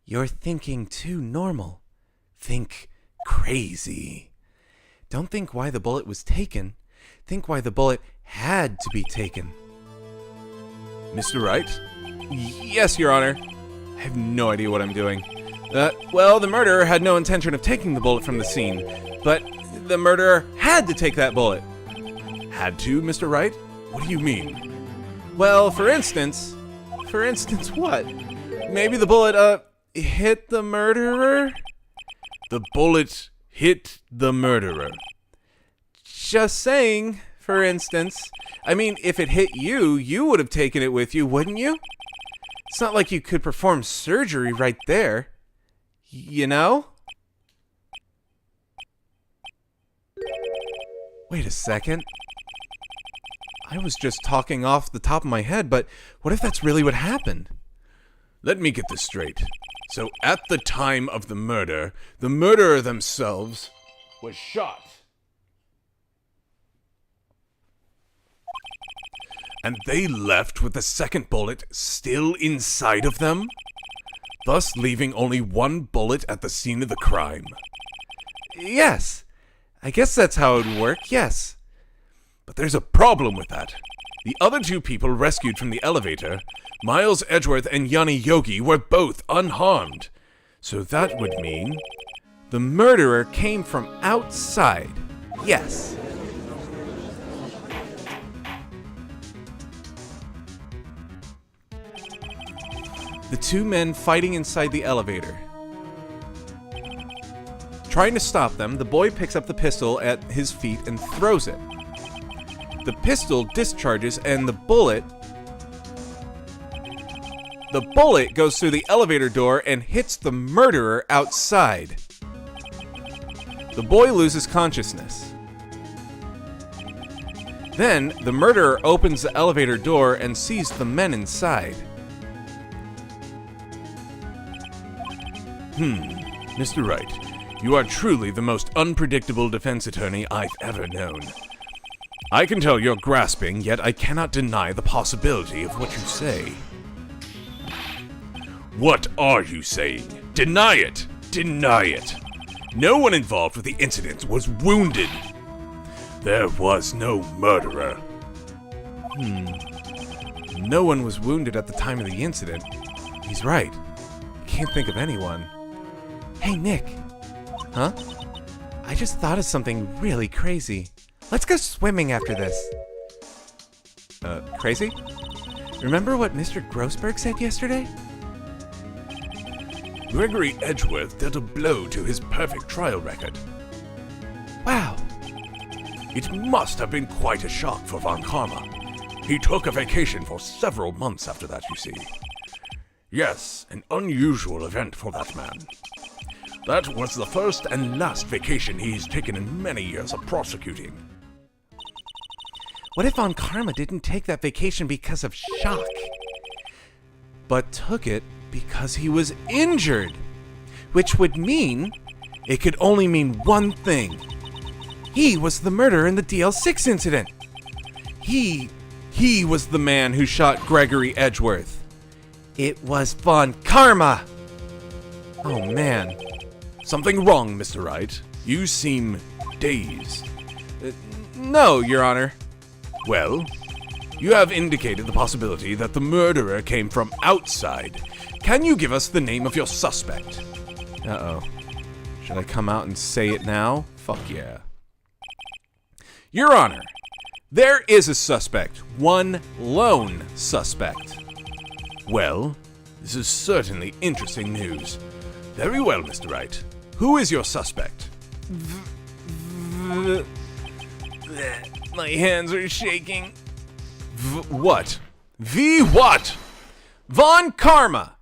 J: You're thinking too normal. Think crazy. Don't think why the bullet was taken. Think why the bullet had to be taken.
H: Mr. Wright?
J: Yes, Your Honor. I have no idea what I'm doing. Well, the murderer had no intention of taking the bullet from the scene, but the murderer had to take that bullet.
H: Had to, Mr. Wright? What do you mean?
J: Well, for instance what? Maybe the bullet, hit the murderer?
H: The bullet hit the murderer.
J: Just saying, for instance. I mean, if it hit you, you would have taken it with you, wouldn't you? It's not like you could perform surgery right there. You know? Wait a second. I was just talking off the top of my head, but what if that's really what happened?
H: Let me get this straight. So at the time of the murder, the murderer themselves was shot. And they left with the second bullet still inside of them, thus leaving only one bullet at the scene of the crime.
J: Yes. I guess that's how it would work, yes.
H: But there's a problem with that. The other two people rescued from the elevator, Miles Edgeworth and Yanni Yogi, were both unharmed. So that would mean
J: the murderer came from outside. Yes.
A: The two men fighting inside the elevator. Trying to stop them, the boy picks up the pistol at his feet and throws it. The pistol discharges and the bullet goes through the elevator door and hits the murderer outside. The boy loses consciousness. Then, the murderer opens the elevator door and sees the men inside.
H: Mr. Wright, you are truly the most unpredictable defense attorney I've ever known. I can tell you're grasping, yet I cannot deny the possibility of what you say. What are you saying? Deny it! Deny it! No one involved with the incident was wounded. There was no murderer.
A: No one was wounded at the time of the incident. He's right. Can't think of anyone. Hey, Nick. Huh? I just thought of something really crazy. Let's go swimming after this. Crazy? Remember what Mr. Grossberg said yesterday?
H: Gregory Edgeworth dealt a blow to his perfect trial record.
A: Wow.
H: It must have been quite a shock for Von Karma. He took a vacation for several months after that, you see. Yes, an unusual event for that man. That was the first and last vacation he's taken in many years of prosecuting.
A: What if Von Karma didn't take that vacation because of shock, but took it because he was injured? Which would mean it could only mean one thing. He was the murderer in the DL6 incident. He was the man who shot Gregory Edgeworth. It was Von Karma. Oh man.
H: Something wrong, Mr. Wright. You seem dazed.
A: No, Your Honor.
H: Well, you have indicated the possibility that the murderer came from outside. Can you give us the name of your suspect?
A: Uh-oh. Should I come out and say it now? Fuck yeah. Your Honor, there is a suspect. One lone suspect.
H: Well, this is certainly interesting news. Very well, Mr. Wright. Who is your suspect?
A: My hands are shaking.
H: What? V what?
A: Von Karma.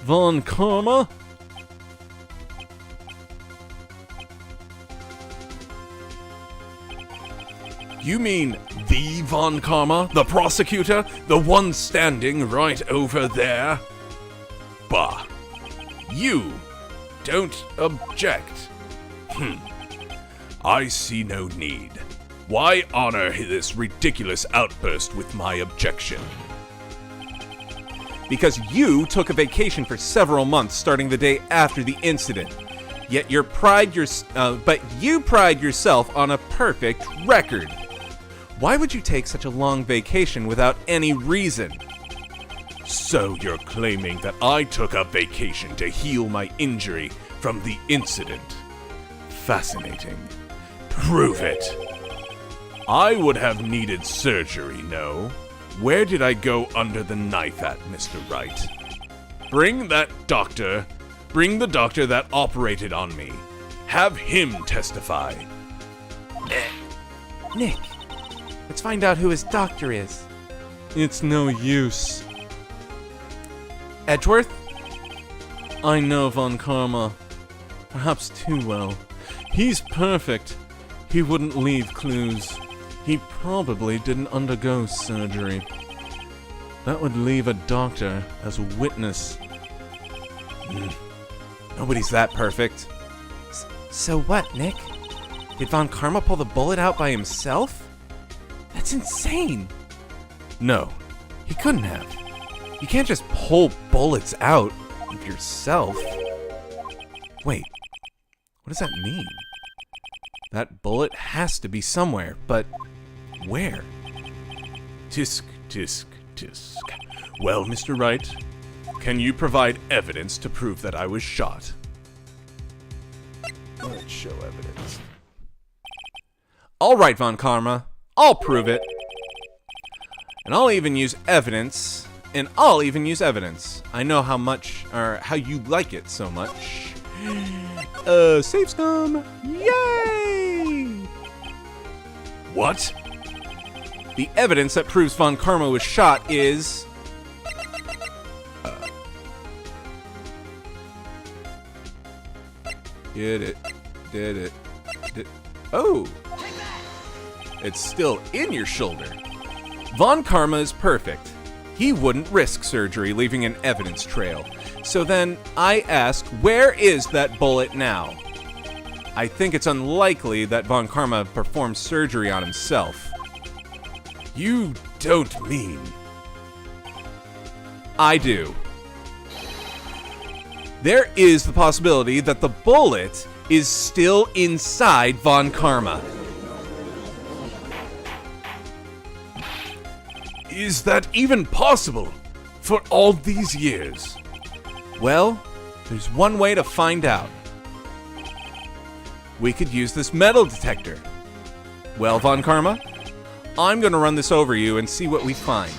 A: Von Karma?
H: You mean the Von Karma? The prosecutor? The one standing right over there? Bah. You don't object. I see no need. Why honor this ridiculous outburst with my objection?
A: Because you took a vacation for several months starting the day after the incident. Yet you pride yourself on a perfect record. Why would you take such a long vacation without any reason?
H: So you're claiming that I took a vacation to heal my injury from the incident? Fascinating. Prove it. I would have needed surgery, no? Where did I go under the knife at, Mr. Wright? Bring the doctor that operated on me. Have him testify.
A: Nick, let's find out who his doctor is.
J: It's no use.
A: Edgeworth?
J: I know Von Karma. Perhaps too well. He's perfect. He wouldn't leave clues. He probably didn't undergo surgery. That would leave a doctor as a witness.
A: Nobody's that perfect. So what, Nick? Did Von Karma pull the bullet out by himself? That's insane.
J: No.
A: He couldn't have. You can't just pull bullets out of yourself. Wait, what does that mean? That bullet has to be somewhere, but where?
H: Tisk, tisk, tisk. Well, Mr. Wright, can you provide evidence to prove that I was shot?
A: Let's show evidence. All right, Von Karma. I'll prove it. And I'll even use evidence And I'll even use evidence. I know how much, or how you like it so much. Save scum! Yay! What? The evidence that proves Von Karma was shot is... Did it. Oh! It's still in your shoulder. Von Karma is perfect. He wouldn't risk surgery, leaving an evidence trail. So then, I ask, where is that bullet now? I think it's unlikely that Von Karma performed surgery on himself. You don't mean... I do. There is the possibility that the bullet is still inside Von Karma. Is that even possible? For all these years? Well, there's one way to find out. We could use this metal detector. Well, Von Karma, I'm gonna run this over you and see what we find.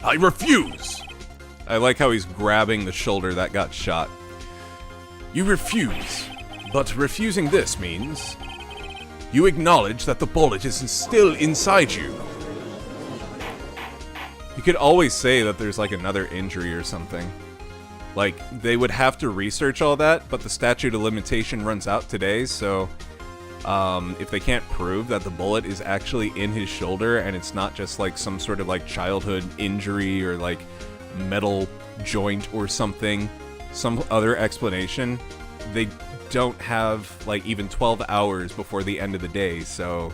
A: I refuse! I like how he's grabbing the shoulder that got shot. You refuse, but refusing this means... you acknowledge that the bullet is still inside you. You could always say that there's like another injury or something. Like, they would have to research all that, but the statute of limitation runs out today, so... if they can't prove that the bullet is actually in his shoulder and it's not just like some sort of like childhood injury or like metal joint or something, some other explanation, they don't have like even 12 hours before the end of the day, so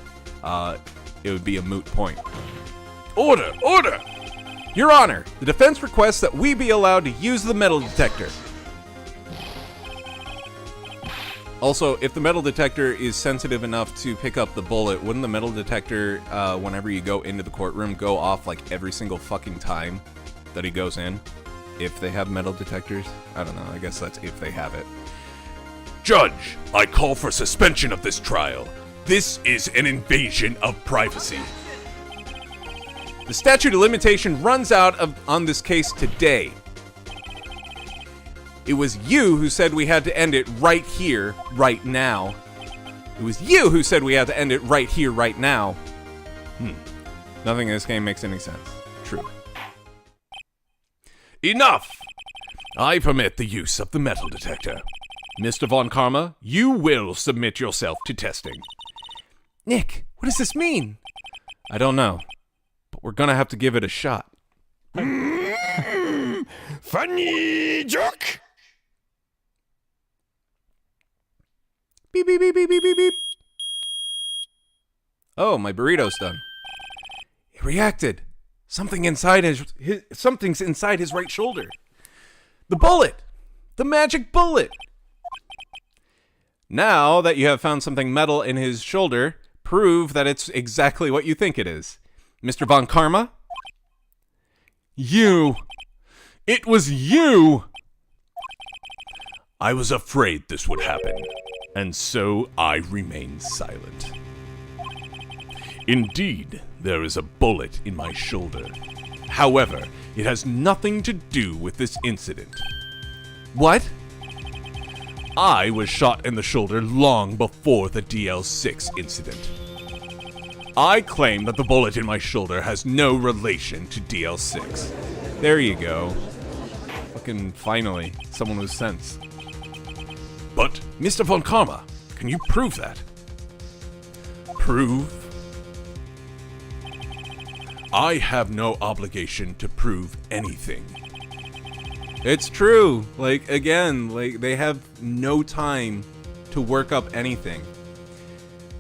A: it would be a moot point. Order! Order! Your Honor, the defense requests that we be allowed to use the metal detector. Also, if the metal detector is sensitive enough to pick up the bullet, wouldn't the metal detector, whenever you go into the courtroom, go off like every single fucking time that he goes in? If they have metal detectors? I don't know, I guess that's if they have it. Judge, I call for suspension of this trial. This is an invasion of privacy. The statute of limitation runs out on this case today. It was you who said we had to end it right here, right now. It was you who said we had to end it right here, right now. Nothing in this game makes any sense. True. Enough! I permit the use of the metal detector. Mr. Von Karma, you will submit yourself to testing. Nick, what does this mean? I don't know, but we're gonna have to give it a shot.
C: Funny joke!
A: Beep, beep, beep, beep, beep, beep, beep. Oh, my burrito's done. He reacted. Something's inside his right shoulder. The bullet! The magic bullet! Now that you have found something metal in his shoulder, prove that it's exactly what you think it is. Mr. Von Karma? You! It was you! I was afraid this would happen, and so I remained silent. Indeed, there is a bullet in my shoulder. However, it has nothing to do with this incident. What? I was shot in the shoulder long before the DL6 incident. I claim that the bullet in my shoulder has no relation to DL6. There you go. Fucking finally, someone with sense. But, Mr. Von Karma, can you prove that? Prove? I have no obligation to prove anything. It's true. Like, again, like, they have no time to work up anything.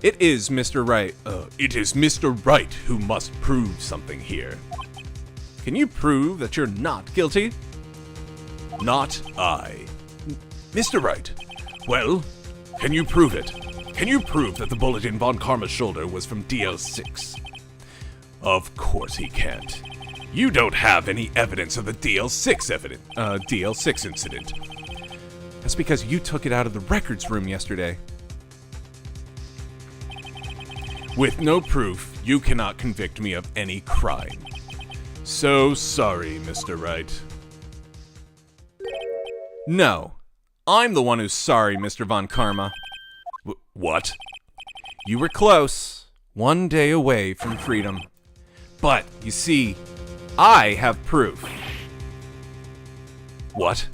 A: It is Mr. Wright. It is Mr. Wright who must prove something here. Can you prove that you're not guilty? Not I. Mr. Wright, well, can you prove it? Can you prove that the bullet in Von Karma's shoulder was from DL6? Of course he can't. You don't have any evidence of the DL6 incident. That's because you took it out of the records room yesterday. With no proof,
H: You cannot convict me of any crime. So sorry, Mr. Wright. No, I'm the one who's sorry, Mr. Von Karma. What? You were close, one day away from freedom. But, you see, I have proof. What?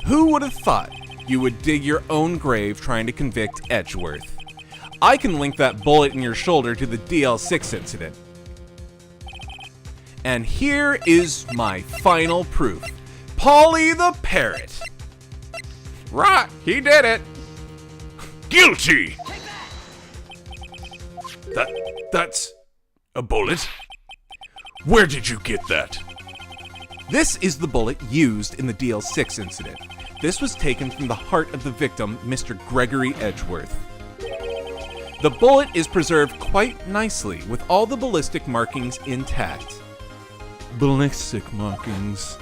H: Who would have thought you would dig your own grave trying to convict Edgeworth? I can link that bullet in your shoulder to the DL6 incident. And here is my final proof. Polly the Parrot.
A: Right, he did it.
H: Guilty! That's a bullet? Where did you get that? This is the bullet used in the DL6 incident. This was taken from the heart of the victim, Mr. Gregory Edgeworth. The bullet is preserved quite nicely, with all the ballistic markings intact. Ballistic markings.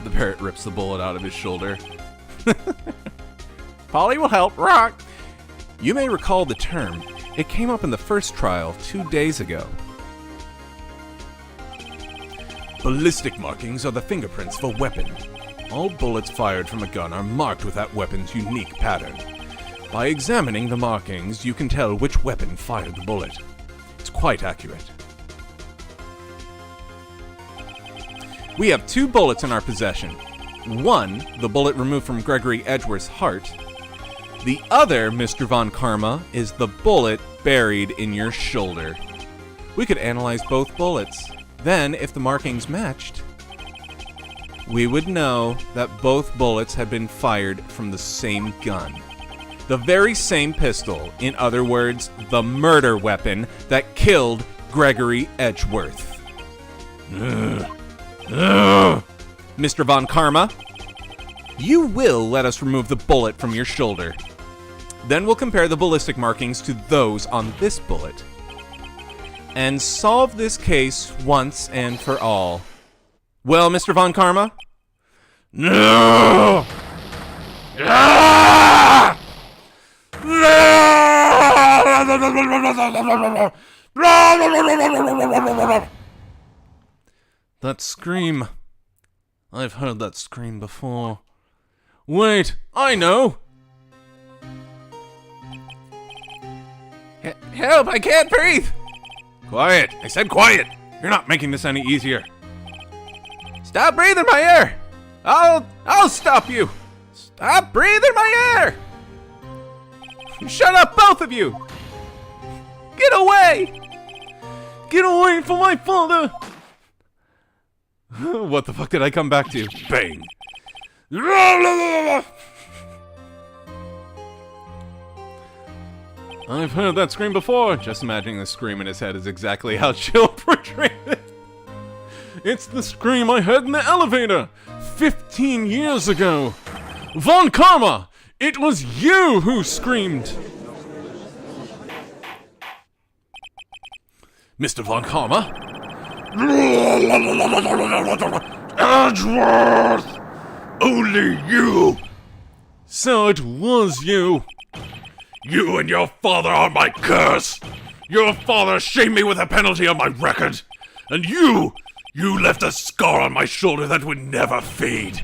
H: The parrot rips the bullet out of his shoulder. Polly will help, rock! You may recall the term. It came up in the first trial 2 days ago. Ballistic markings are the fingerprints of a weapon. All bullets fired from a gun are marked with that weapon's unique pattern. By examining the markings, you can tell which weapon fired the bullet. It's quite accurate. We have 2 bullets in our possession. One, the bullet removed from Gregory Edgeworth's heart. The other, Mr. Von Karma, is the bullet buried in your shoulder. We could analyze both bullets. Then, if the markings matched, we would know that both bullets had been fired from the same gun. The very same pistol, in other words, the murder weapon that killed Gregory Edgeworth. Mr. Von Karma, you will let us remove the bullet from your shoulder. Then we'll compare the ballistic markings to those on this bullet. And solve this case once and for all. Well, Mr. Von Karma? No! That scream. I've heard that scream before. Wait, I know! Help, I can't breathe! Quiet, I said quiet! You're not making this any easier. Stop breathing my air! I'll stop you! Stop breathing my air! Shut up, both of you! Get away! Get away from my father! What the fuck did I come back to? Bang! I've heard that scream before. Just imagining the scream in his head is exactly how Chill portrayed it. It's the scream I heard in the elevator 15 years ago. Von Karma, it was you who screamed. Mr. Von Karma? Edgeworth! Only you! So it was you. You and your father are my curse! Your father shamed me with a penalty on my record! And you left a scar on my shoulder that would never fade!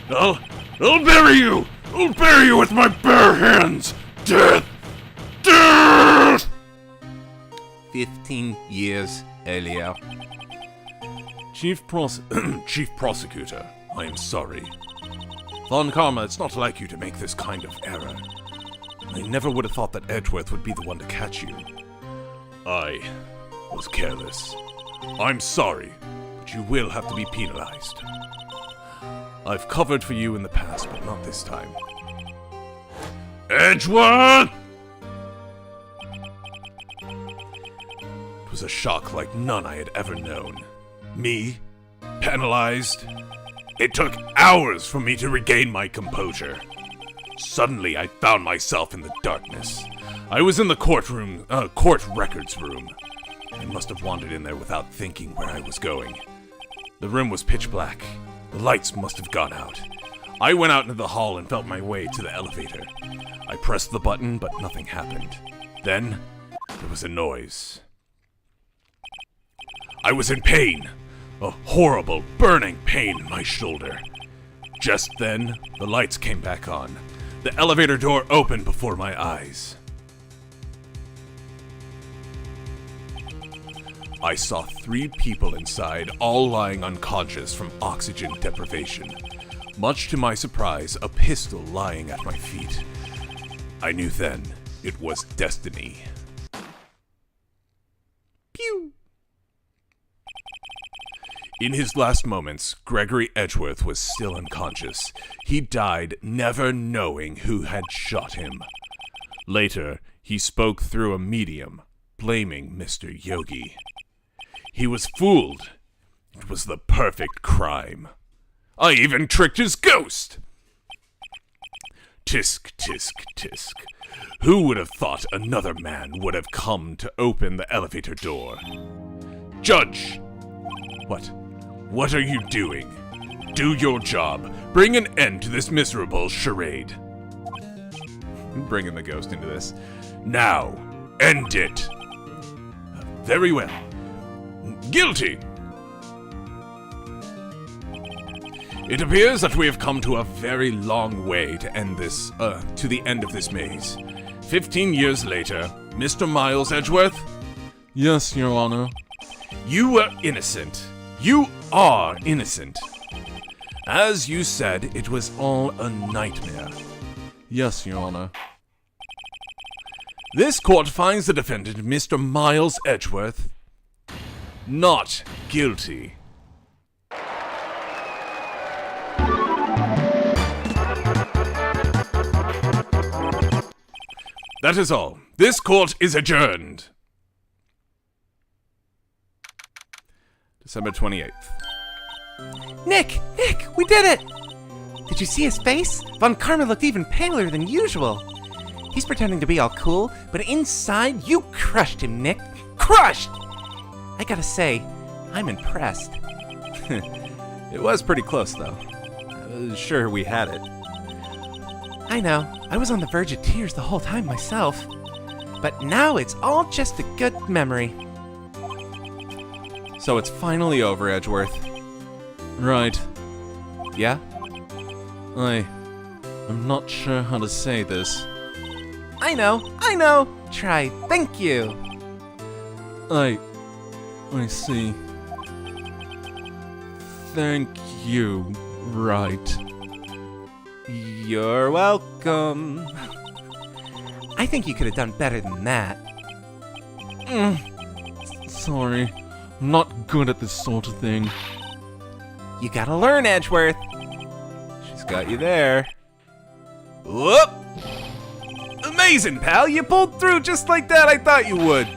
H: I'll bury you! I'll bury you with my bare hands! Death! Death! 15 years earlier. Chief Prosecutor, I am sorry. Von Karma, it's not like you to make this kind of error. I never would have thought that Edgeworth would be the one to catch you. I was careless. I'm sorry, but you will have to be penalized. I've covered for you in the past, but not this time. Edgeworth! It was a shock like none I had ever known. Me? Penalized? It took hours for me to regain my composure. Suddenly, I found myself in the darkness. I was in the court records room. I must have wandered in there without thinking where I was going. The room was pitch black. The lights must have gone out. I went out into the hall and felt my way to the elevator. I pressed the button, but nothing happened. Then, there was a noise. I was in pain, a horrible, burning pain in my shoulder. Just then, the lights came back on. The elevator door opened before my eyes. I saw 3 people inside, all lying unconscious from oxygen deprivation. Much to my surprise, a pistol lying at my feet. I knew then it was destiny. Pew! In his last moments, Gregory Edgeworth was still unconscious. He died never knowing who had shot him. Later, he spoke through a medium, blaming Mr. Yogi. He was fooled. It was the perfect crime. I even tricked his ghost! Tisk, tisk, tisk. Who would have thought another man would have come to open the elevator door? Judge! What are you doing? Do your job. Bring an end to this miserable charade. I'm bringing the ghost into this. Now, end it. Very well. Guilty! It appears that we have come to a very long way to end this, to the end of this maze. 15 years later, Mr. Miles Edgeworth?
A: Yes, Your Honor.
H: You were innocent. You are innocent. As you said, it was all a nightmare.
A: Yes, Your Honor.
H: This court finds the defendant, Mr. Miles Edgeworth, not guilty. That is all. This court is adjourned.
A: December 28th.
J: Nick, we did it! Did you see his face? Von Karma looked even paler than usual. He's pretending to be all cool, but inside, you crushed him, Nick. Crushed! I gotta say, I'm impressed.
A: It was pretty close, though. I was sure we had it.
J: I know, I was on the verge of tears the whole time myself. But now it's all just a good memory.
A: So it's finally over, Edgeworth. Right.
J: Yeah?
A: I'm not sure how to say this.
J: I know. Try, thank you.
A: I see. Thank you, Wright.
J: You're welcome. I think you could have done better than that.
A: Sorry. I'm not good at this sort of thing.
J: You gotta learn, Edgeworth.
A: She's got you there.
H: Whoop! Amazing, pal! You pulled through just like that. I thought you would.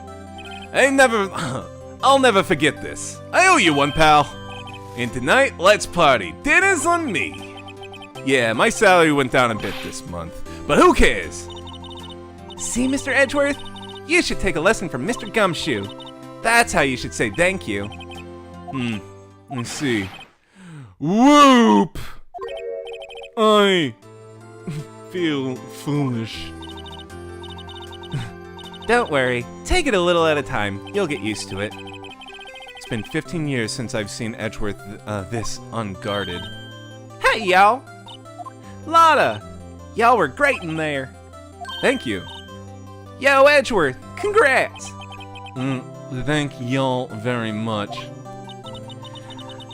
H: I'll never forget this. I owe you one, pal. And tonight, let's party. Dinner's on me. Yeah, my salary went down a bit this month, but who cares?
J: See, Mr. Edgeworth? You should take a lesson from Mr. Gumshoe. That's how you should say thank you.
A: I see. Whoop! I feel foolish.
J: Don't worry. Take it a little at a time. You'll get used to it.
A: It's been 15 years since I've seen Edgeworth this unguarded.
J: Hey, y'all! Lotta! Y'all were great in there.
A: Thank you.
J: Yo, Edgeworth, congrats!
A: Thank y'all very much.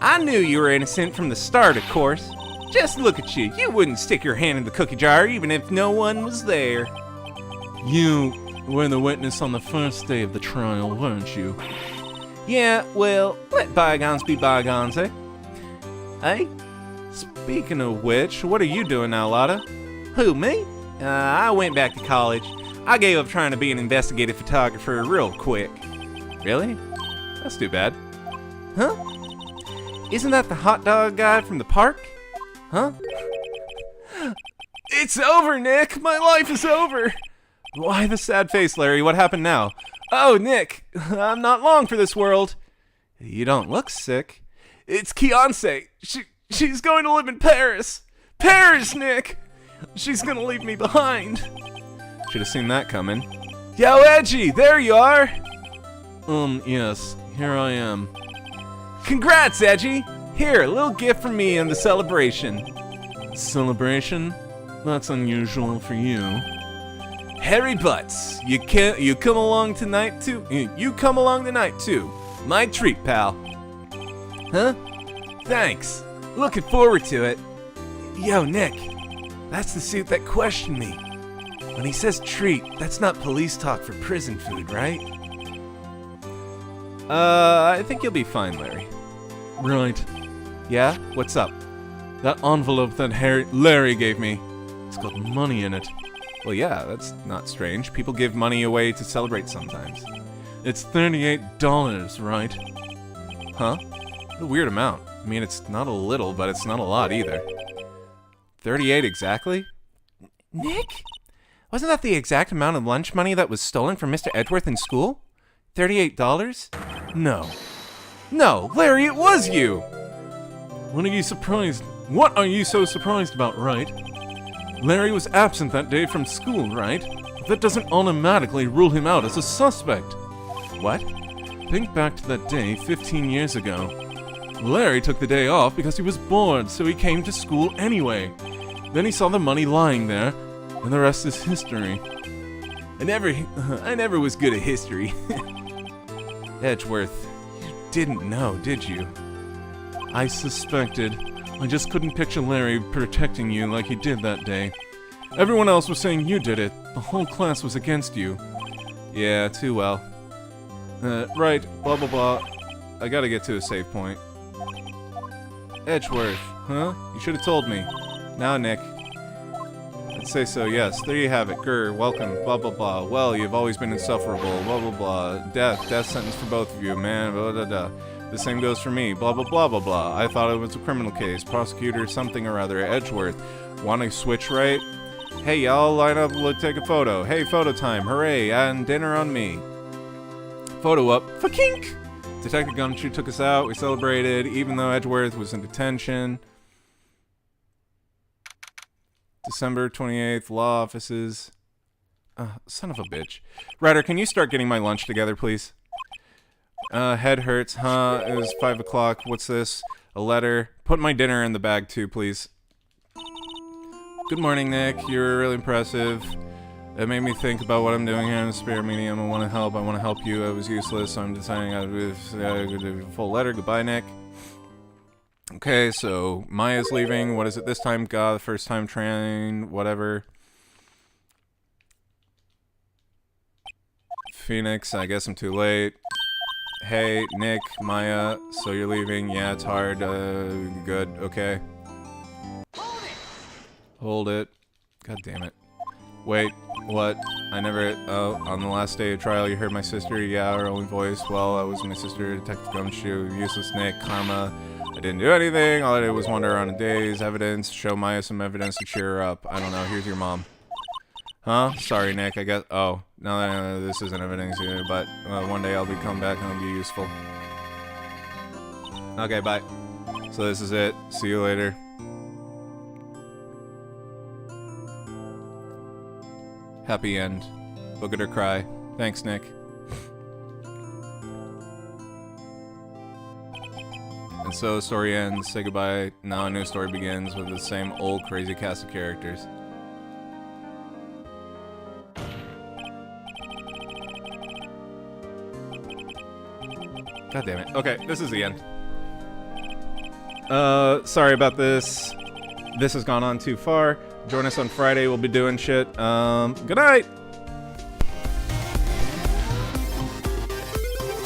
J: I knew you were innocent from the start, of course. Just look at you. You wouldn't stick your hand in the cookie jar even if no one was there.
A: You were the witness on the first day of the trial, weren't you?
J: Yeah, well, let bygones be bygones, eh? Hey?
A: Speaking of which, what are you doing now, Lotta?
J: Who, me? I went back to college. I gave up trying to be an investigative photographer real quick.
A: Really? That's too bad.
J: Huh? Isn't that the hot dog guy from the park? Huh?
A: It's over, Nick! My life is over! Why the sad face, Larry? What happened now? Oh, Nick! I'm not long for this world. You don't look sick. It's Keonce. She's going to live in Paris. Paris, Nick! She's gonna leave me behind. Should have seen that coming.
H: Yo, Edgy, there you are! Yes, here I am. Congrats, Edgy! Here, a little gift from me and the celebration. Celebration? That's unusual for you. Harry Butts, you come along tonight too? You come along tonight too. My treat, pal. Huh? Thanks. Looking forward to it. Yo, Nick, that's the suit that questioned me. When he says treat, that's not police talk for prison food, right? I think you'll be fine, Larry. Right. Yeah? What's up? That envelope that Larry gave me. It's got money in it. Well, yeah, that's not strange. People give money away to celebrate sometimes. It's $38, right? Huh? What a weird amount. I mean, it's not a little, but it's not a lot either. 38 exactly? Nick? Wasn't that the exact amount of lunch money that was stolen from Mr. Edgeworth in school? $38? No. No, Larry, it was you! What are you so surprised about, Wright? Larry was absent that day from school, right? That doesn't automatically rule him out as a suspect. What? Think back to that day 15 years ago. Larry took the day off because he was bored, so he came to school anyway. Then he saw the money lying there, and the rest is history. I never was good at history. Edgeworth, you didn't know, did you? I suspected. I just couldn't picture Larry protecting you like he did that day. Everyone else was saying you did it. The whole class was against you. Yeah, too well. Right, blah blah blah. I gotta get to a save point. Edgeworth, huh? You should have told me. Now, Nick. I'd say so, yes. There you have it. Grr, welcome, blah blah blah. Well, you've always been insufferable, blah blah blah. Death sentence for both of you, man, blah blah blah. The same goes for me, blah blah blah blah blah. I thought it was a criminal case. Prosecutor something or other, Edgeworth. Want to switch right? Hey, y'all, line up, take a photo. Hey, photo time, hooray, and dinner on me. Photo up, fa-kink! Detective Gumshoe took us out, we celebrated, even though Edgeworth was in detention. December 28th, law offices. Son of a bitch. Ryder, can you start getting my lunch together, please? Head hurts, huh? It was 5 o'clock. What's this? A letter. Put my dinner in the bag, too, please. Good morning, Nick. You were really impressive. It made me think about what I'm doing here in the spare medium. I want to help you. I was useless, so I'm deciding I'll do a full letter. Goodbye, Nick. Okay, so Maya's leaving. What is it this time? God, the first time train, whatever. Phoenix, I guess I'm too late. Hey, Nick, Maya, so you're leaving? Yeah, it's hard. Good, okay. Hold it. God damn it. Wait, what? I never... Oh, on the last day of trial, you heard my sister? Yeah, her only voice. Well, that was my sister, Detective Gumshoe, useless Nick, karma. I didn't do anything. All I did was wander around in days. Evidence. Show Maya some evidence to cheer her up. I don't know. Here's your mom. Huh? Sorry, Nick. I guess... Oh. No, this isn't evidence either, but one day I'll come back and I'll be useful. Okay, bye. So this is it. See you later. Happy end. Look at her cry. Thanks, Nick. And so the story ends. Say goodbye. Now a new story begins with the same old crazy cast of characters. God damn it. Okay, this is the end. Sorry about this. This has gone on too far. Join us on Friday. We'll be doing shit. Good night!